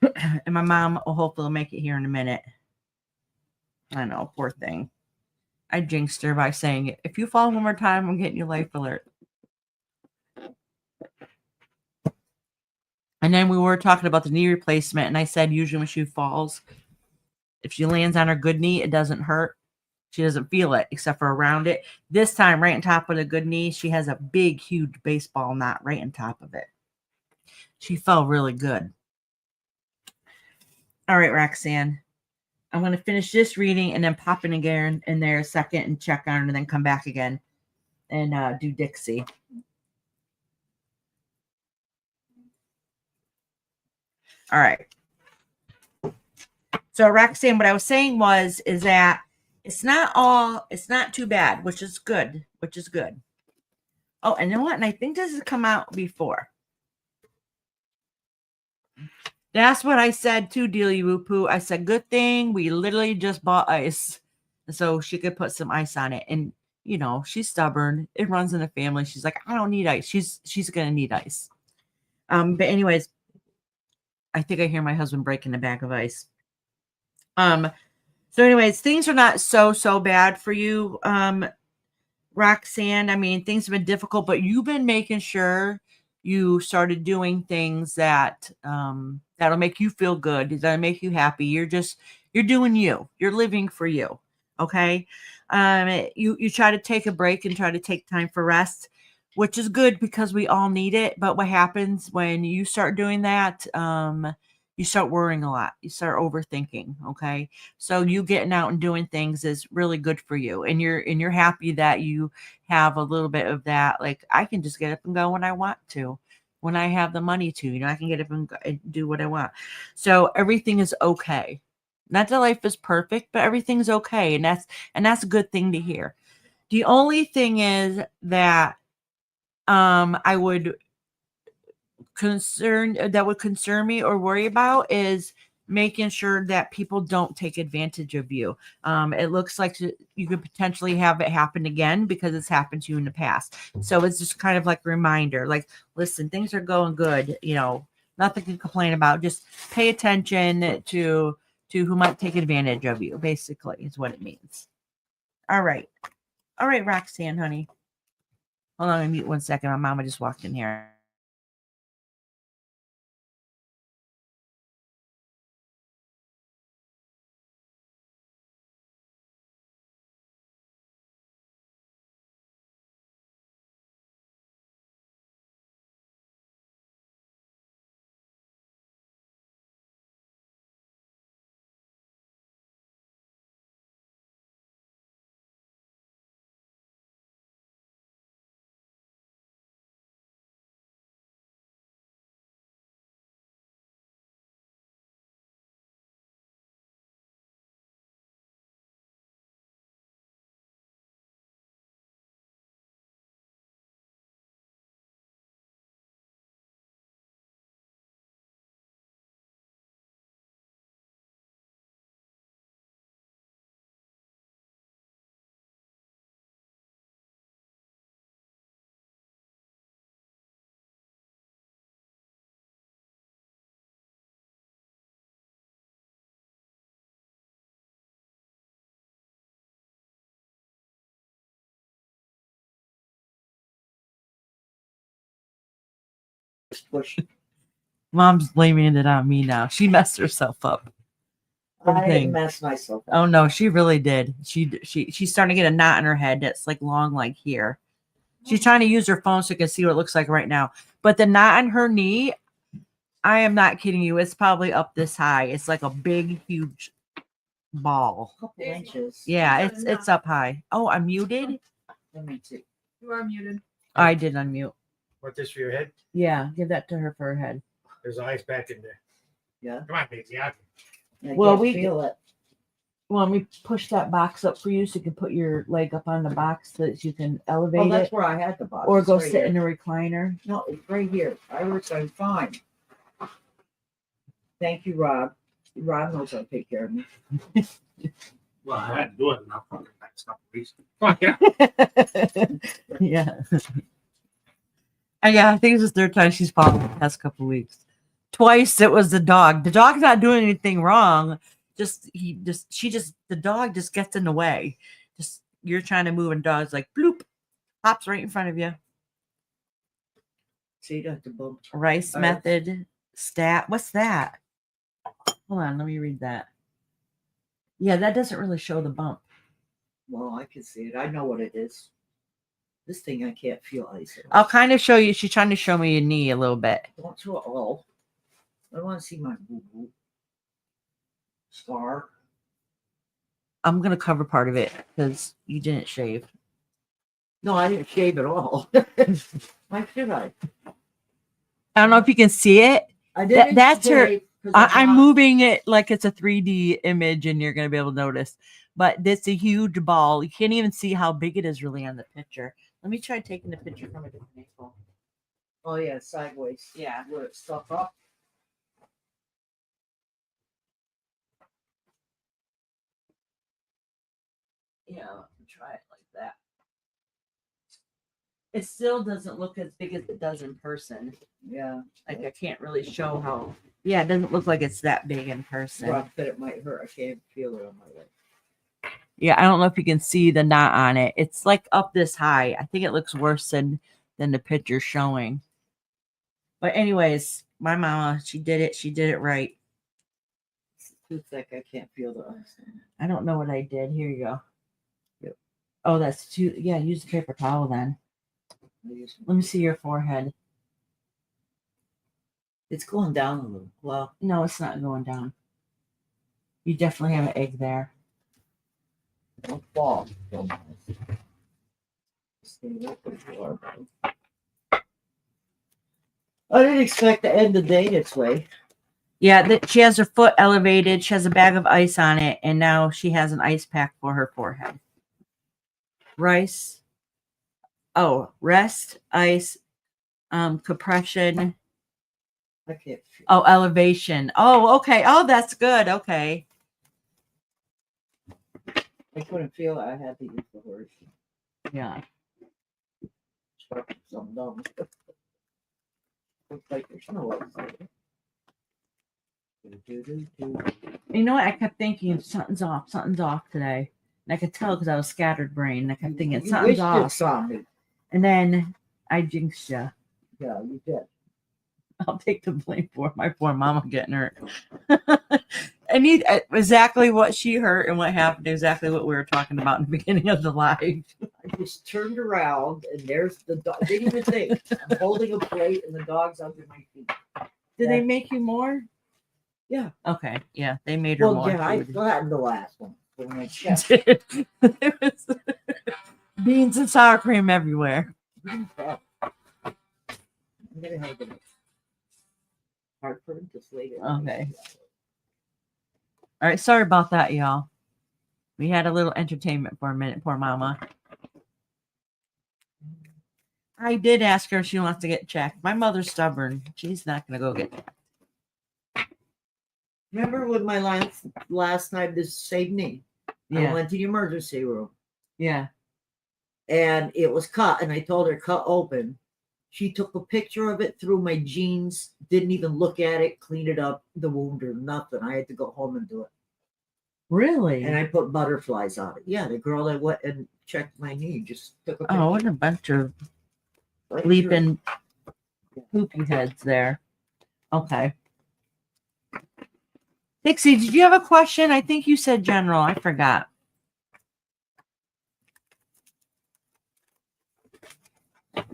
And my mom will hopefully make it here in a minute. I know, poor thing. I jinxed her by saying, if you fall one more time, I'm getting you life alert. And then we were talking about the knee replacement, and I said usually when she falls, if she lands on her good knee, it doesn't hurt. She doesn't feel it except for around it. This time, right on top of the good knee, she has a big, huge baseball knot right on top of it. She fell really good. All right, Roxanne. I'm going to finish this reading and then pop in again in there a second and check on her and then come back again and do Dixie. All right. So Roxanne, what I was saying is that it's not too bad, which is good. Oh, and you know what? And I think this has come out before. That's what I said to Dealy Woo Poo. I said, good thing we literally just bought ice. So she could put some ice on it. And she's stubborn. It runs in the family. She's like, I don't need ice. She's gonna need ice. But anyways, I think I hear my husband breaking a bag of ice. So anyways, things are not so bad for you, Roxanne. I mean, things have been difficult, but you've been making sure you started doing things that that'll make you feel good, that'll make you happy. You're doing you. You're living for you. Okay. You try to take a break and try to take time for rest, which is good because we all need it. But what happens when you start doing that? You start worrying a lot. You start overthinking. Okay. So you getting out and doing things is really good for you. And you're happy that you have a little bit of that. Like, I can just get up and go when I want to, when I have the money to, I can get up and do what I want. So everything is okay. Not that life is perfect, but everything's okay. And that's a good thing to hear. The only thing is that I would concern me or worry about is making sure that people don't take advantage of you. It looks like you could potentially have it happen again because it's happened to you in the past. So it's just kind of like a reminder, like, listen, things are going good, nothing to complain about. Just pay attention to who might take advantage of you, basically, is what it means. All right, Roxanne, honey. Hold on, let me mute 1 second. My mama just walked in here. Push. Mom's blaming it on me now. She messed herself up. Poor I thing. messed myself up. Oh no, she really did. She's starting to get a knot in her head that's like long, like here. She's trying to use her phone so you can see what it looks like right now. But the knot on her knee, I am not kidding you. It's probably up this high. It's like a big, huge ball. A couple inches. Yeah, it's up high. Oh, I'm muted. Let me see. You are muted. I did unmute. Want this for your head? Yeah, give that to her for her head. There's ice back in there. Yeah. Come on, Daisy. Out. I Well, can't we- feel it. Well, let me push that box up for you so you can put your leg up on the box so that you can Oh, elevate that's it. where I had the box. Or It's go right sit here. in a recliner. No, it's right here. I worked on fine. Thank you, Rob. Rob knows how to take care of me. Well, I had to do it enough for the next couple of weeks. Come on, get out. Yeah. And yeah, I think it's the third time she's fallen the past couple of weeks. Twice it was the dog. The dog's not doing anything wrong. The dog just gets in the way. Just you're trying to move and dog's like bloop, hops right in front of you. So you don't have to bump. Rice All right. method stat. What's that? Hold on, let me read that. Yeah, that doesn't really show the bump. Well, I can see it. I know what it is. This thing I can't feel ice. I'll kind of show you. She's trying to show me your knee a little bit. Don't show it all. I want to see my boo-boo. Scar. I'm gonna cover part of it because you didn't shave. No, I didn't shave at all. Why should I? I don't know if you can see it. I didn't that's her- shave 'cause I'm not- moving it like it's a 3D image and you're going to be able to notice. But it's a huge ball. You can't even see how big it is really on the picture. Let me try taking the picture from a different angle. Oh, yeah, sideways. Yeah. Where it's stuck up. Yeah, let me try it like that. It still doesn't look as big as it does in person. Yeah. Like I can't really show how. Yeah, it doesn't look like it's that big in person. Rough, but it might hurt. I can't feel it on my leg. Yeah, I don't know if you can see the knot on it. It's like up this high. I think it looks worse than the picture showing. But anyways, my mama, she did it. She did it right. It's too thick. I can't feel the ice. I don't know what I did. Here you go. Yep. Oh, that's too. Yeah, use the paper towel then. Let me see your forehead. It's going down a little. Well, No, it's not going down. You definitely have an egg there. don't fall. Stay with the floor. I didn't expect to end the day this way. Yeah, she has her foot elevated. She has a bag of ice on it, and now she has an ice pack for her forehead. Rice. Oh, rest, ice, compression. I can't feel. Oh, elevation. Oh, okay. Oh, that's good. Okay. I couldn't feel it. I had to use the horse. Yeah. Some dumb. Looks like there's no outside. You know what? I kept thinking something's off today. And I could tell because I was scattered brain. And I kept thinking You something's wished off. it saw me. And then I jinxed you. Yeah, you did. I'll take the blame for my poor mama getting hurt. I need exactly what she hurt and what happened, exactly what we were talking about in the beginning of the live. I just turned around and there's the dog. Didn't even think. I'm holding a plate and the dog's under my feet. Did they make you more? Yeah. Okay. Yeah, they made her Well, more. yeah, I food. flattened the last one. For my chest. It was beans and sour cream everywhere. I'm gonna have it. Heartburn, just later. Okay. All right. Sorry about that, y'all. We had a little entertainment for a minute. Poor mama. I did ask her if she wants to get checked. My mother's stubborn. She's not going to go get checked. Remember when my last time this saved me? I Yeah. went to the emergency room Yeah. and it was cut, and I told her cut open. She took a picture of it through my jeans, didn't even look at it, clean it up, the wound or nothing. I had to go home and do it. Really? And I put butterflies on it. Yeah, the girl that went and checked my knee just took a picture. Oh, what a bunch of right leaping poopy heads there. Okay. Dixie, did you have a question? I think you said general. I forgot.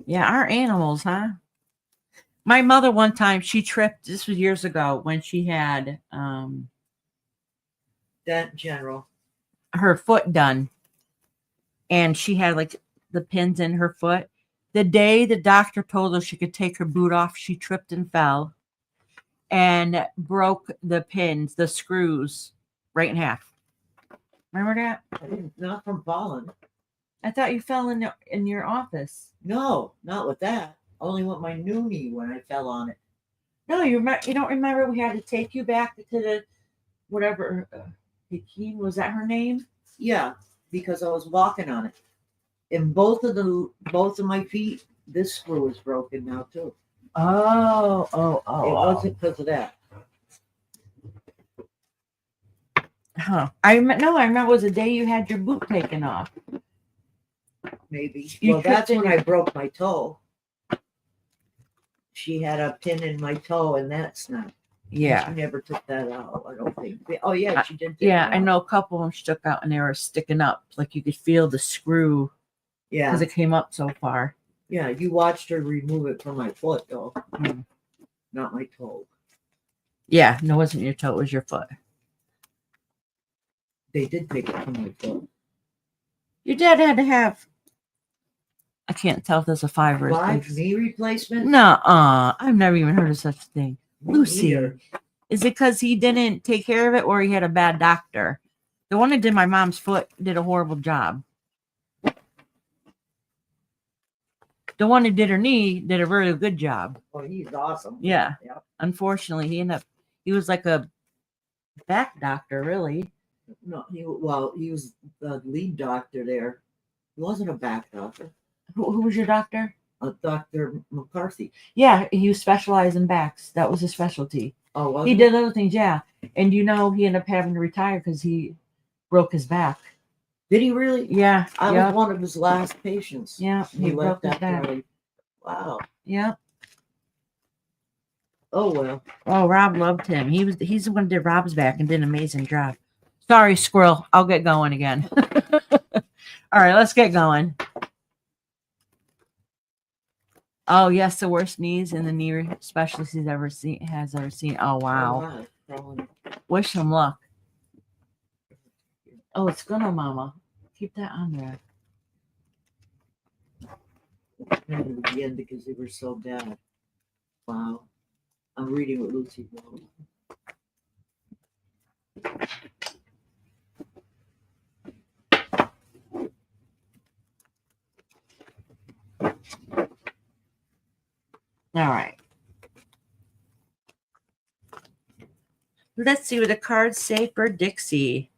Yeah, our animals, huh? My mother one time, she tripped, this was years ago, when she had That general. her foot done. And she had like the pins in her foot. The day the doctor told her she could take her boot off, she tripped and fell and broke the pins, the screws, right in half. Remember that? Not from falling. I thought you fell in your office. No, not with that. Only with my new knee when I fell on it. No, you don't remember we had to take you back to the whatever Hakeem, was that her name? Yeah, because I was walking on it. And both of my feet, this screw is broken now too. Oh. It wasn't because of that. Huh. I remember it was the day you had your boot taken off. Maybe. You Well, that's tripped when in I broke my toe. She had a pin in my toe, and that snapped. Yeah. She never took that out, I don't think. Oh, yeah, she did take Yeah, it I out. know a couple of them stuck out and they were sticking up. Like you could feel the screw Yeah. because it came up so far. Yeah, you watched her remove it from my foot, though. Mm. Not my toe. Yeah, no, it wasn't your toe, it was your foot. They did take it from my foot. Your dad had to have, I can't tell if there's a 5 or a 5 6. knee replacement? Nuh-uh. I've never even heard of such a thing. Me Lucy. neither. Is it because he didn't take care of it or he had a bad doctor? The one that did my mom's foot did a horrible job. The one that did her knee did a really good job. Oh, he's awesome. Yeah. Yep. Unfortunately, he was like a back doctor, really. No, he was the lead doctor there. He wasn't a back doctor. Who was your doctor? Dr. McCarthy. Yeah, he specialized in backs. That was his specialty. Oh, was He it? did other things, yeah. And he ended up having to retire because he broke his back. Did he really? Yeah. I was one of his last patients. Yeah, he broke his left back. after Wow. Yeah. Oh, well. Oh, Rob loved him. He's the one who did Rob's back and did an amazing job. Sorry, squirrel. I'll get going again. All right, let's get going. Oh, yes, the worst knees and the knee specialist he's ever seen. Oh, wow. Wish him luck. Oh, it's gonna, Mama. Keep that on there. And at the end because they were so bad. Wow. I'm reading what Lucy wrote. All right. Let's see what the cards say for Dixie.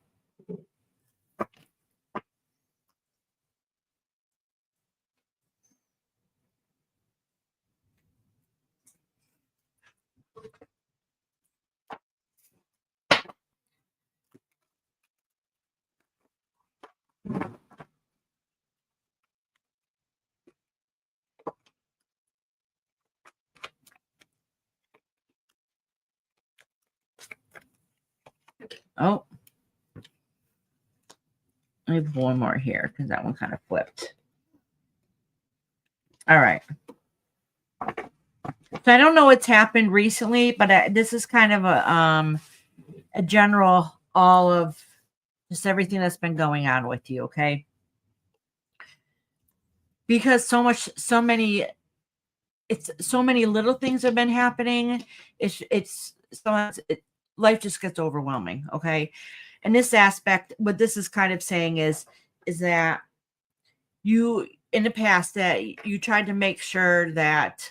Oh, I have one more here because that one kind of flipped. All right. So I don't know what's happened recently, but this is kind of a general all of just everything that's been going on with you, okay? Because so many little things have been happening. Life just gets overwhelming, okay? And this aspect, what this is kind of saying is that you in the past that you tried to make sure that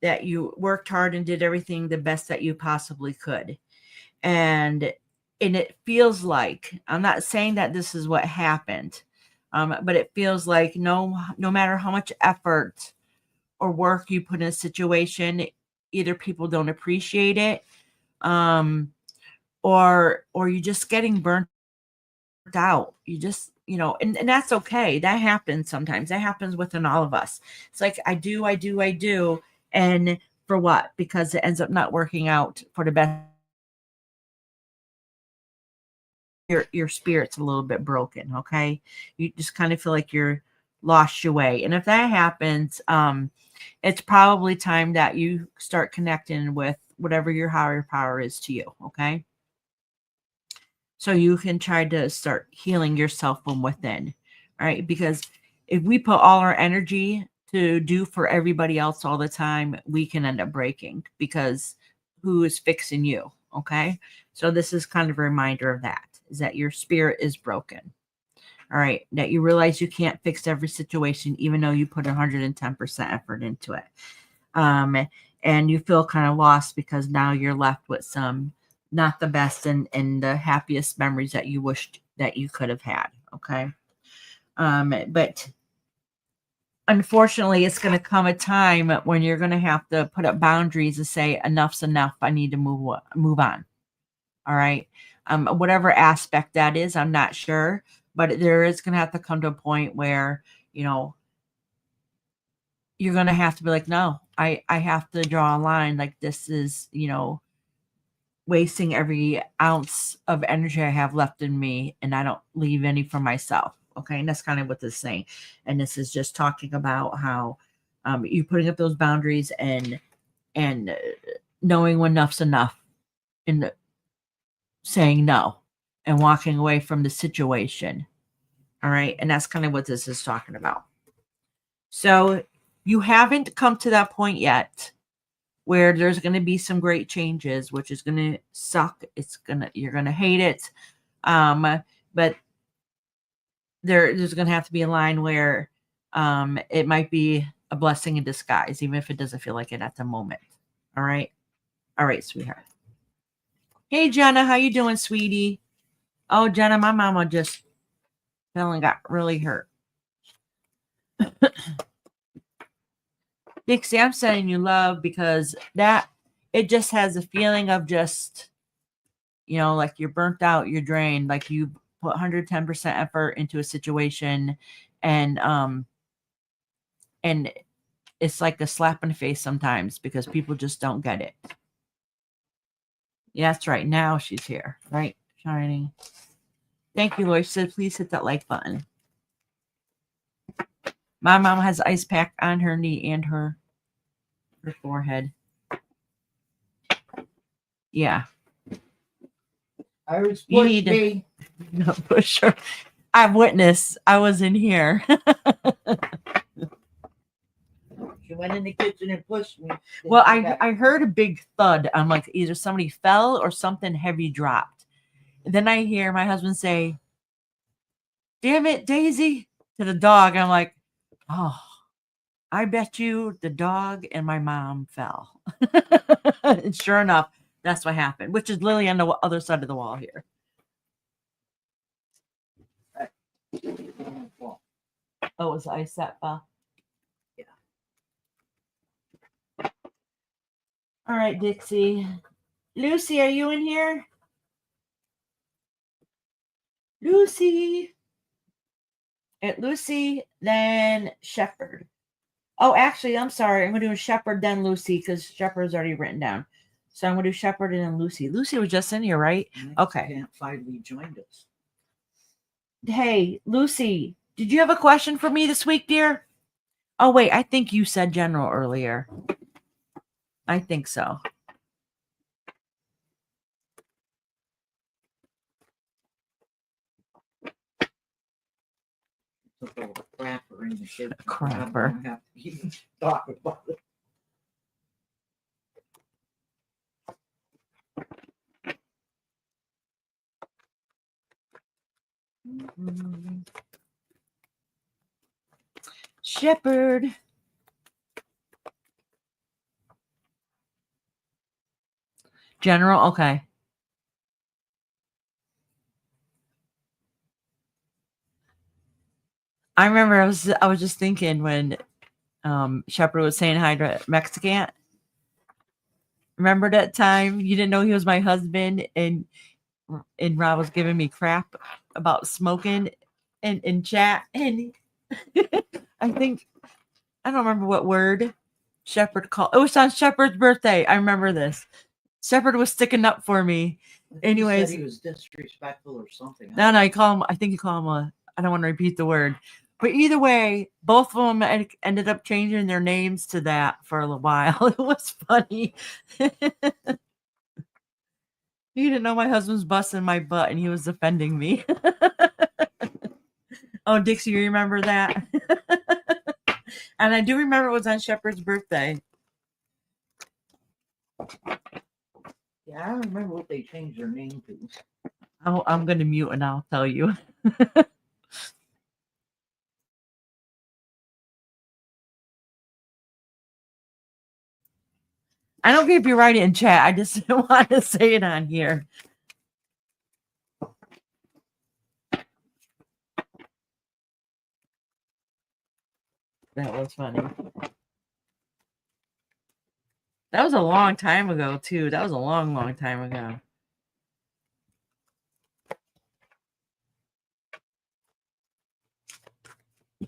that you worked hard and did everything the best that you possibly could. And it feels like, I'm not saying that this is what happened, but it feels like no matter how much effort or work you put in a situation, either people don't appreciate it, or you're just getting burnt out. You just, and that's okay. That happens sometimes. That happens within all of us. It's like I do. And For what? Because it ends up not working out for the best. Your spirit's a little bit broken, okay? You just kind of feel like you're lost your way. And if that happens, it's probably time that you start connecting with whatever your higher power is to you, okay? So you can try to start healing yourself from within, all right? Because if we put all our energy to do for everybody else all the time, we can end up breaking, because who is fixing you, okay? So this is kind of a reminder of that, is that your spirit is broken, all right? That you realize you can't fix every situation, even though you put 110% effort into it. And you feel kind of lost because now you're left with some not the best and the happiest memories that you wished that you could have had, okay? But unfortunately, it's going to come a time when you're going to have to put up boundaries and say, enough's enough. I need to move on. All right. Whatever aspect that is, I'm not sure, but there is going to have to come to a point where, you know, you're going to have to be like, no, I have to draw a line. Like, this is, you know, wasting every ounce of energy I have left in me, and I don't leave any for myself. Okay. And that's kind of what this is saying. And this is just talking about how you putting up those boundaries and knowing when enough's enough, and saying no and walking away from the situation. All right. And that's kind of what this is talking about. So you haven't come to that point yet where there's going to be some great changes, which is going to suck. You're going to hate it. But there's going to have to be a line where it might be a blessing in disguise, even if it doesn't feel like it at the moment. All right. All right, sweetheart. Hey, Jenna, how you doing, sweetie? Oh, Jenna, my mama just fell and got really hurt. Dixie, I'm sending you love, because that it just has a feeling of just, you know, like you're burnt out, you're drained, like you put 110% effort into a situation, and it's like a slap in the face sometimes because people just don't get it. Yeah, that's right. Now she's here, right? Shining. Thank you, Lord. She said, please hit that like button. My mom has ice pack on her knee and her forehead. Yeah. I was You push need to- me. No, push her. I've witnessed. I was in here. She went in the kitchen and pushed me. Well, I heard a big thud. I'm like, either somebody fell or something heavy dropped. And then I hear my husband say, damn it, Daisy, to the dog. I'm like, oh, I bet you the dog and my mom fell. And sure enough, that's what happened, which is literally on the other side of the wall here. Oh, it was ice that fell? Yeah. All right, Dixie. Lucy, are you in here? Lucy. At Lucy, then Shepherd. Oh, actually, I'm sorry. I'm going to do Shepherd, then Lucy, because Shepherd's already written down. So I'm going to do Shepherd and then Lucy. Lucy was just in here, right? Okay. Can't finally joined us. Hey, Lucy, did you have a question for me this week, dear? Oh, wait, I think you said general earlier. I think so. Took a crapper in the kitchen. Crapper. I don't have to even talk about it. Shepherd. General, okay. I remember I was just thinking when Shepherd was saying hi to Mexican. Remember that time you didn't know he was my husband, and Rob was giving me crap about smoking in chat, and I don't remember what word, Shepherd called. It was on Shepherd's birthday. I remember this. Shepherd was sticking up for me. Anyways. He said he was disrespectful or something. No, you call him. I think you call him I don't want to repeat the word, but either way, both of them ended up changing their names to that for a little while. It was funny. You didn't know my husband's busting my butt, and he was defending me. Oh, Dixie, you remember that? And I do remember it was on Shepherd's birthday. Yeah, I don't remember what they changed their name to. Oh, I'm going to mute and I'll tell you. I don't care if you write it in chat. I just didn't want to say it on here. That was funny. That was a long time ago, too. That was a long, long time ago.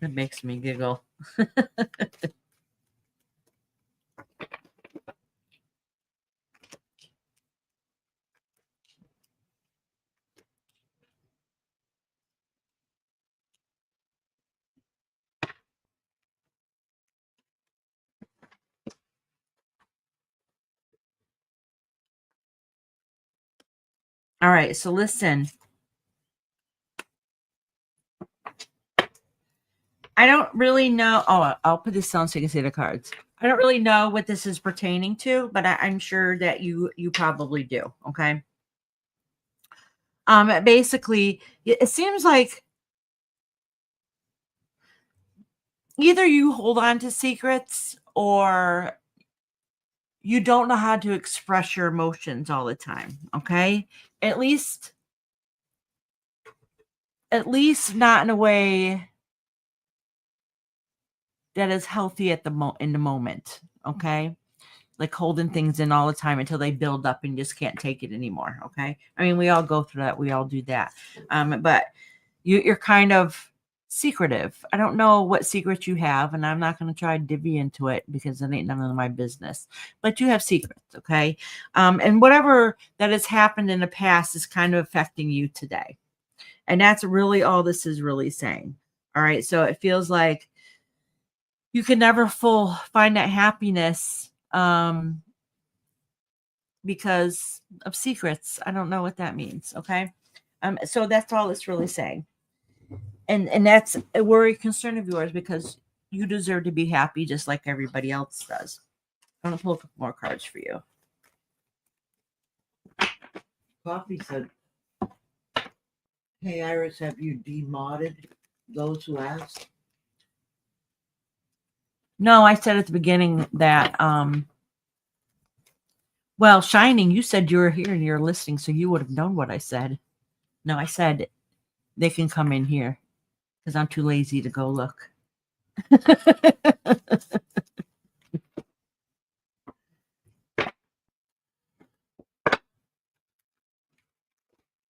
It makes me giggle. All right, so listen. I don't really know. Oh, I'll put this on so you can see the cards. I don't really know what this is pertaining to, but I'm sure that you probably do. Okay. Basically, it seems like either you hold on to secrets or you don't know how to express your emotions all the time. Okay. At least not in a way that is healthy at in the moment. Okay. Like holding things in all the time until they build up and you just can't take it anymore. Okay. I mean, we all go through that. We all do that. But you're kind of secretive. I don't know what secrets you have, and I'm not going to try to divvy into it because it ain't none of my business. But you have secrets, okay? And whatever that has happened in the past is kind of affecting you today. And that's really all this is really saying. All right. So it feels like you can never find that happiness because of secrets. I don't know what that means. Okay. So that's all it's really saying. And that's a worry, concern of yours because you deserve to be happy just like everybody else does. I'm going to pull a couple more cards for you. Coffee said, "Hey Iris, have you demodded those who asked?" No, I said at the beginning that, well, Shining, you said you were here and you're listening, so you would have known what I said. No, I said they can come in here because I'm too lazy to go look.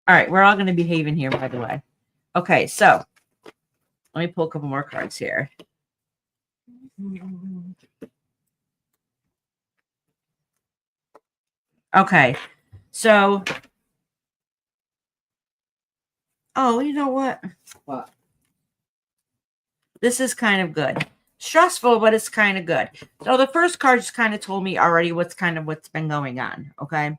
All right, we're all going to behave in here, by the way. Okay, so let me pull a couple more cards here. Okay, so, oh, you know what? What? This is kind of good. Stressful, but it's kind of good. So the first card just kind of told me already what's been going on. Okay.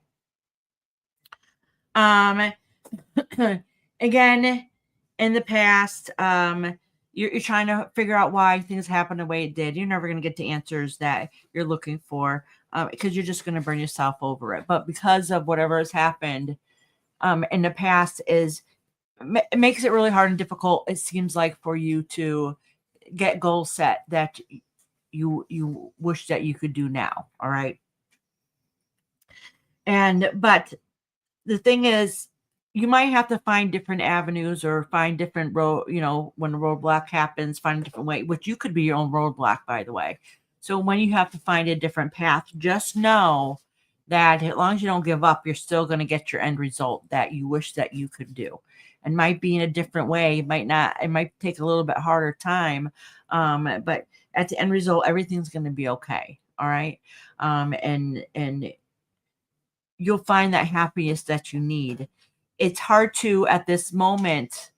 Again, in the past, you're trying to figure out why things happened the way it did. You're never going to get the answers that you're looking for because you're just going to burn yourself over it. But because of whatever has happened in the past it makes it really hard and difficult, it seems like, for you to get goals set that you wish that you could do now. All right. But the thing is, you might have to find different avenues or find different road, when a roadblock happens, find a different way, which you could be your own roadblock, by the way. So when you have to find a different path, just know that as long as you don't give up, you're still going to get your end result that you wish that you could do. And might be in a different way. It might take a little bit harder time. But at the end result, everything's going to be okay. All right. And you'll find that happiness that you need. It's hard to at this moment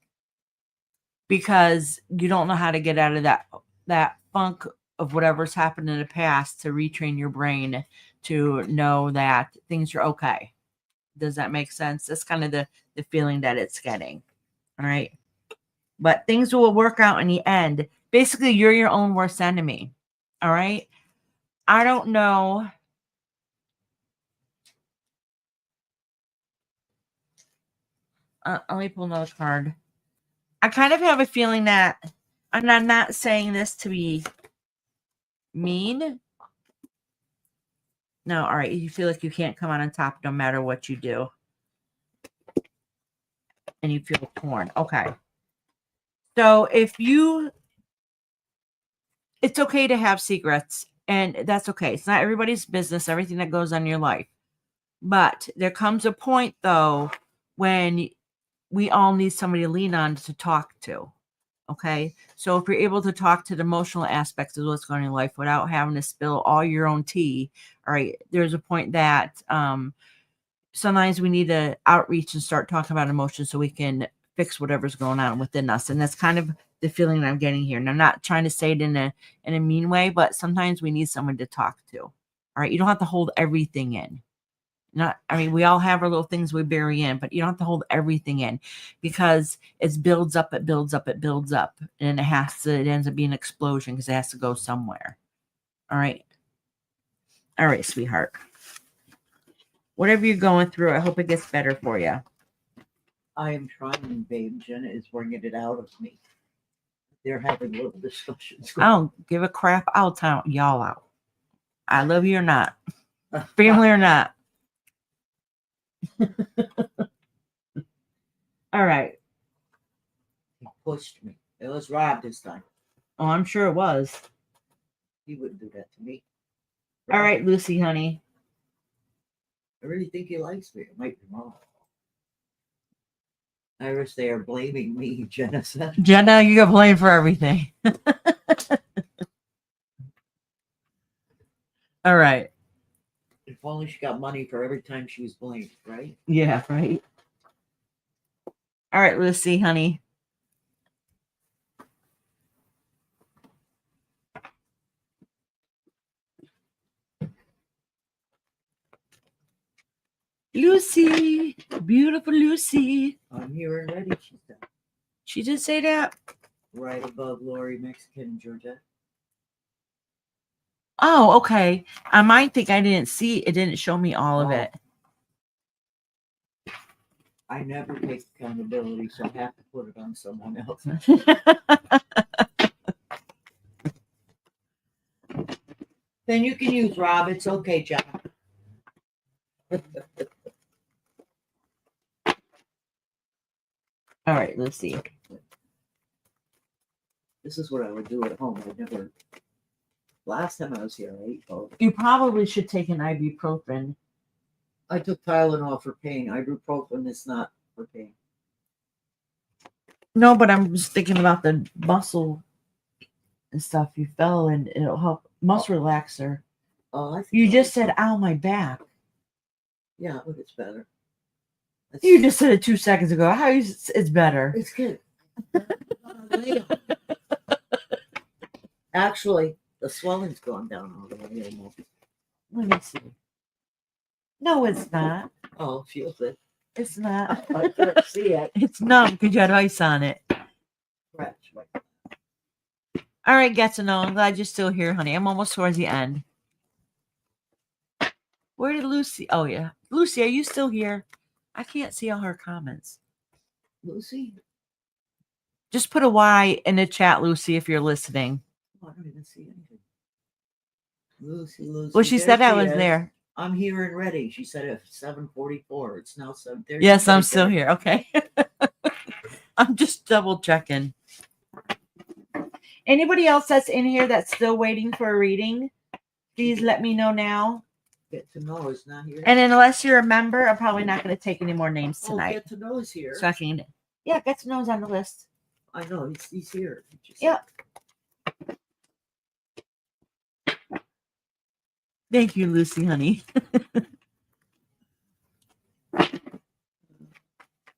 because you don't know how to get out of that funk of whatever's happened in the past, to retrain your brain to know that things are okay. Does that make sense? That's kind of the feeling that it's getting. All right. But things will work out in the end. Basically, you're your own worst enemy. All right. I don't know. Let me pull another card. I kind of have a feeling that, and I'm not saying this to be mean. No, all right. You feel like you can't come out on top no matter what you do. And you feel torn. Okay. So it's okay to have secrets, and that's okay. It's not everybody's business, everything that goes on in your life. But there comes a point, though, when we all need somebody to lean on to talk to. Okay. So if you're able to talk to the emotional aspects of what's going on in your life without having to spill all your own tea, all right, there's a point that sometimes we need to outreach and start talking about emotions so we can fix whatever's going on within us. And that's kind of the feeling that I'm getting here. And I'm not trying to say it in a mean way, but sometimes we need someone to talk to. All right. You don't have to hold everything in. We all have our little things we bury in, but you don't have to hold everything in, because it builds up, it builds up, it builds up. And it ends up being an explosion because it has to go somewhere. All right. All right, sweetheart. Whatever you're going through, I hope it gets better for you. I am trying, babe. Jenna is bringing it out of me. They're having little discussions. I don't give a crap. I'll tell y'all out. I love you or not. Family or not. All right. He pushed me. It was Rob this time. Oh, I'm sure it was. He wouldn't do that to me. All right, Lucy, honey. I really think he likes me. It might be wrong. Iris, they are blaming me, Jenna said. Jenna, you got blamed for everything. All right. If only she got money for every time she was blamed, right? Yeah, right. All right, Lucy, honey. Lucy, beautiful Lucy. I'm here and ready, she said. She did say that. Right above Lori, Mexican, Georgia. Oh, okay. I might think I didn't see it. Didn't show me all of it. I never take accountability, so I have to put it on someone else. Then you can use Rob. It's okay, John. All right, let's see. This is what I would do at home. I never. Last time I was here, I ate both. You probably should take an ibuprofen. I took Tylenol for pain. Ibuprofen is not for pain. No, but I'm just thinking about the muscle and stuff you fell, and it'll help. Muscle relaxer. Oh, I think You just said, "Ow, my back." yeah, but it's better. You just said it 2 seconds ago. How is it's better? It's good. Actually, the swelling's gone down all the way almost. Let me see. No, it's not. Oh, feels it. It's not. I can't see it. It's numb because you had ice on it. Scratch. All right, get to know. I'm glad you're still here, honey. I'm almost towards the end. Where did Lucy? Oh, yeah. Lucy, are you still here? I can't see all her comments. Lucy? Just put a Y in the chat, Lucy, if you're listening. Oh, I don't even see anything. Lucy. Well, she There said I she was is. there. I'm here and ready. She said at 7:44. It's now 7. Yes, I'm still here. Okay. I'm just double checking. Anybody else that's in here that's still waiting for a reading, please let me know now. Get to know is not here. And unless you're a member, I'm probably not going to take any more names tonight. Get to know is here. So I can, yeah, get to know is on the list. I know he's here. Yeah. Thank you, Lucy, honey.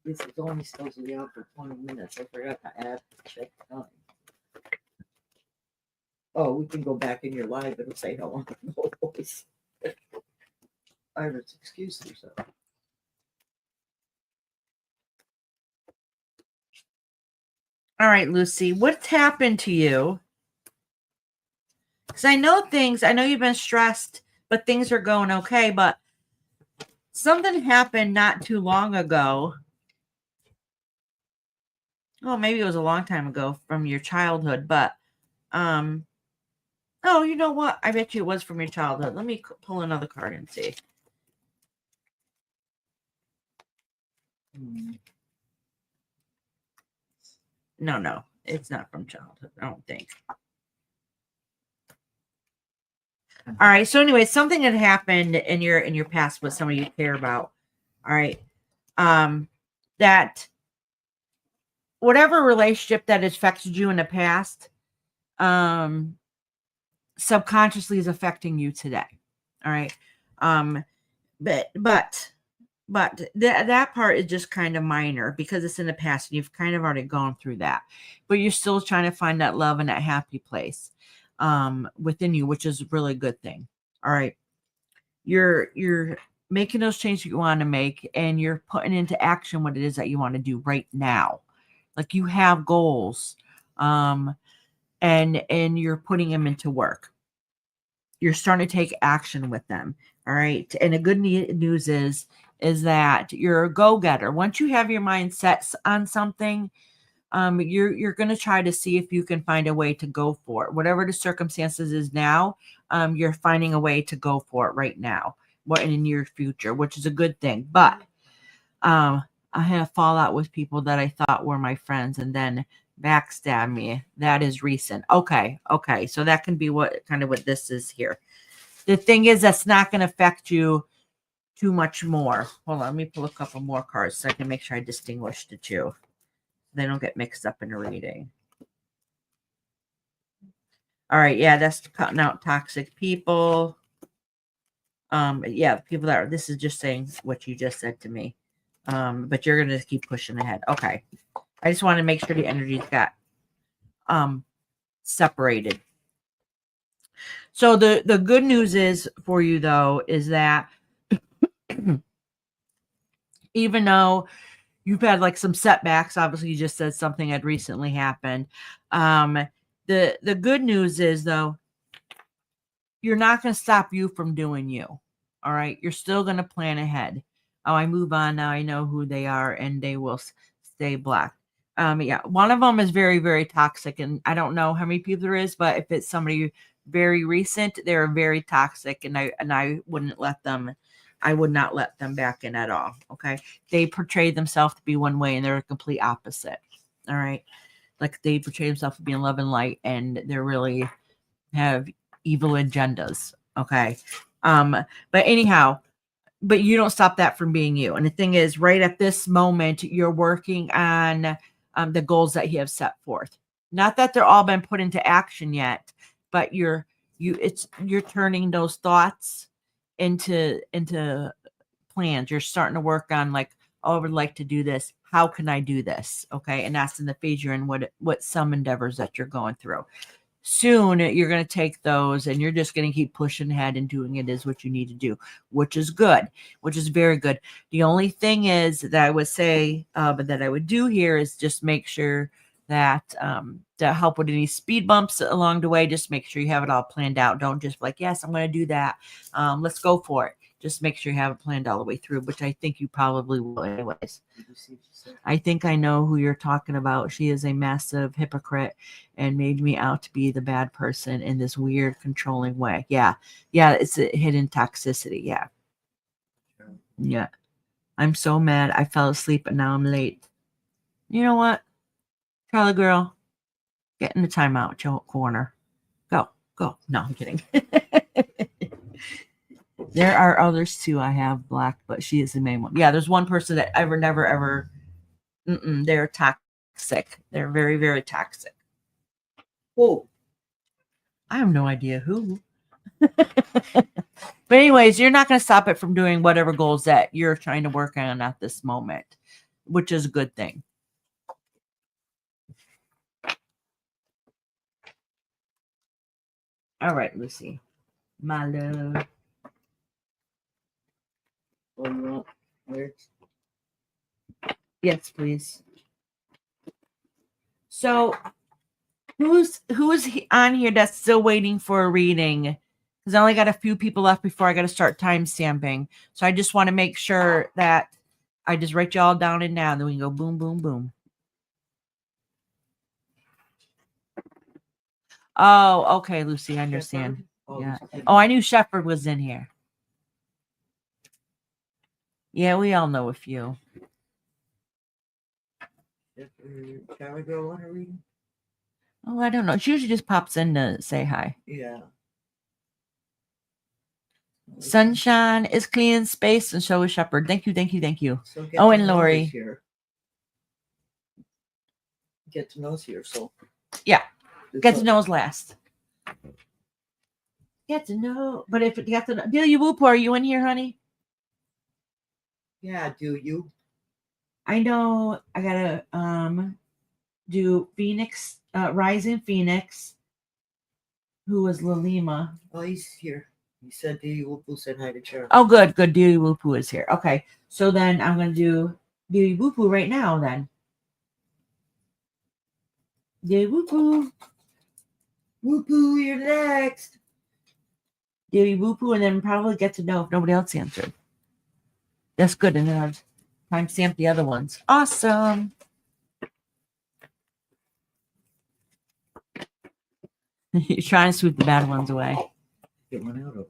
This is only supposed to be out for 20 minutes. I forgot to add check time. Oh, we can go back in your live. It'll say how long ago it was. Iris, excuse yourself. All right, Lucy, what's happened to you? Because I know you've been stressed, but things are going okay. But something happened not too long ago. Well, maybe it was a long time ago from your childhood, but oh, you know what? I bet you it was from your childhood. Let me pull another card and see. No, it's not from childhood. I don't think. All right. So anyway, something had happened in your past with somebody you care about. All right. That whatever relationship that has affected you in the past, subconsciously is affecting you today. All right. But that part is just kind of minor because it's in the past and you've kind of already gone through that, but you're still trying to find that love and that happy place within you, which is a really good thing. All right. You're making those changes you want to make, and you're putting into action what it is that you want to do right now. Like you have goals, and you're putting them into work. You're starting to take action with them. All right. And the good news is that you're a go-getter. Once you have your mind set on something, you're going to try to see if you can find a way to go for it. Whatever the circumstances is now, you're finding a way to go for it right now, what in the near future, which is a good thing. But I had a fallout with people that I thought were my friends and then backstab me. That is recent. Okay. So that can be what this is here. The thing is, that's not going to affect you too much more. Hold on, let me pull a couple more cards so I can make sure I distinguish the two. They don't get mixed up in the reading. All right, yeah, that's cutting out toxic people. Yeah, people that are, this is just saying what you just said to me. But you're gonna keep pushing ahead. Okay. I just want to make sure the energies got separated. So the good news is for you though is that even though you've had like some setbacks, obviously you just said something had recently happened. The good news is though, you're not going to stop you from doing you. All right. You're still going to plan ahead. Oh, I move on now. I know who they are and they will stay black. Yeah. One of them is very, very toxic. And I don't know how many people there is, but if it's somebody very recent, they're very toxic. And I wouldn't let them, I would not let them back in at all. Okay. They portray themselves to be one way and they're a complete opposite. All right. Like they portray themselves to be in love and light and they're really have evil agendas. Okay. But anyhow, but you don't stop that from being you. And the thing is, right at this moment, you're working on the goals that you have set forth. Not that they're all been put into action yet, but you're turning those thoughts into plans. You're starting to work on like, oh, I would like to do this. How can I do this? Okay. And that's in the phase you're in, what some endeavors that you're going through. Soon you're going to take those and you're just going to keep pushing ahead and doing it is what you need to do, which is good, which is very good. The only thing is that I would say, but that I would do here is just make sure that to help with any speed bumps along the way, just make sure you have it all planned out. Don't just like, yes, I'm going to do that. Let's go for it. Just make sure you have it planned all the way through, which I think you probably will anyways. I think I know who you're talking about. She is a massive hypocrite and made me out to be the bad person in this weird controlling way. Yeah. It's a hidden toxicity. Yeah. I'm so mad. I fell asleep and now I'm late. You know what? Charlie girl, get in the timeout corner. Go. No, I'm kidding. There are others too. I have black, but she is the main one. Yeah, there's one person that never, ever. They're toxic. They're very, very toxic. Whoa. I have no idea who. But anyways, you're not going to stop it from doing whatever goals that you're trying to work on at this moment, which is a good thing. All right, Lucy. My love. Oh, you want words? Yes, please. So who's on here that's still waiting for a reading? Because I only got a few people left before I got to start time stamping. So I just want to make sure that I just write you all down and now, then we can go boom, boom, boom. Oh, okay, Lucy, I understand. Shepherd? Oh, Yeah. this kid. Oh, I knew Shepherd was in here. Yeah, we all know a few. Shepherd. Shower girl want to read? Oh, I don't know. She usually just pops in to say hi. Yeah. Sunshine is cleaning space, and so is Shepherd. Thank you, thank you, thank you. So get Oh, to and know Lori. who's here. Get to know us here. So Yeah. It's Get to a- know us last. Get to know. But if you get to know, Delia Whoop, are you in here, honey? Yeah, do you? I know I gotta do Phoenix, Rising Phoenix, who was Lalima. Oh, he's here. He said you who said hi to Charlie. Oh, good, good. Delia Whoop is here. Okay, so then I'm gonna do Delia Whoop right now. Then Delia Whoop, Whoopoo, you're next. Delia Whoop, and then probably get to know if nobody else answered. That's good, and then I'll timestamp the other ones. Awesome. You're trying to sweep the bad ones away. Get one out of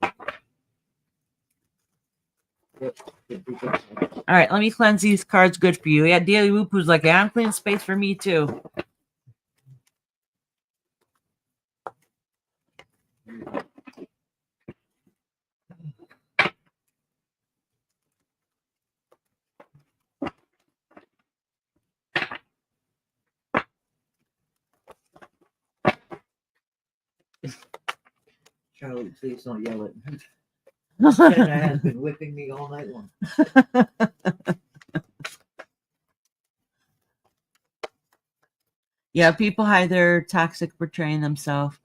it. All right, let me cleanse these cards good for you. Yeah, Daily Whoopoo's like, yeah, I'm cleaning space for me too. Charlie, please don't yell at me. Jenna has been whipping me all night long. Yeah, people hide their toxic portraying themselves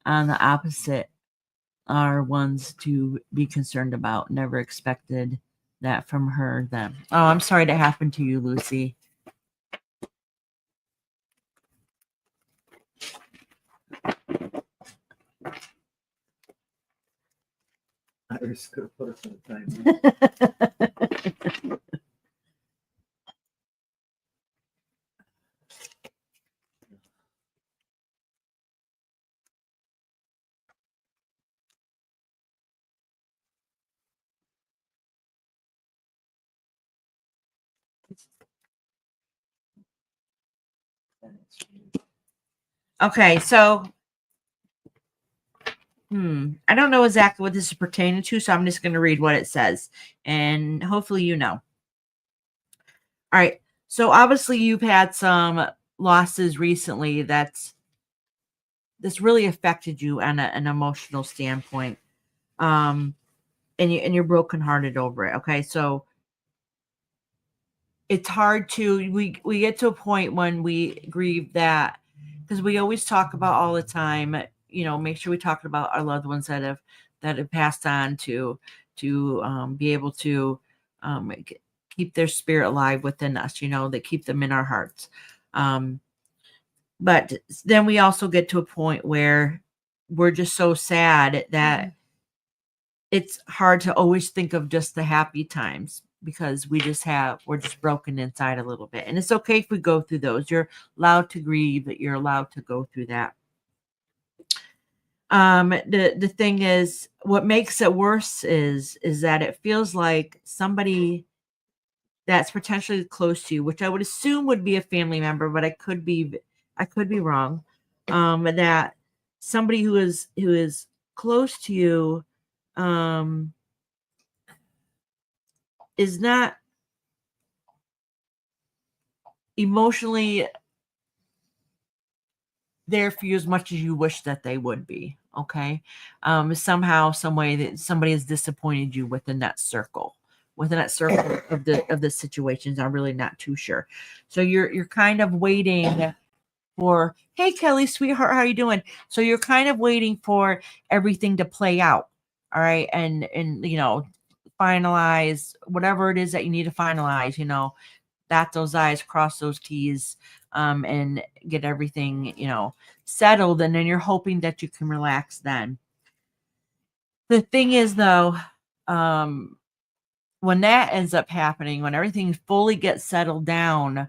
on the opposite are ones to be concerned about. Never expected that from her, them. Oh, I'm sorry that happened to you, Lucy. I was going to put us on time. Okay, so I don't know exactly what this is pertaining to, so I'm just going to read what it says, and hopefully you know. All right, so obviously you've had some losses recently that's really affected you on an emotional standpoint, and you're brokenhearted over it. Okay, so it's hard to we get to a point when we grieve that, because we always talk about all the time, make sure we talk about our loved ones that have passed on to be able to keep their spirit alive within us, that keep them in our hearts. But then we also get to a point where we're just so sad that it's hard to always think of just the happy times, because we're just broken inside a little bit. And it's okay if we go through those. You're allowed to grieve, but you're allowed to go through that. The thing is, what makes it worse is that it feels like somebody that's potentially close to you, which I would assume would be a family member, but I could be wrong. That somebody who is close to you is not emotionally there for you as much as you wish that they would be. Okay. Somehow, some way that somebody has disappointed you within that circle of the situations. I'm really not too sure. So you're kind of waiting for, hey Kelly, sweetheart, how you doing? So you're kind of waiting for everything to play out. All right. And finalize whatever it is that you need to finalize, dot those I's, cross those T's, and get everything, settled. And then you're hoping that you can relax then. The thing is, though, when that ends up happening, when everything fully gets settled down,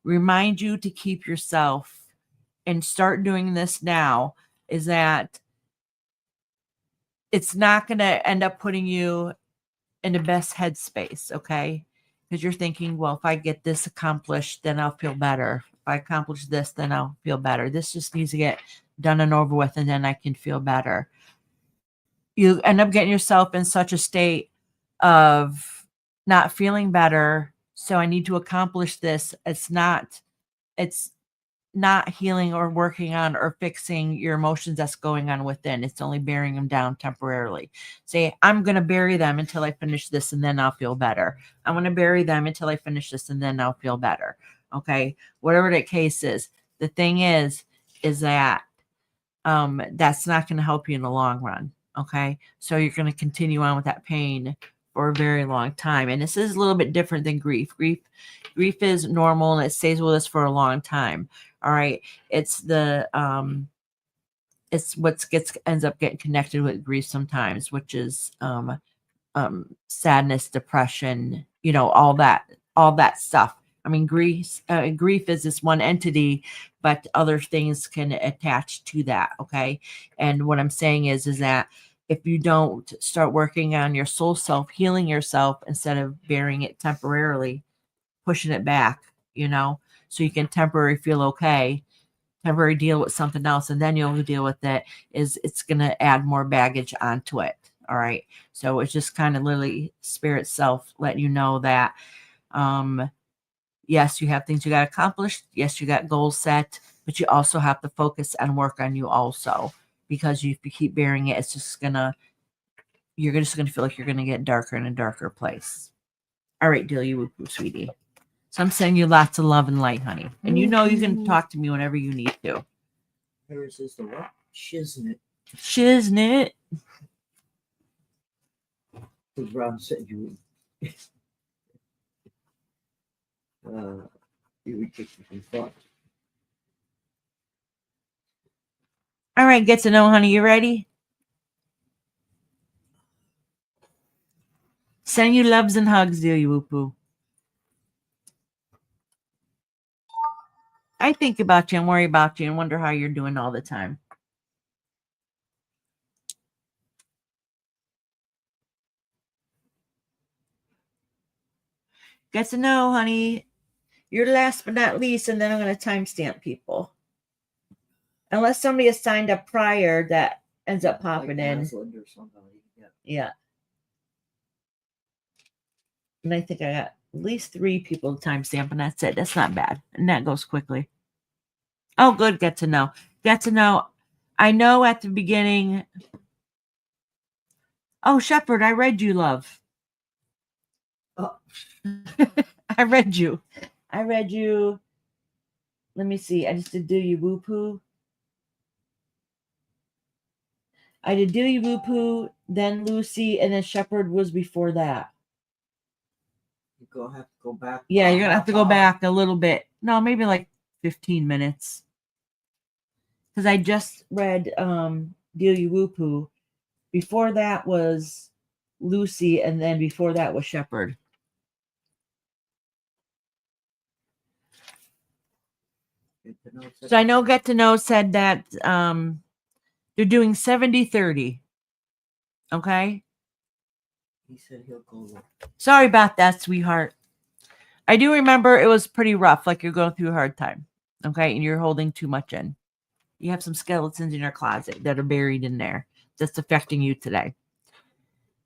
remind you to keep yourself and start doing this now, is that it's not going to end up putting you in the best headspace, okay? Because you're thinking, well, if I get this accomplished, then I'll feel better. If I accomplish this, then I'll feel better. This just needs to get done and over with, and then I can feel better. You end up getting yourself in such a state of not feeling better. So I need to accomplish this. It's not healing or working on or fixing your emotions that's going on within. It's only bearing them down temporarily. Say, I'm going to bury them until I finish this and then I'll feel better. I'm going to bury them until I finish this and then I'll feel better. Okay. Whatever that case is. The thing is that that's not going to help you in the long run. Okay. So you're going to continue on with that pain for a very long time. And this is a little bit different than grief. Grief is normal and it stays with us for a long time. All right. It's it's what ends up getting connected with grief sometimes, which is sadness, depression, all that stuff. I mean, grief is this one entity, but other things can attach to that. Okay. And what I'm saying is that if you don't start working on your soul self, healing yourself instead of burying it temporarily, pushing it back, so you can temporarily feel okay, temporary deal with something else, and then you'll deal with it, it's going to add more baggage onto it. All right. So it's just kind of literally spirit self letting you know that, yes, you have things you got accomplished. Yes, you got goals set, but you also have to focus and work on you also, because if you keep bearing it, you're just going to feel like you're going to get darker in a darker place. All right, deal you with poo, sweetie. So I'm sending you lots of love and light, honey. And you can talk to me whenever you need to. Hers is the what? Shiznit. Shiznit. Because Ron said you would take some thought. All right, get to know, honey. You ready? Send you loves and hugs, deal you whoop-oo. I think about you and worry about you and wonder how you're doing all the time. Get to know, honey. You're last but not least, and then I'm going to timestamp people. Unless somebody has signed up prior that ends up popping like in. Aslan or somebody. Yeah. And I think I got at least 3 people to timestamp, and that's it. That's not bad. And that goes quickly. Oh, good. Get to know. Get to know. I know at the beginning. Oh, Shepherd, I read you, love. Oh. I read you. Let me see. I just did Do You Woo Poo. I did Do You Woo Poo, then Lucy, and then Shepherd was before that. You have to go back. Yeah, you're going to have to go back a little bit. No, maybe like 15 minutes. Because I just read Do You Woo Poo. Before that was Lucy, and then before that was Shepherd. So I know Get to Know said that they're doing 70-30. Okay? He said he'll go there. Sorry about that, sweetheart. I do remember it was pretty rough, like you're going through a hard time. Okay? And you're holding too much in. You have some skeletons in your closet that are buried in there that's affecting you today.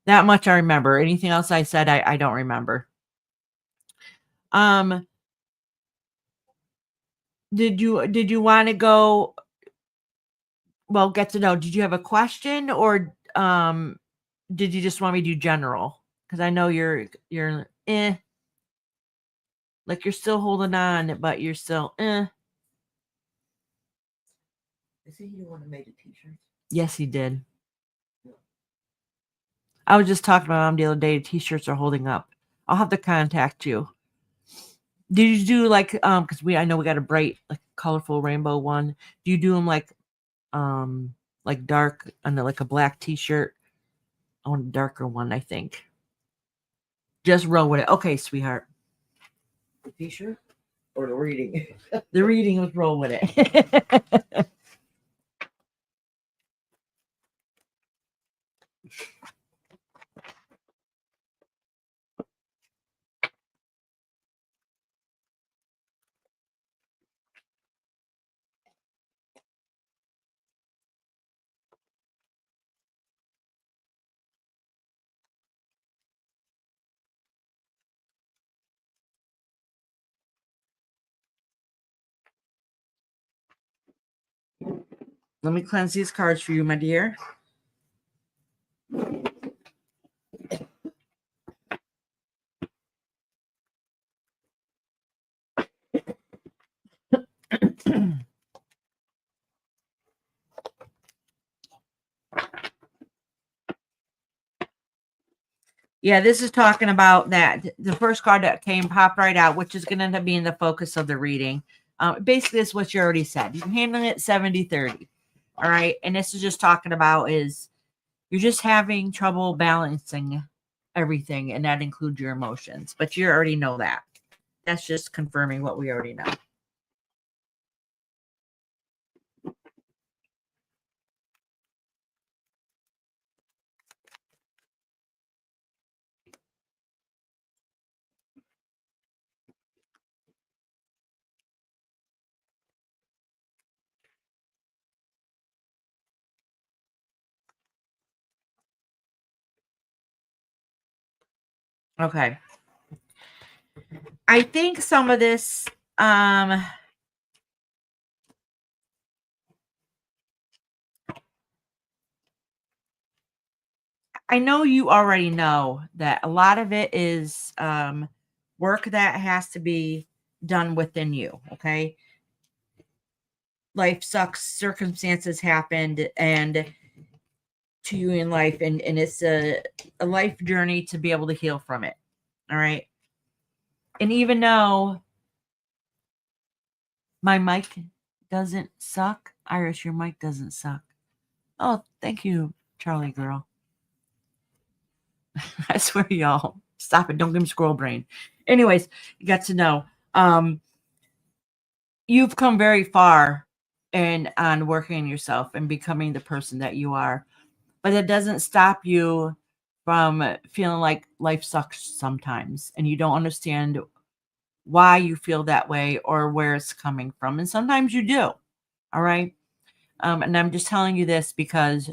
That much I remember. Anything else I said, I don't remember. Did you want to go well, get to know. Did you have a question, or did you just want me to do general? Because I know you're like you're still holding on, but you're still Is he the one who made the t-shirts? Yes, he did. I was just talking to my mom the other day. T-shirts are holding up. I'll have to contact you. Did you do like because I know we got a bright, like colorful rainbow one. Do you do them like dark and like a black t-shirt? I want a darker one, I think. Just roll with it. Okay, sweetheart. The t-shirt or the reading? The reading was roll with it. Let me cleanse these cards for you, my dear. Yeah, this is talking about that. The first card that came popped right out, which is going to end up being the focus of the reading. Basically, it's what you already said. You're handling it 70-30. All right. And this is just talking about is you're just having trouble balancing everything, and that includes your emotions. But you already know that. That's just confirming what we already know. Okay. I think some of this, I know you already know that a lot of it is work that has to be done within you. Okay. Life sucks, circumstances happened and to you in life, and it's a life journey to be able to heal from it. All right. And even though my mic doesn't suck, Iris, your mic doesn't suck. Oh, thank you, Charlie girl. I swear, y'all, stop it. Don't give me squirrel brain. Anyways, you got to know. You've come very far on working on yourself and becoming the person that you are. But it doesn't stop you from feeling like life sucks sometimes and you don't understand why you feel that way or where it's coming from. And sometimes you do. All right. And I'm just telling you this because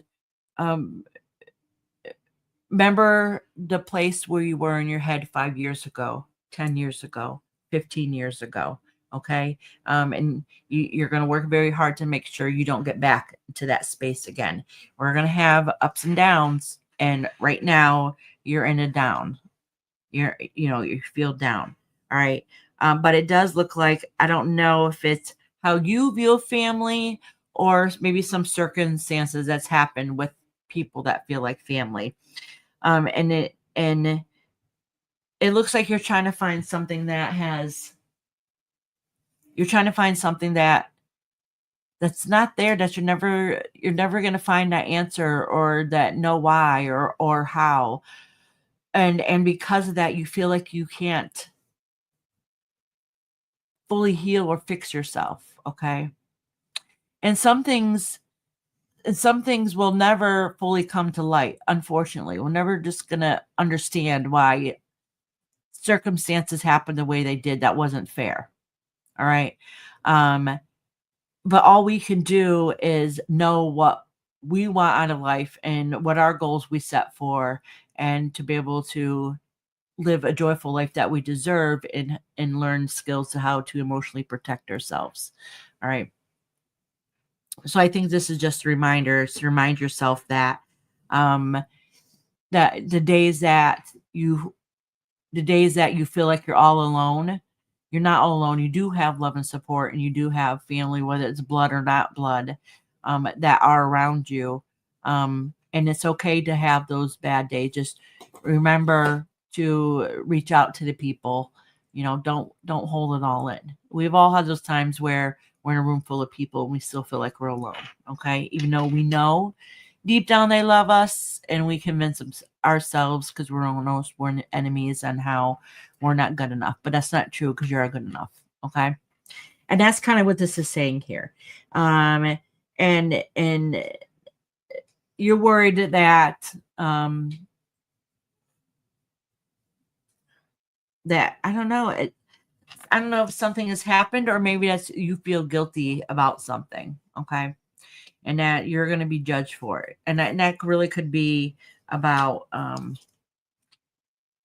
remember the place where you were in your head 5 years ago, 10 years ago, 15 years ago. Okay. And you're going to work very hard to make sure you don't get back to that space again. We're going to have ups and downs. And right now you're in a down. You feel down. All right. But it does look like, I don't know if it's how you view family or maybe some circumstances that's happened with people that feel like family. And it looks like you're trying to find something that's not there, that you're never going to find that answer or that know why or how. And because of that, you feel like you can't fully heal or fix yourself. Okay. And some things will never fully come to light. Unfortunately, we're never just going to understand why circumstances happened the way they did. That wasn't fair. All right. But all we can do is know what we want out of life and what our goals we set for, and to be able to live a joyful life that we deserve and learn skills to how to emotionally protect ourselves. All right. So I think this is just a reminder to remind yourself that that the days that you feel like you're all alone, you're not all alone. You do have love and support, and you do have family, whether it's blood or not blood, that are around you. And it's okay to have those bad days. Just remember to reach out to the people. Don't hold it all in. We've all had those times where we're in a room full of people and we still feel like we're alone. Okay, even though we know deep down they love us, and we convince ourselves, because we're almost born enemies, on how we're not good enough. But that's not true, because you're good enough. Okay, and that's kind of what this is saying here. And you're worried that that I don't know. I don't know if something has happened, or maybe that's you feel guilty about something. Okay, and that you're going to be judged for it, and that really could be about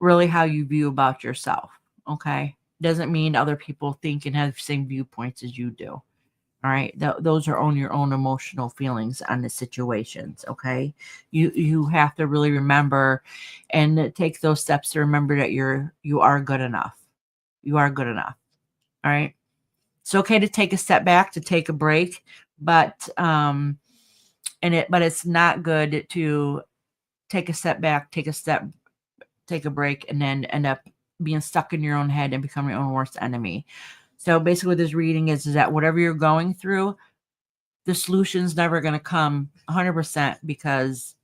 really how you view about yourself. Okay, doesn't mean other people think and have the same viewpoints as you do. All right, those are on your own emotional feelings on the situations. Okay, you have to really remember and take those steps to remember that you are good enough. You are good enough. All right, it's okay to take a step back, to take a break, but but it's not good to take a step back, take a break, and then end up being stuck in your own head and become your own worst enemy. So basically what this reading is that whatever you're going through, the solution's never going to come 100%, because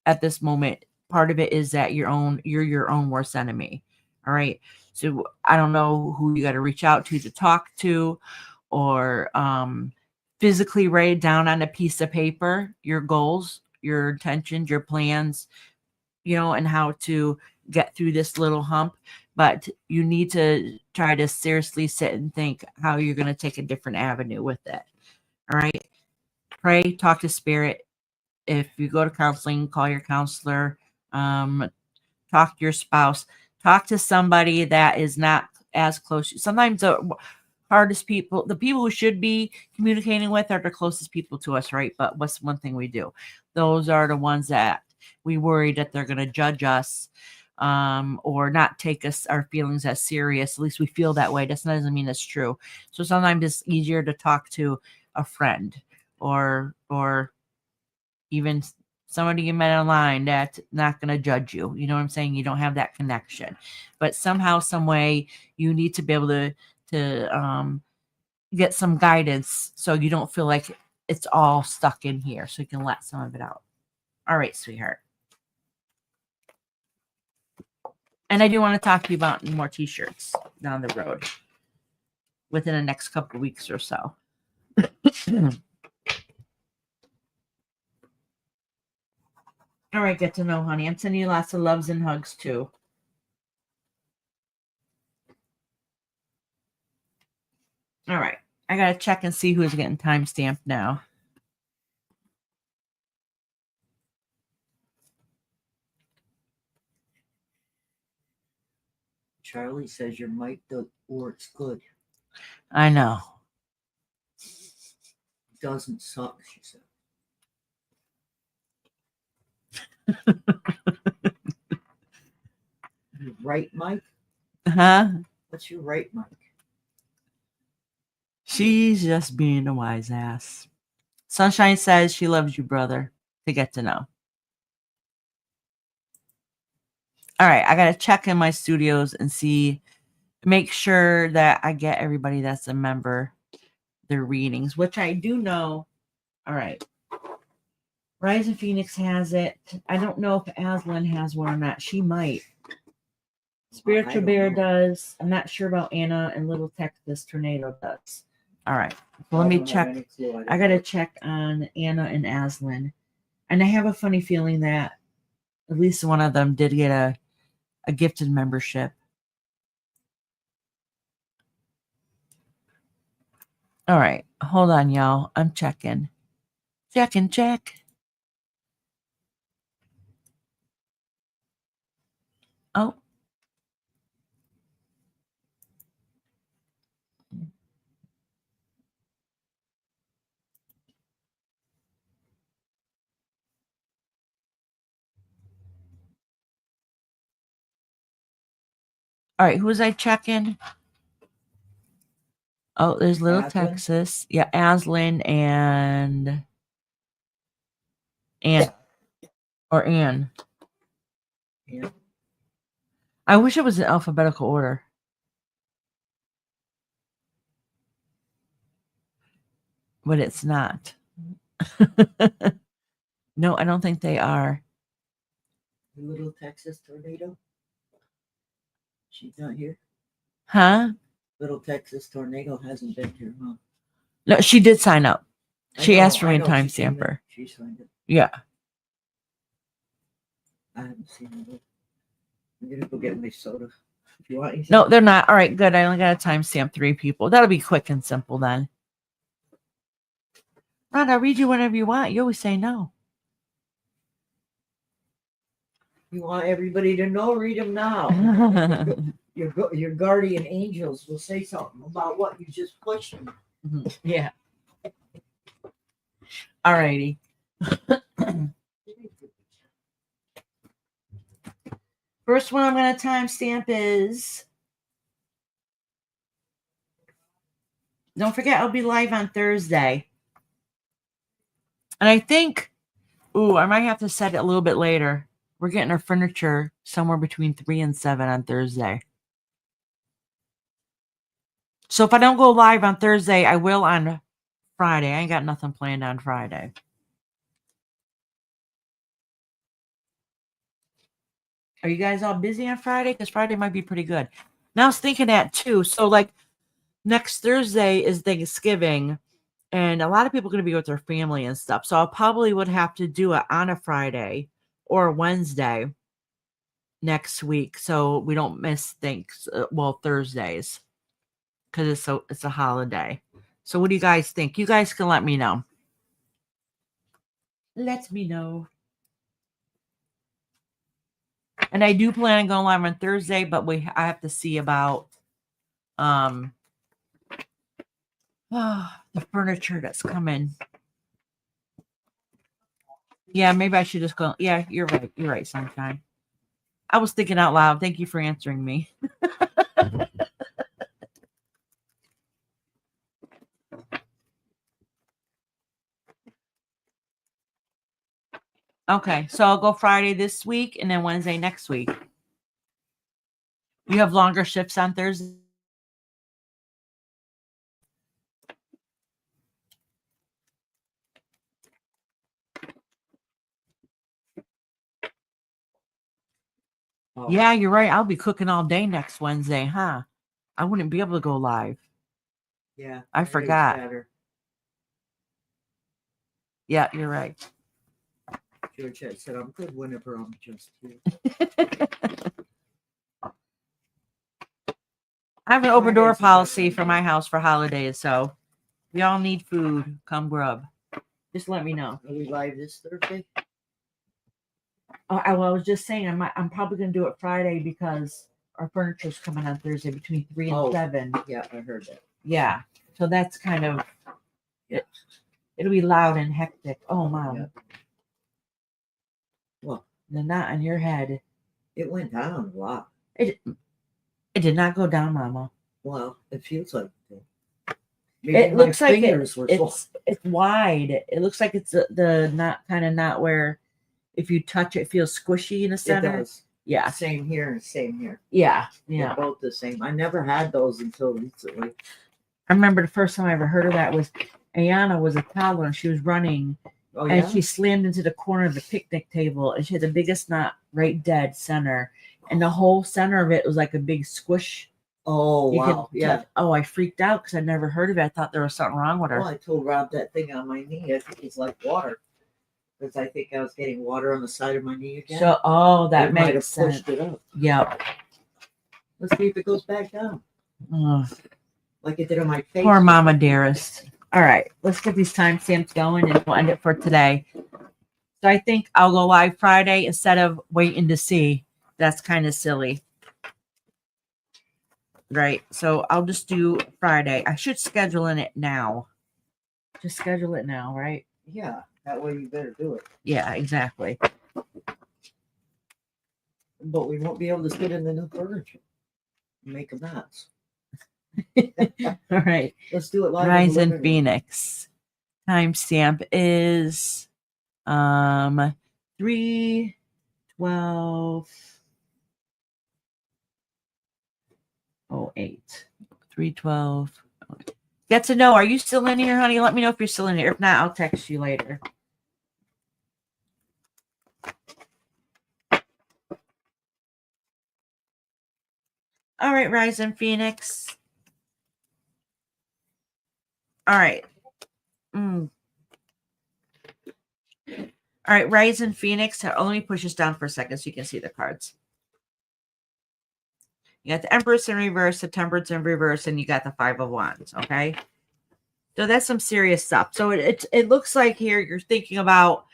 at this moment, part of it is that you're your own worst enemy. All right. So I don't know who you got to reach out to talk to, or physically write down on a piece of paper your goals, your intentions, your plans, and how to get through this little hump. But you need to try to seriously sit and think how you're going to take a different avenue with it. All right. Pray, talk to spirit. If you go to counseling, call your counselor, talk to your spouse, talk to somebody that is not as close. Sometimes the hardest people, the people who should be communicating with, are the closest people to us, right? But what's one thing we do? Those are the ones that we worry that they're going to judge us, or not take our feelings as serious. At least we feel that way. That doesn't mean it's true. So sometimes it's easier to talk to a friend, or even somebody you met online that's not going to judge you. You know what I'm saying? You don't have that connection, but somehow, some way, you need to be able to get some guidance, so you don't feel like it's all stuck in here, so you can let some of it out. All right, sweetheart. And I do want to talk to you about more t-shirts down the road within the next couple of weeks or so. All right, get to know, honey. I'm sending you lots of loves and hugs too. All right. I got to check and see who's getting time stamped now. Charlie says your mic works good. I know. Doesn't suck, she said. Your right mic? Huh? What's your right mic? She's just being a wise ass. Sunshine says she loves you, brother, to get to know. All right, I got to check in my studios and make sure that I get everybody that's a member their readings, which I do know. All right. Rise of Phoenix has it. I don't know if Aslan has one or not. She might. Spiritual Bear does. I'm not sure about Anna, and Little Texas Tornado does. All right. Well, let me check. I got to check on Anna and Aslan. And I have a funny feeling that at least one of them did get a gifted membership. All right. Hold on, y'all. I'm checking. Check. Oh. All right, who was I checking? Oh, there's Little Aslan? Texas. Yeah, Aslan and Ann or Ann. Yeah. I wish it was in alphabetical order. But it's not. No, I don't think they are. The Little Texas tornado. She's not here. Huh? Little Texas tornado hasn't been here, huh? No, she did sign up. I She know- asked for I me a know she came in. timestamper. She signed it. Yeah. I haven't seen it. I'm gonna go get my soda. If you want anything. No, they're not. All right, good. I only got to timestamp 3 people. That'll be quick and simple then. Ron, I'll read you whenever you want. You always say no. You want everybody to know? Read them now. Your guardian angels will say something about what you just pushed them. Yeah. All righty. First one I'm going to timestamp is. Don't forget, I'll be live on Thursday. And I think, I might have to set it a little bit later. We're getting our furniture somewhere between 3 and 7 on Thursday. So if I don't go live on Thursday, I will on Friday. I ain't got nothing planned on Friday. Are you guys all busy on Friday? Because Friday might be pretty good. Now I was thinking that too. So like next Thursday is Thanksgiving. And a lot of people are going to be with their family and stuff. So I probably would have to do it on a Friday or Wednesday next week. So we don't miss Thursdays. Because it's a holiday. So what do you guys think? You guys can let me know. Let me know. And I do plan on going live on Thursday, but I have to see about the furniture that's coming. Yeah, maybe I should just go. Yeah, you're right. You're right, Sunshine. I was thinking out loud. Thank you for answering me. Okay, so I'll go Friday this week and then Wednesday next week. You have longer shifts on Thursday? Oh, Yeah, you're right. I'll be cooking all day next Wednesday, huh? I wouldn't be able to go live. yeah. I Friday's forgot. better. Yeah, you're right. George had said I'm good whenever I'm just here. I have an open door Fridays are policy better. for my house for holidays, so if y'all need food, come grub. Just let me know. Are we live this Thursday? I was just saying I'm probably gonna do it Friday because our furniture's coming on Thursday between 3 and 7. Yeah, I heard that. Yeah, so that's kind of it'll be loud and hectic. Oh, Mom. Yeah. Well, The knot on your head. it went down a lot. It did not go down, Mama. Well, it feels like it. It looks like fingers were swollen. it's wide. It looks like it's the knot where if you touch it, it feels squishy in the It center. does. Yeah, Same here and same here. yeah. They're both the same. I never had those until recently. I remember the first time I ever heard of that was Ayana was a toddler and she was running Oh, and yeah? she slammed into the corner of the picnic table and she had the biggest knot right dead center. And the whole center of it was like a big squish. Oh, You wow. could Yeah. touch- Oh, I freaked out because I'd never heard of it. I thought there was something wrong with her. Well, I told Rob that thing on my knee. I think it's like water. Because I think I was getting water on the side of my knee again. So, that It might have makes sense. pushed it up. Yep. Let's see if it goes back down. Ugh. Like it did on my face. Poor Mama Dearest. All right, let's get these timestamps going and we'll end it for today. So I think I'll go live Friday instead of waiting to see. That's kind of silly. Right. So I'll just do Friday. I should schedule in it now. Just schedule it now, right? Yeah, that way you better do it. Yeah, exactly. But we won't be able to sit in the new furniture. Make a mess. All right. Let's do it live. Rise in the in living room. Phoenix. Timestamp is 3/12/08. 3/12. Get to know. Are you still in here, honey? Let me know if you're still in here. If not, I'll text you later. All right, Rise in Phoenix. All right. All right, Rise in Phoenix. Let me push this down for a second so you can see the cards. You got the Empress in reverse, the Temperance in reverse, and you got the Five of Wands, okay? So that's some serious stuff. So it looks like here you're thinking about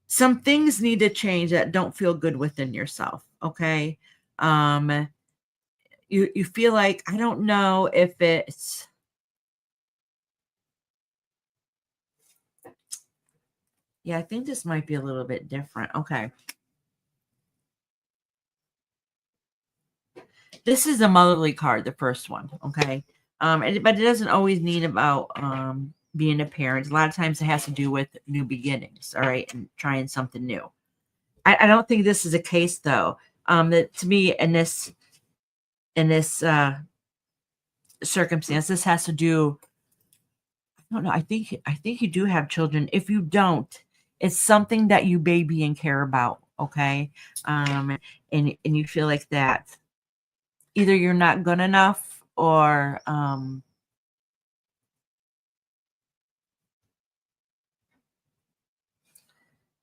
some things need to change that don't feel good within yourself, okay? You feel like, I don't know if it's I think this might be a little bit different. Okay. This is a motherly card, the first one, okay? But it doesn't always mean about being a parent. A lot of times it has to do with new beginnings, all right, and trying something new. I don't think this is a case though. That to me in this circumstance, this has to do. I don't know. I think you do have children. If you don't, it's something that you baby and care about, okay? And you feel like that either you're not good enough or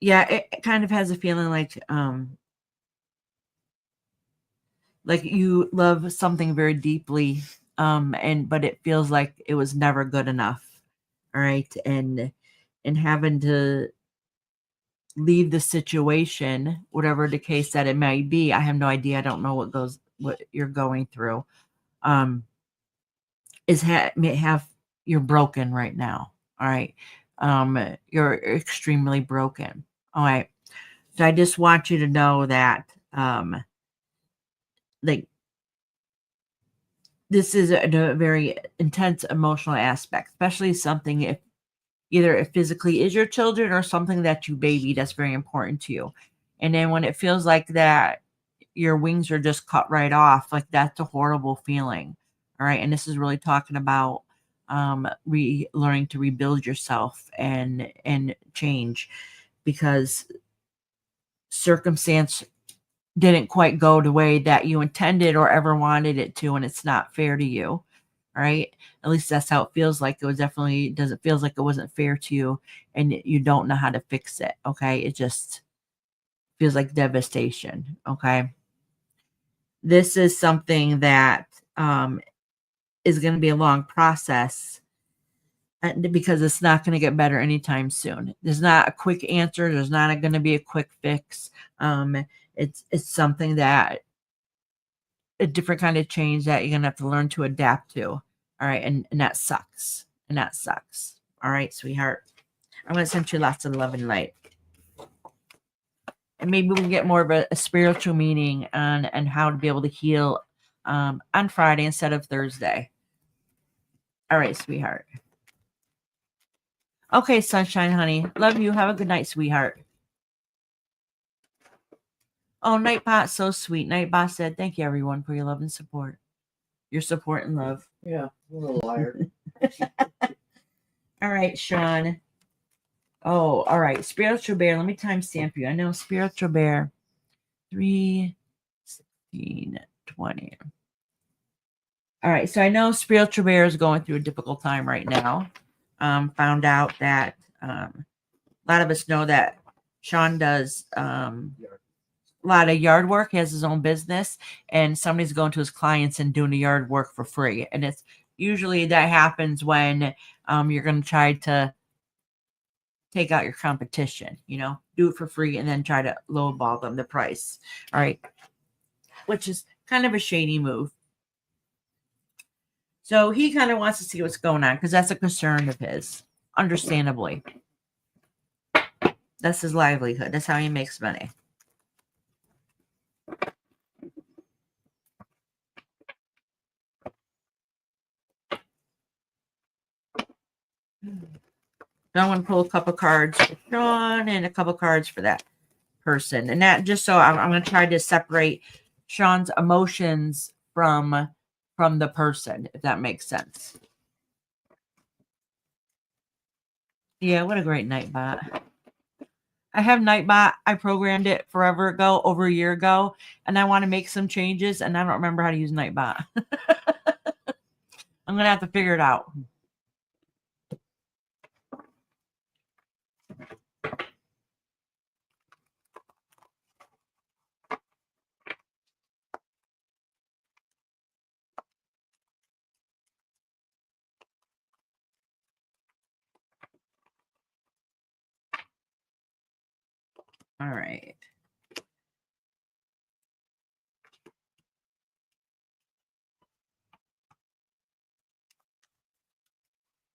it kind of has a feeling like you love something very deeply, but it feels like it was never good enough. All right. And having to leave the situation, whatever the case that it may be. I have no idea. I don't know what you're going through. May have you're broken right now. All right. You're extremely broken. All right. So I just want you to know that like this is a very intense emotional aspect, especially something if either it physically is your children or something that you baby that's very important to you. And then when it feels like that your wings are just cut right off, like that's a horrible feeling. All right. And this is really talking about learning to rebuild yourself and change because circumstance didn't quite go the way that you intended or ever wanted it to, and it's not fair to you. All right. At least that's how it feels like. It was definitely doesn't feels like it wasn't fair to you and you don't know how to fix it. Okay. It just feels like devastation. Okay. This is something that is going to be a long process because it's not going to get better anytime soon. There's not a quick answer. There's not going to be a quick fix. It's something that a different kind of change that you're going to have to learn to adapt to. All right. And that sucks. And that sucks. All right, sweetheart. I'm going to send you lots of love and light. And maybe we can get more of a spiritual meaning on how to be able to heal on Friday instead of Thursday. All right, sweetheart. Okay, sunshine, honey. Love you. Have a good night, sweetheart. Oh, Nightbot, so sweet. Nightbot said, thank you, everyone, for your love and support. Your support and love. Yeah, what a liar. All right, Sean. Oh, all right. Spiritual Bear. Let me timestamp you. I know Spiritual Bear. 3/16/20. All right. So I know Spiritual Bear is going through a difficult time right now. Found out that a lot of us know that Sean does a lot of yard work. He has his own business, and somebody's going to his clients and doing the yard work for free. And it's usually that happens when you're going to try to take out your competition, do it for free and then try to lowball them the price. All right. Which is kind of a shady move. So he kind of wants to see what's going on because that's a concern of his, understandably. That's his livelihood. That's how he makes money. I want to pull a couple cards for Sean and a couple cards for that person. And that just so I'm going to try to separate Sean's emotions from the person, if that makes sense. Yeah, what a great Nightbot. I have Nightbot. I programmed it forever ago, over a year ago, and I want to make some changes, and I don't remember how to use Nightbot. I'm going to have to figure it out. All right.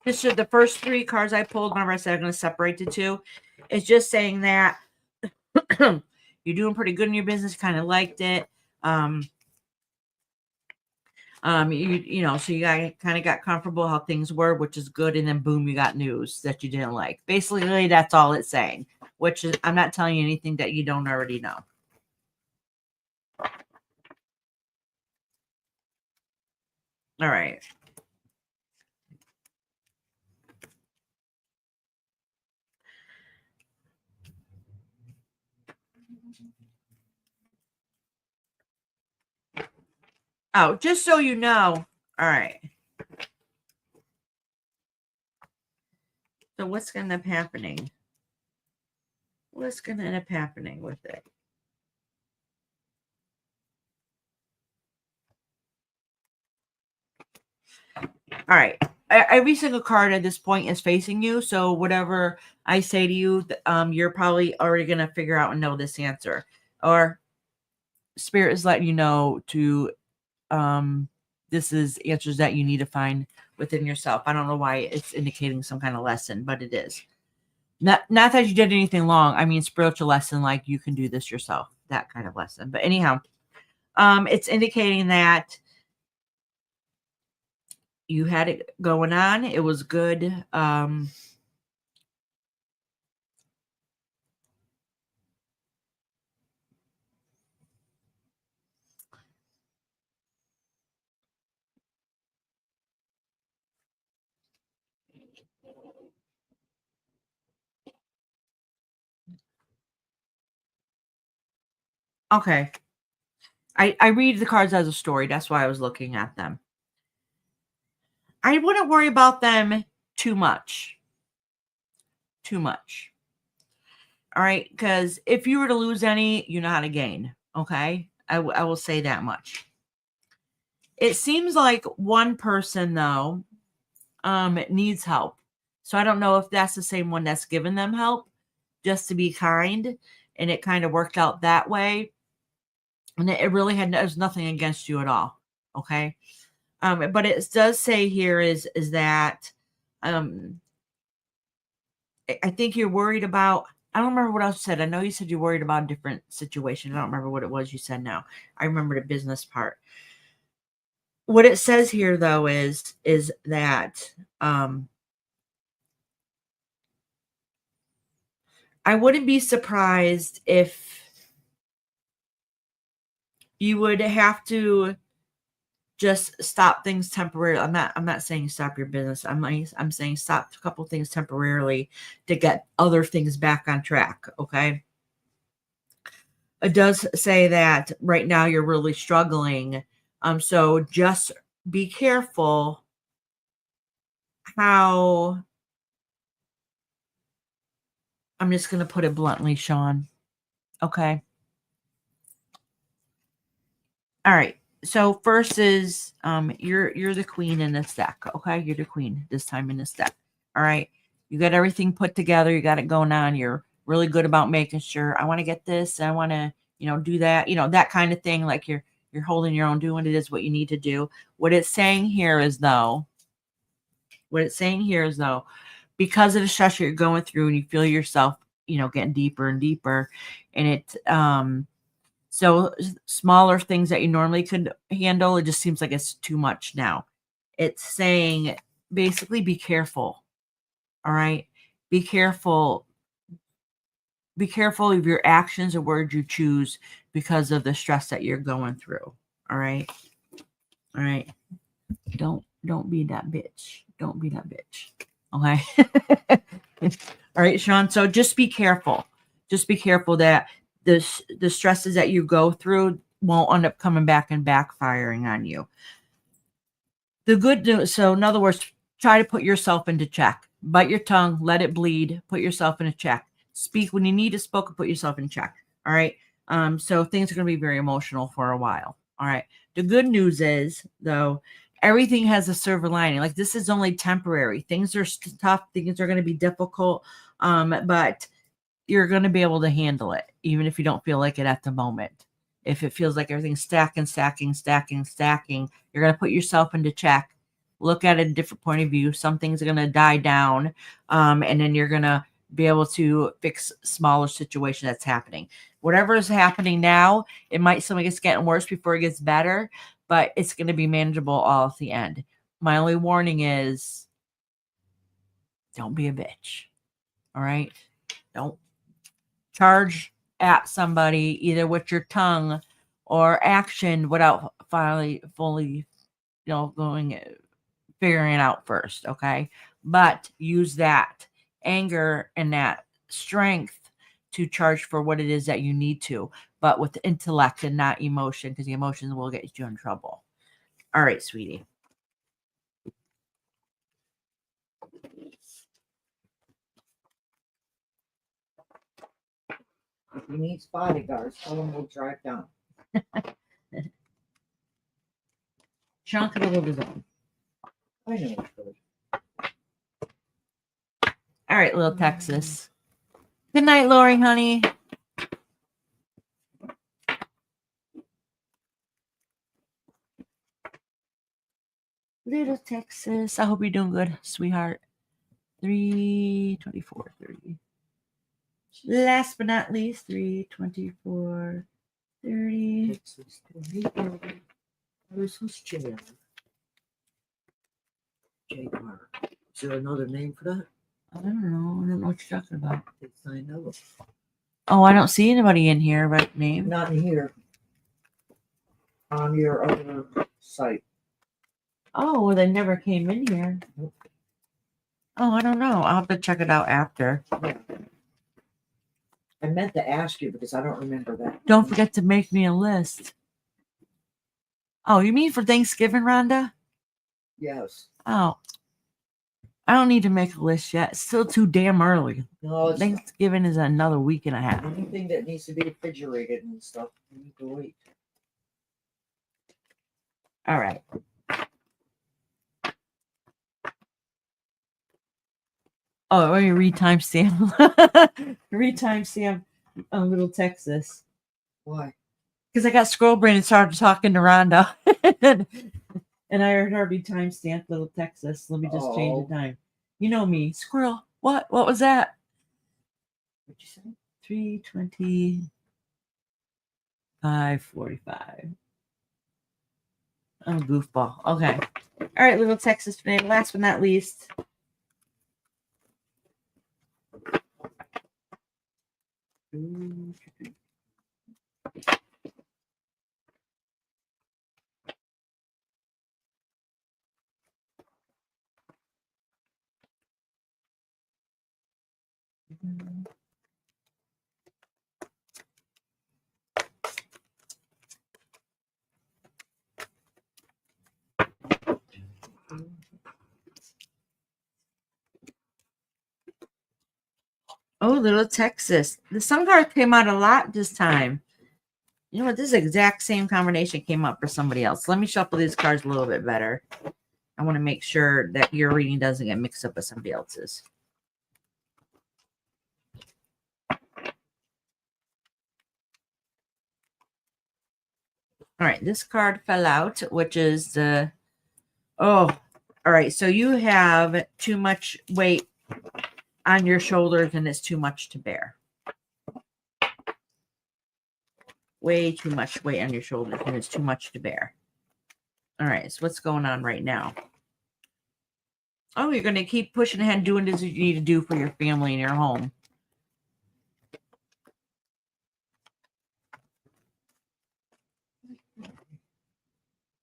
This should, the first three cards I pulled, remember I said I'm going to separate the two. It's just saying that you're doing pretty good in your business, kind of liked it. You know, so you kind of got comfortable how things were, which is good, and then boom, you got news that you didn't like. Basically, that's all it's saying, which is, I'm not telling you anything that you don't already know. All right. Oh, just so you know. All right. So what's going to end up happening? What's going to end up happening with it? All right. Every single card at this point is facing you. So whatever I say to you, you're probably already going to figure out and know this answer. Or Spirit is letting you know to, this is answers that you need to find within yourself. I don't know why it's indicating some kind of lesson, but it is. Not that you did anything wrong. I mean, spiritual lesson, like you can do this yourself, that kind of lesson. But anyhow, it's indicating that you had it going on. It was good. Okay. I read the cards as a story. That's why I was looking at them. I wouldn't worry about them too much. Too much. All right. Because if you were to lose any, you know how to gain. Okay. I will say that much. It seems like one person, though, needs help. So I don't know if that's the same one that's given them help just to be kind. And it kind of worked out that way. And it really there's nothing against you at all. Okay. But it does say here is that I think you're worried about, I don't remember what else you said. I know you said you're worried about a different situation. I don't remember what it was you said now. I remember the business part. What it says here though is that I wouldn't be surprised if you would have to just stop things temporarily. I'm not saying stop your business. I'm saying stop a couple things temporarily to get other things back on track. Okay. It does say that right now you're really struggling. So just be careful how, I'm just going to put it bluntly, Sean. Okay. All right. So first is you're the queen in this deck. Okay, you're the queen this time in this deck. All right, you got everything put together. You got it going on. You're really good about making sure I want to get this. I want to do that. That kind of thing. Like you're holding your own, doing it is what you need to do. What it's saying here is though, because of the stress you're going through and you feel yourself, getting deeper and deeper, and it so smaller things that you normally could handle, it just seems like it's too much now. It's saying basically be careful. All right. Be careful. Be careful of your actions or words you choose because of the stress that you're going through. All right. All right. Don't be that bitch. Don't be that bitch. Okay. All right, Sean. So just be careful. Just be careful that the stresses that you go through won't end up coming back and backfiring on you. The good news, so in other words, try to put yourself into check. Bite your tongue, let it bleed, put yourself in a check. Speak when you need to speak, put yourself in check. All right. So things are going to be very emotional for a while. All right. The good news is, though, everything has a silver lining. Like, this is only temporary. Things are tough. Things are going to be difficult. But you're going to be able to handle it, even if you don't feel like it at the moment. If it feels like everything's stacking, you're going to put yourself into check. Look at it a different point of view. Some things are going to die down. And then you're going to be able to fix smaller situation that's happening. Whatever is happening now, it might seem like it's getting worse before it gets better, but it's going to be manageable all at the end. My only warning is don't be a bitch. All right. Don't charge at somebody either with your tongue or action without fully, figuring it out first. Okay. But use that anger and that strength to charge for what it is that you need to, but with intellect and not emotion, because the emotions will get you in trouble. All right, sweetie. If he needs bodyguards, tell him we'll drive down. Sean could have lived his own. I know it's good. All right, little Texas. Good night, Lori, honey. Little Texas. I hope you're doing good, sweetheart. 3:24:30. Last but not least, 3:24:30. Texas. This was JR. JR. Is there another name for that? I don't know. I don't know what you're talking about. I know. Oh, I don't see anybody in here, right? Name. Not in here. On your other site. Oh, well, they never came in here. Oh, I don't know. I'll have to check it out after. Yeah. I meant to ask you because I don't remember that. Don't forget to make me a list. Oh, you mean for Thanksgiving, Rhonda? Yes. Oh, I don't need to make a list yet. It's still too damn early. No, it's Thanksgiving is another week and a half. anything that needs to be refrigerated and stuff. You need to wait. All right. Oh, let me retimestamp. Retimestamp Little Texas. Why? Because I got scroll brain and started talking to Rhonda. And I heard her be timestamped Little Texas. Let me just change the time. You know me. Squirrel. What? What was that? What'd you say? 3:25:45. I'm a goofball. Okay. All right, Little Texas today. Last but not least. Oh, Little Texas. The sun card came out a lot this time. You know what? This exact same combination came up for somebody else. Let me shuffle these cards a little bit better. I want to make sure that your reading doesn't get mixed up with somebody else's. All right, this card fell out, which is the, all right. So you have too much weight on your shoulders and it's too much to bear. Way too much weight on your shoulders and it's too much to bear. All right, so what's going on right now? Oh, you're going to keep pushing ahead, doing what you need to do for your family and your home.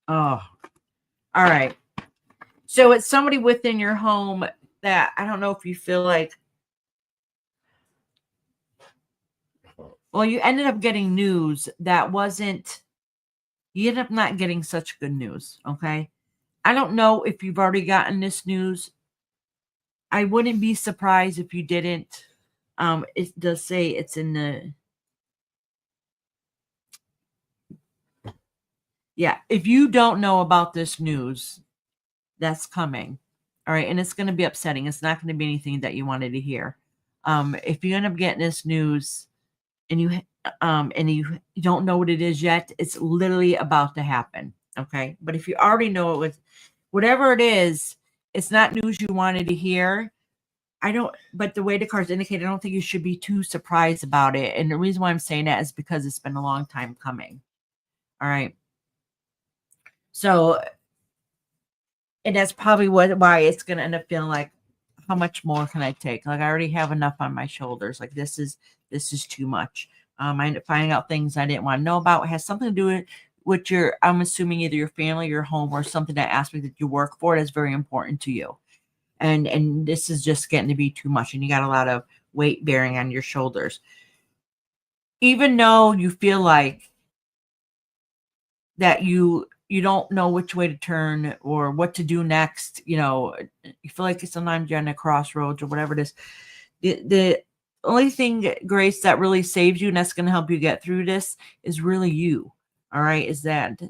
Oh, all right. So it's somebody within your home that I don't know if you feel like, well, you ended up getting news that wasn't, you ended up not getting such good news. Okay. I don't know if you've already gotten this news. I wouldn't be surprised if you didn't. It does say it's in the, yeah. If you don't know about this news, that's coming. All right. And it's going to be upsetting. It's not going to be anything that you wanted to hear. If you end up getting this news and you don't know what it is yet, it's literally about to happen. Okay. But if you already know it with whatever it is, it's not news you wanted to hear. But the way the cards indicate, I don't think you should be too surprised about it. And the reason why I'm saying that is because it's been a long time coming. All right. So, and that's probably why it's going to end up feeling like, how much more can I take? Like I already have enough on my shoulders. Like this is too much. I end up finding out things I didn't want to know about. It has something to do with your, I'm assuming either your family, your home, or something, that aspect that you work for that's very important to you. And this is just getting to be too much, and you got a lot of weight bearing on your shoulders. Even though you feel like that you don't know which way to turn or what to do next, you feel like sometimes you're on a crossroads or whatever it is. The only thing, Grace, that really saves you and that's going to help you get through this is really you. All right. Is that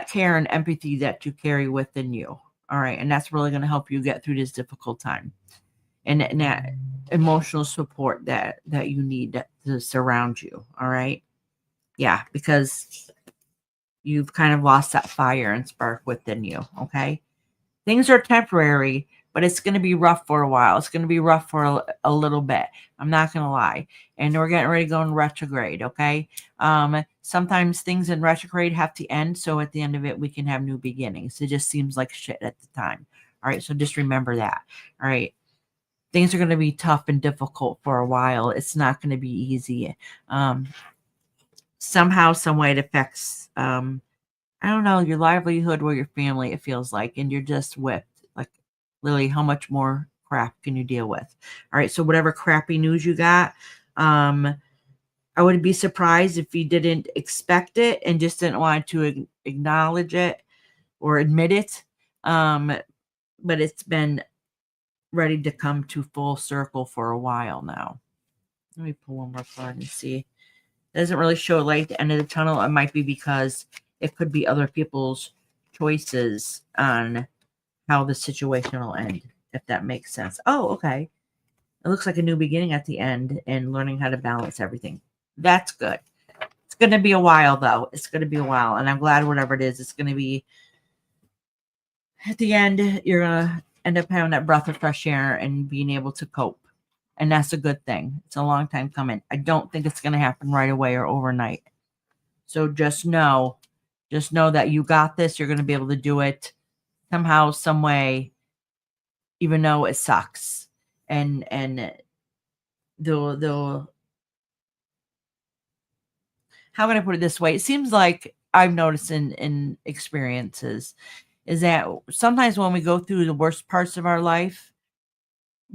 care and empathy that you carry within you. All right. And that's really going to help you get through this difficult time. And that emotional support that you need to surround you. All right. Yeah. Because you've kind of lost that fire and spark within you. Okay. Things are temporary, but it's going to be rough for a while. It's going to be rough for a little bit. I'm not going to lie. And we're getting ready to go in retrograde. Okay. Sometimes things in retrograde have to end. So at the end of it, we can have new beginnings. It just seems like shit at the time. All right. So just remember that. All right. Things are going to be tough and difficult for a while. It's not going to be easy. Somehow, some way it affects, I don't know, your livelihood or your family, it feels like, and you're just whipped. Like, Lily, how much more crap can you deal with? All right. So whatever crappy news you got, I wouldn't be surprised if you didn't expect it and just didn't want to acknowledge it or admit it. But it's been ready to come to full circle for a while now. Let me pull one more card and see. It doesn't really show light at the end of the tunnel. It might be because it could be other people's choices on how the situation will end, if that makes sense. Oh, okay. It looks like a new beginning at the end and learning how to balance everything. That's good. It's going to be a while, though. It's going to be a while. And I'm glad whatever it is, it's going to be at the end, you're going to end up having that breath of fresh air and being able to cope. And that's a good thing. It's a long time coming. I don't think it's going to happen right away or overnight. So just know that you got this. You're going to be able to do it somehow, some way, even though it sucks. And the how can I put it this way? It seems like I've noticed in experiences is that sometimes when we go through the worst parts of our life,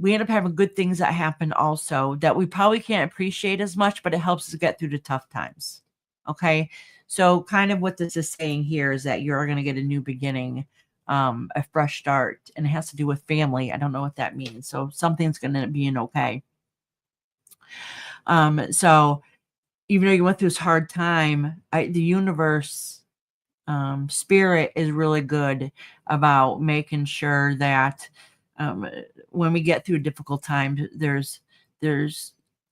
we end up having good things that happen also that we probably can't appreciate as much, but it helps us get through the tough times. Okay. So kind of what this is saying here is that you're going to get a new beginning, a fresh start, and it has to do with family. I don't know what that means. So something's going to be okay. So even though you went through this hard time, the universe, spirit is really good about making sure that when we get through a difficult time, there's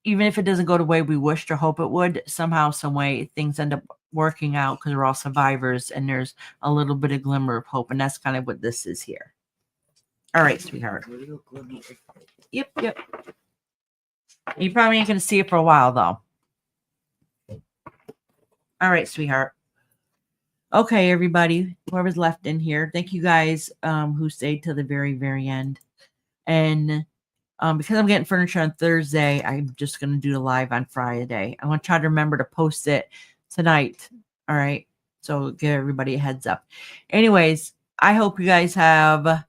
even if it doesn't go the way we wished or hope it would, somehow, some way, things end up working out because we're all survivors, and there's a little bit of glimmer of hope, and that's kind of what this is here. All right, sweetheart. Yep. You probably ain't gonna see it for a while, though. All right, sweetheart. Okay, everybody, whoever's left in here, thank you guys who stayed till the very, very end. And because I'm getting furniture on Thursday, I'm just going to do the live on Friday. I want to try to remember to post it tonight. All right. So give everybody a heads up. Anyways, I hope you guys have a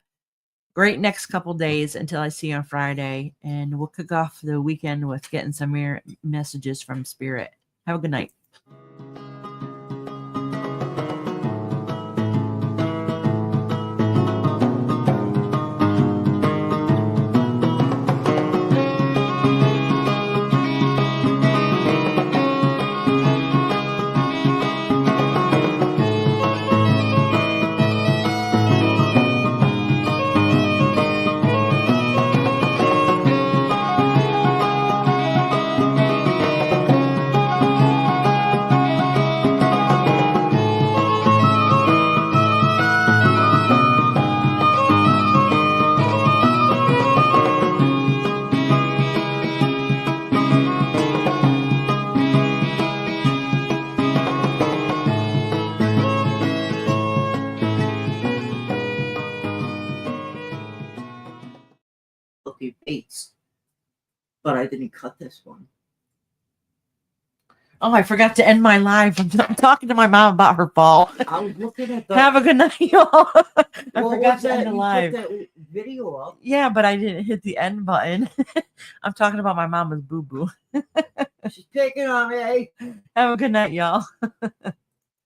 great next couple days until I see you on Friday. And we'll kick off the weekend with getting some more messages from Spirit. Have a good night. Lucky Bates. But I didn't cut this one. Oh, I forgot to end my live. I'm talking to my mom about her fall. I was looking at the. Have a good night, y'all. I What forgot was to that? end the You live. put that video up. Yeah, but I didn't hit the end button. I'm talking about my mama's boo boo. She's picking on me. Have a good night, y'all.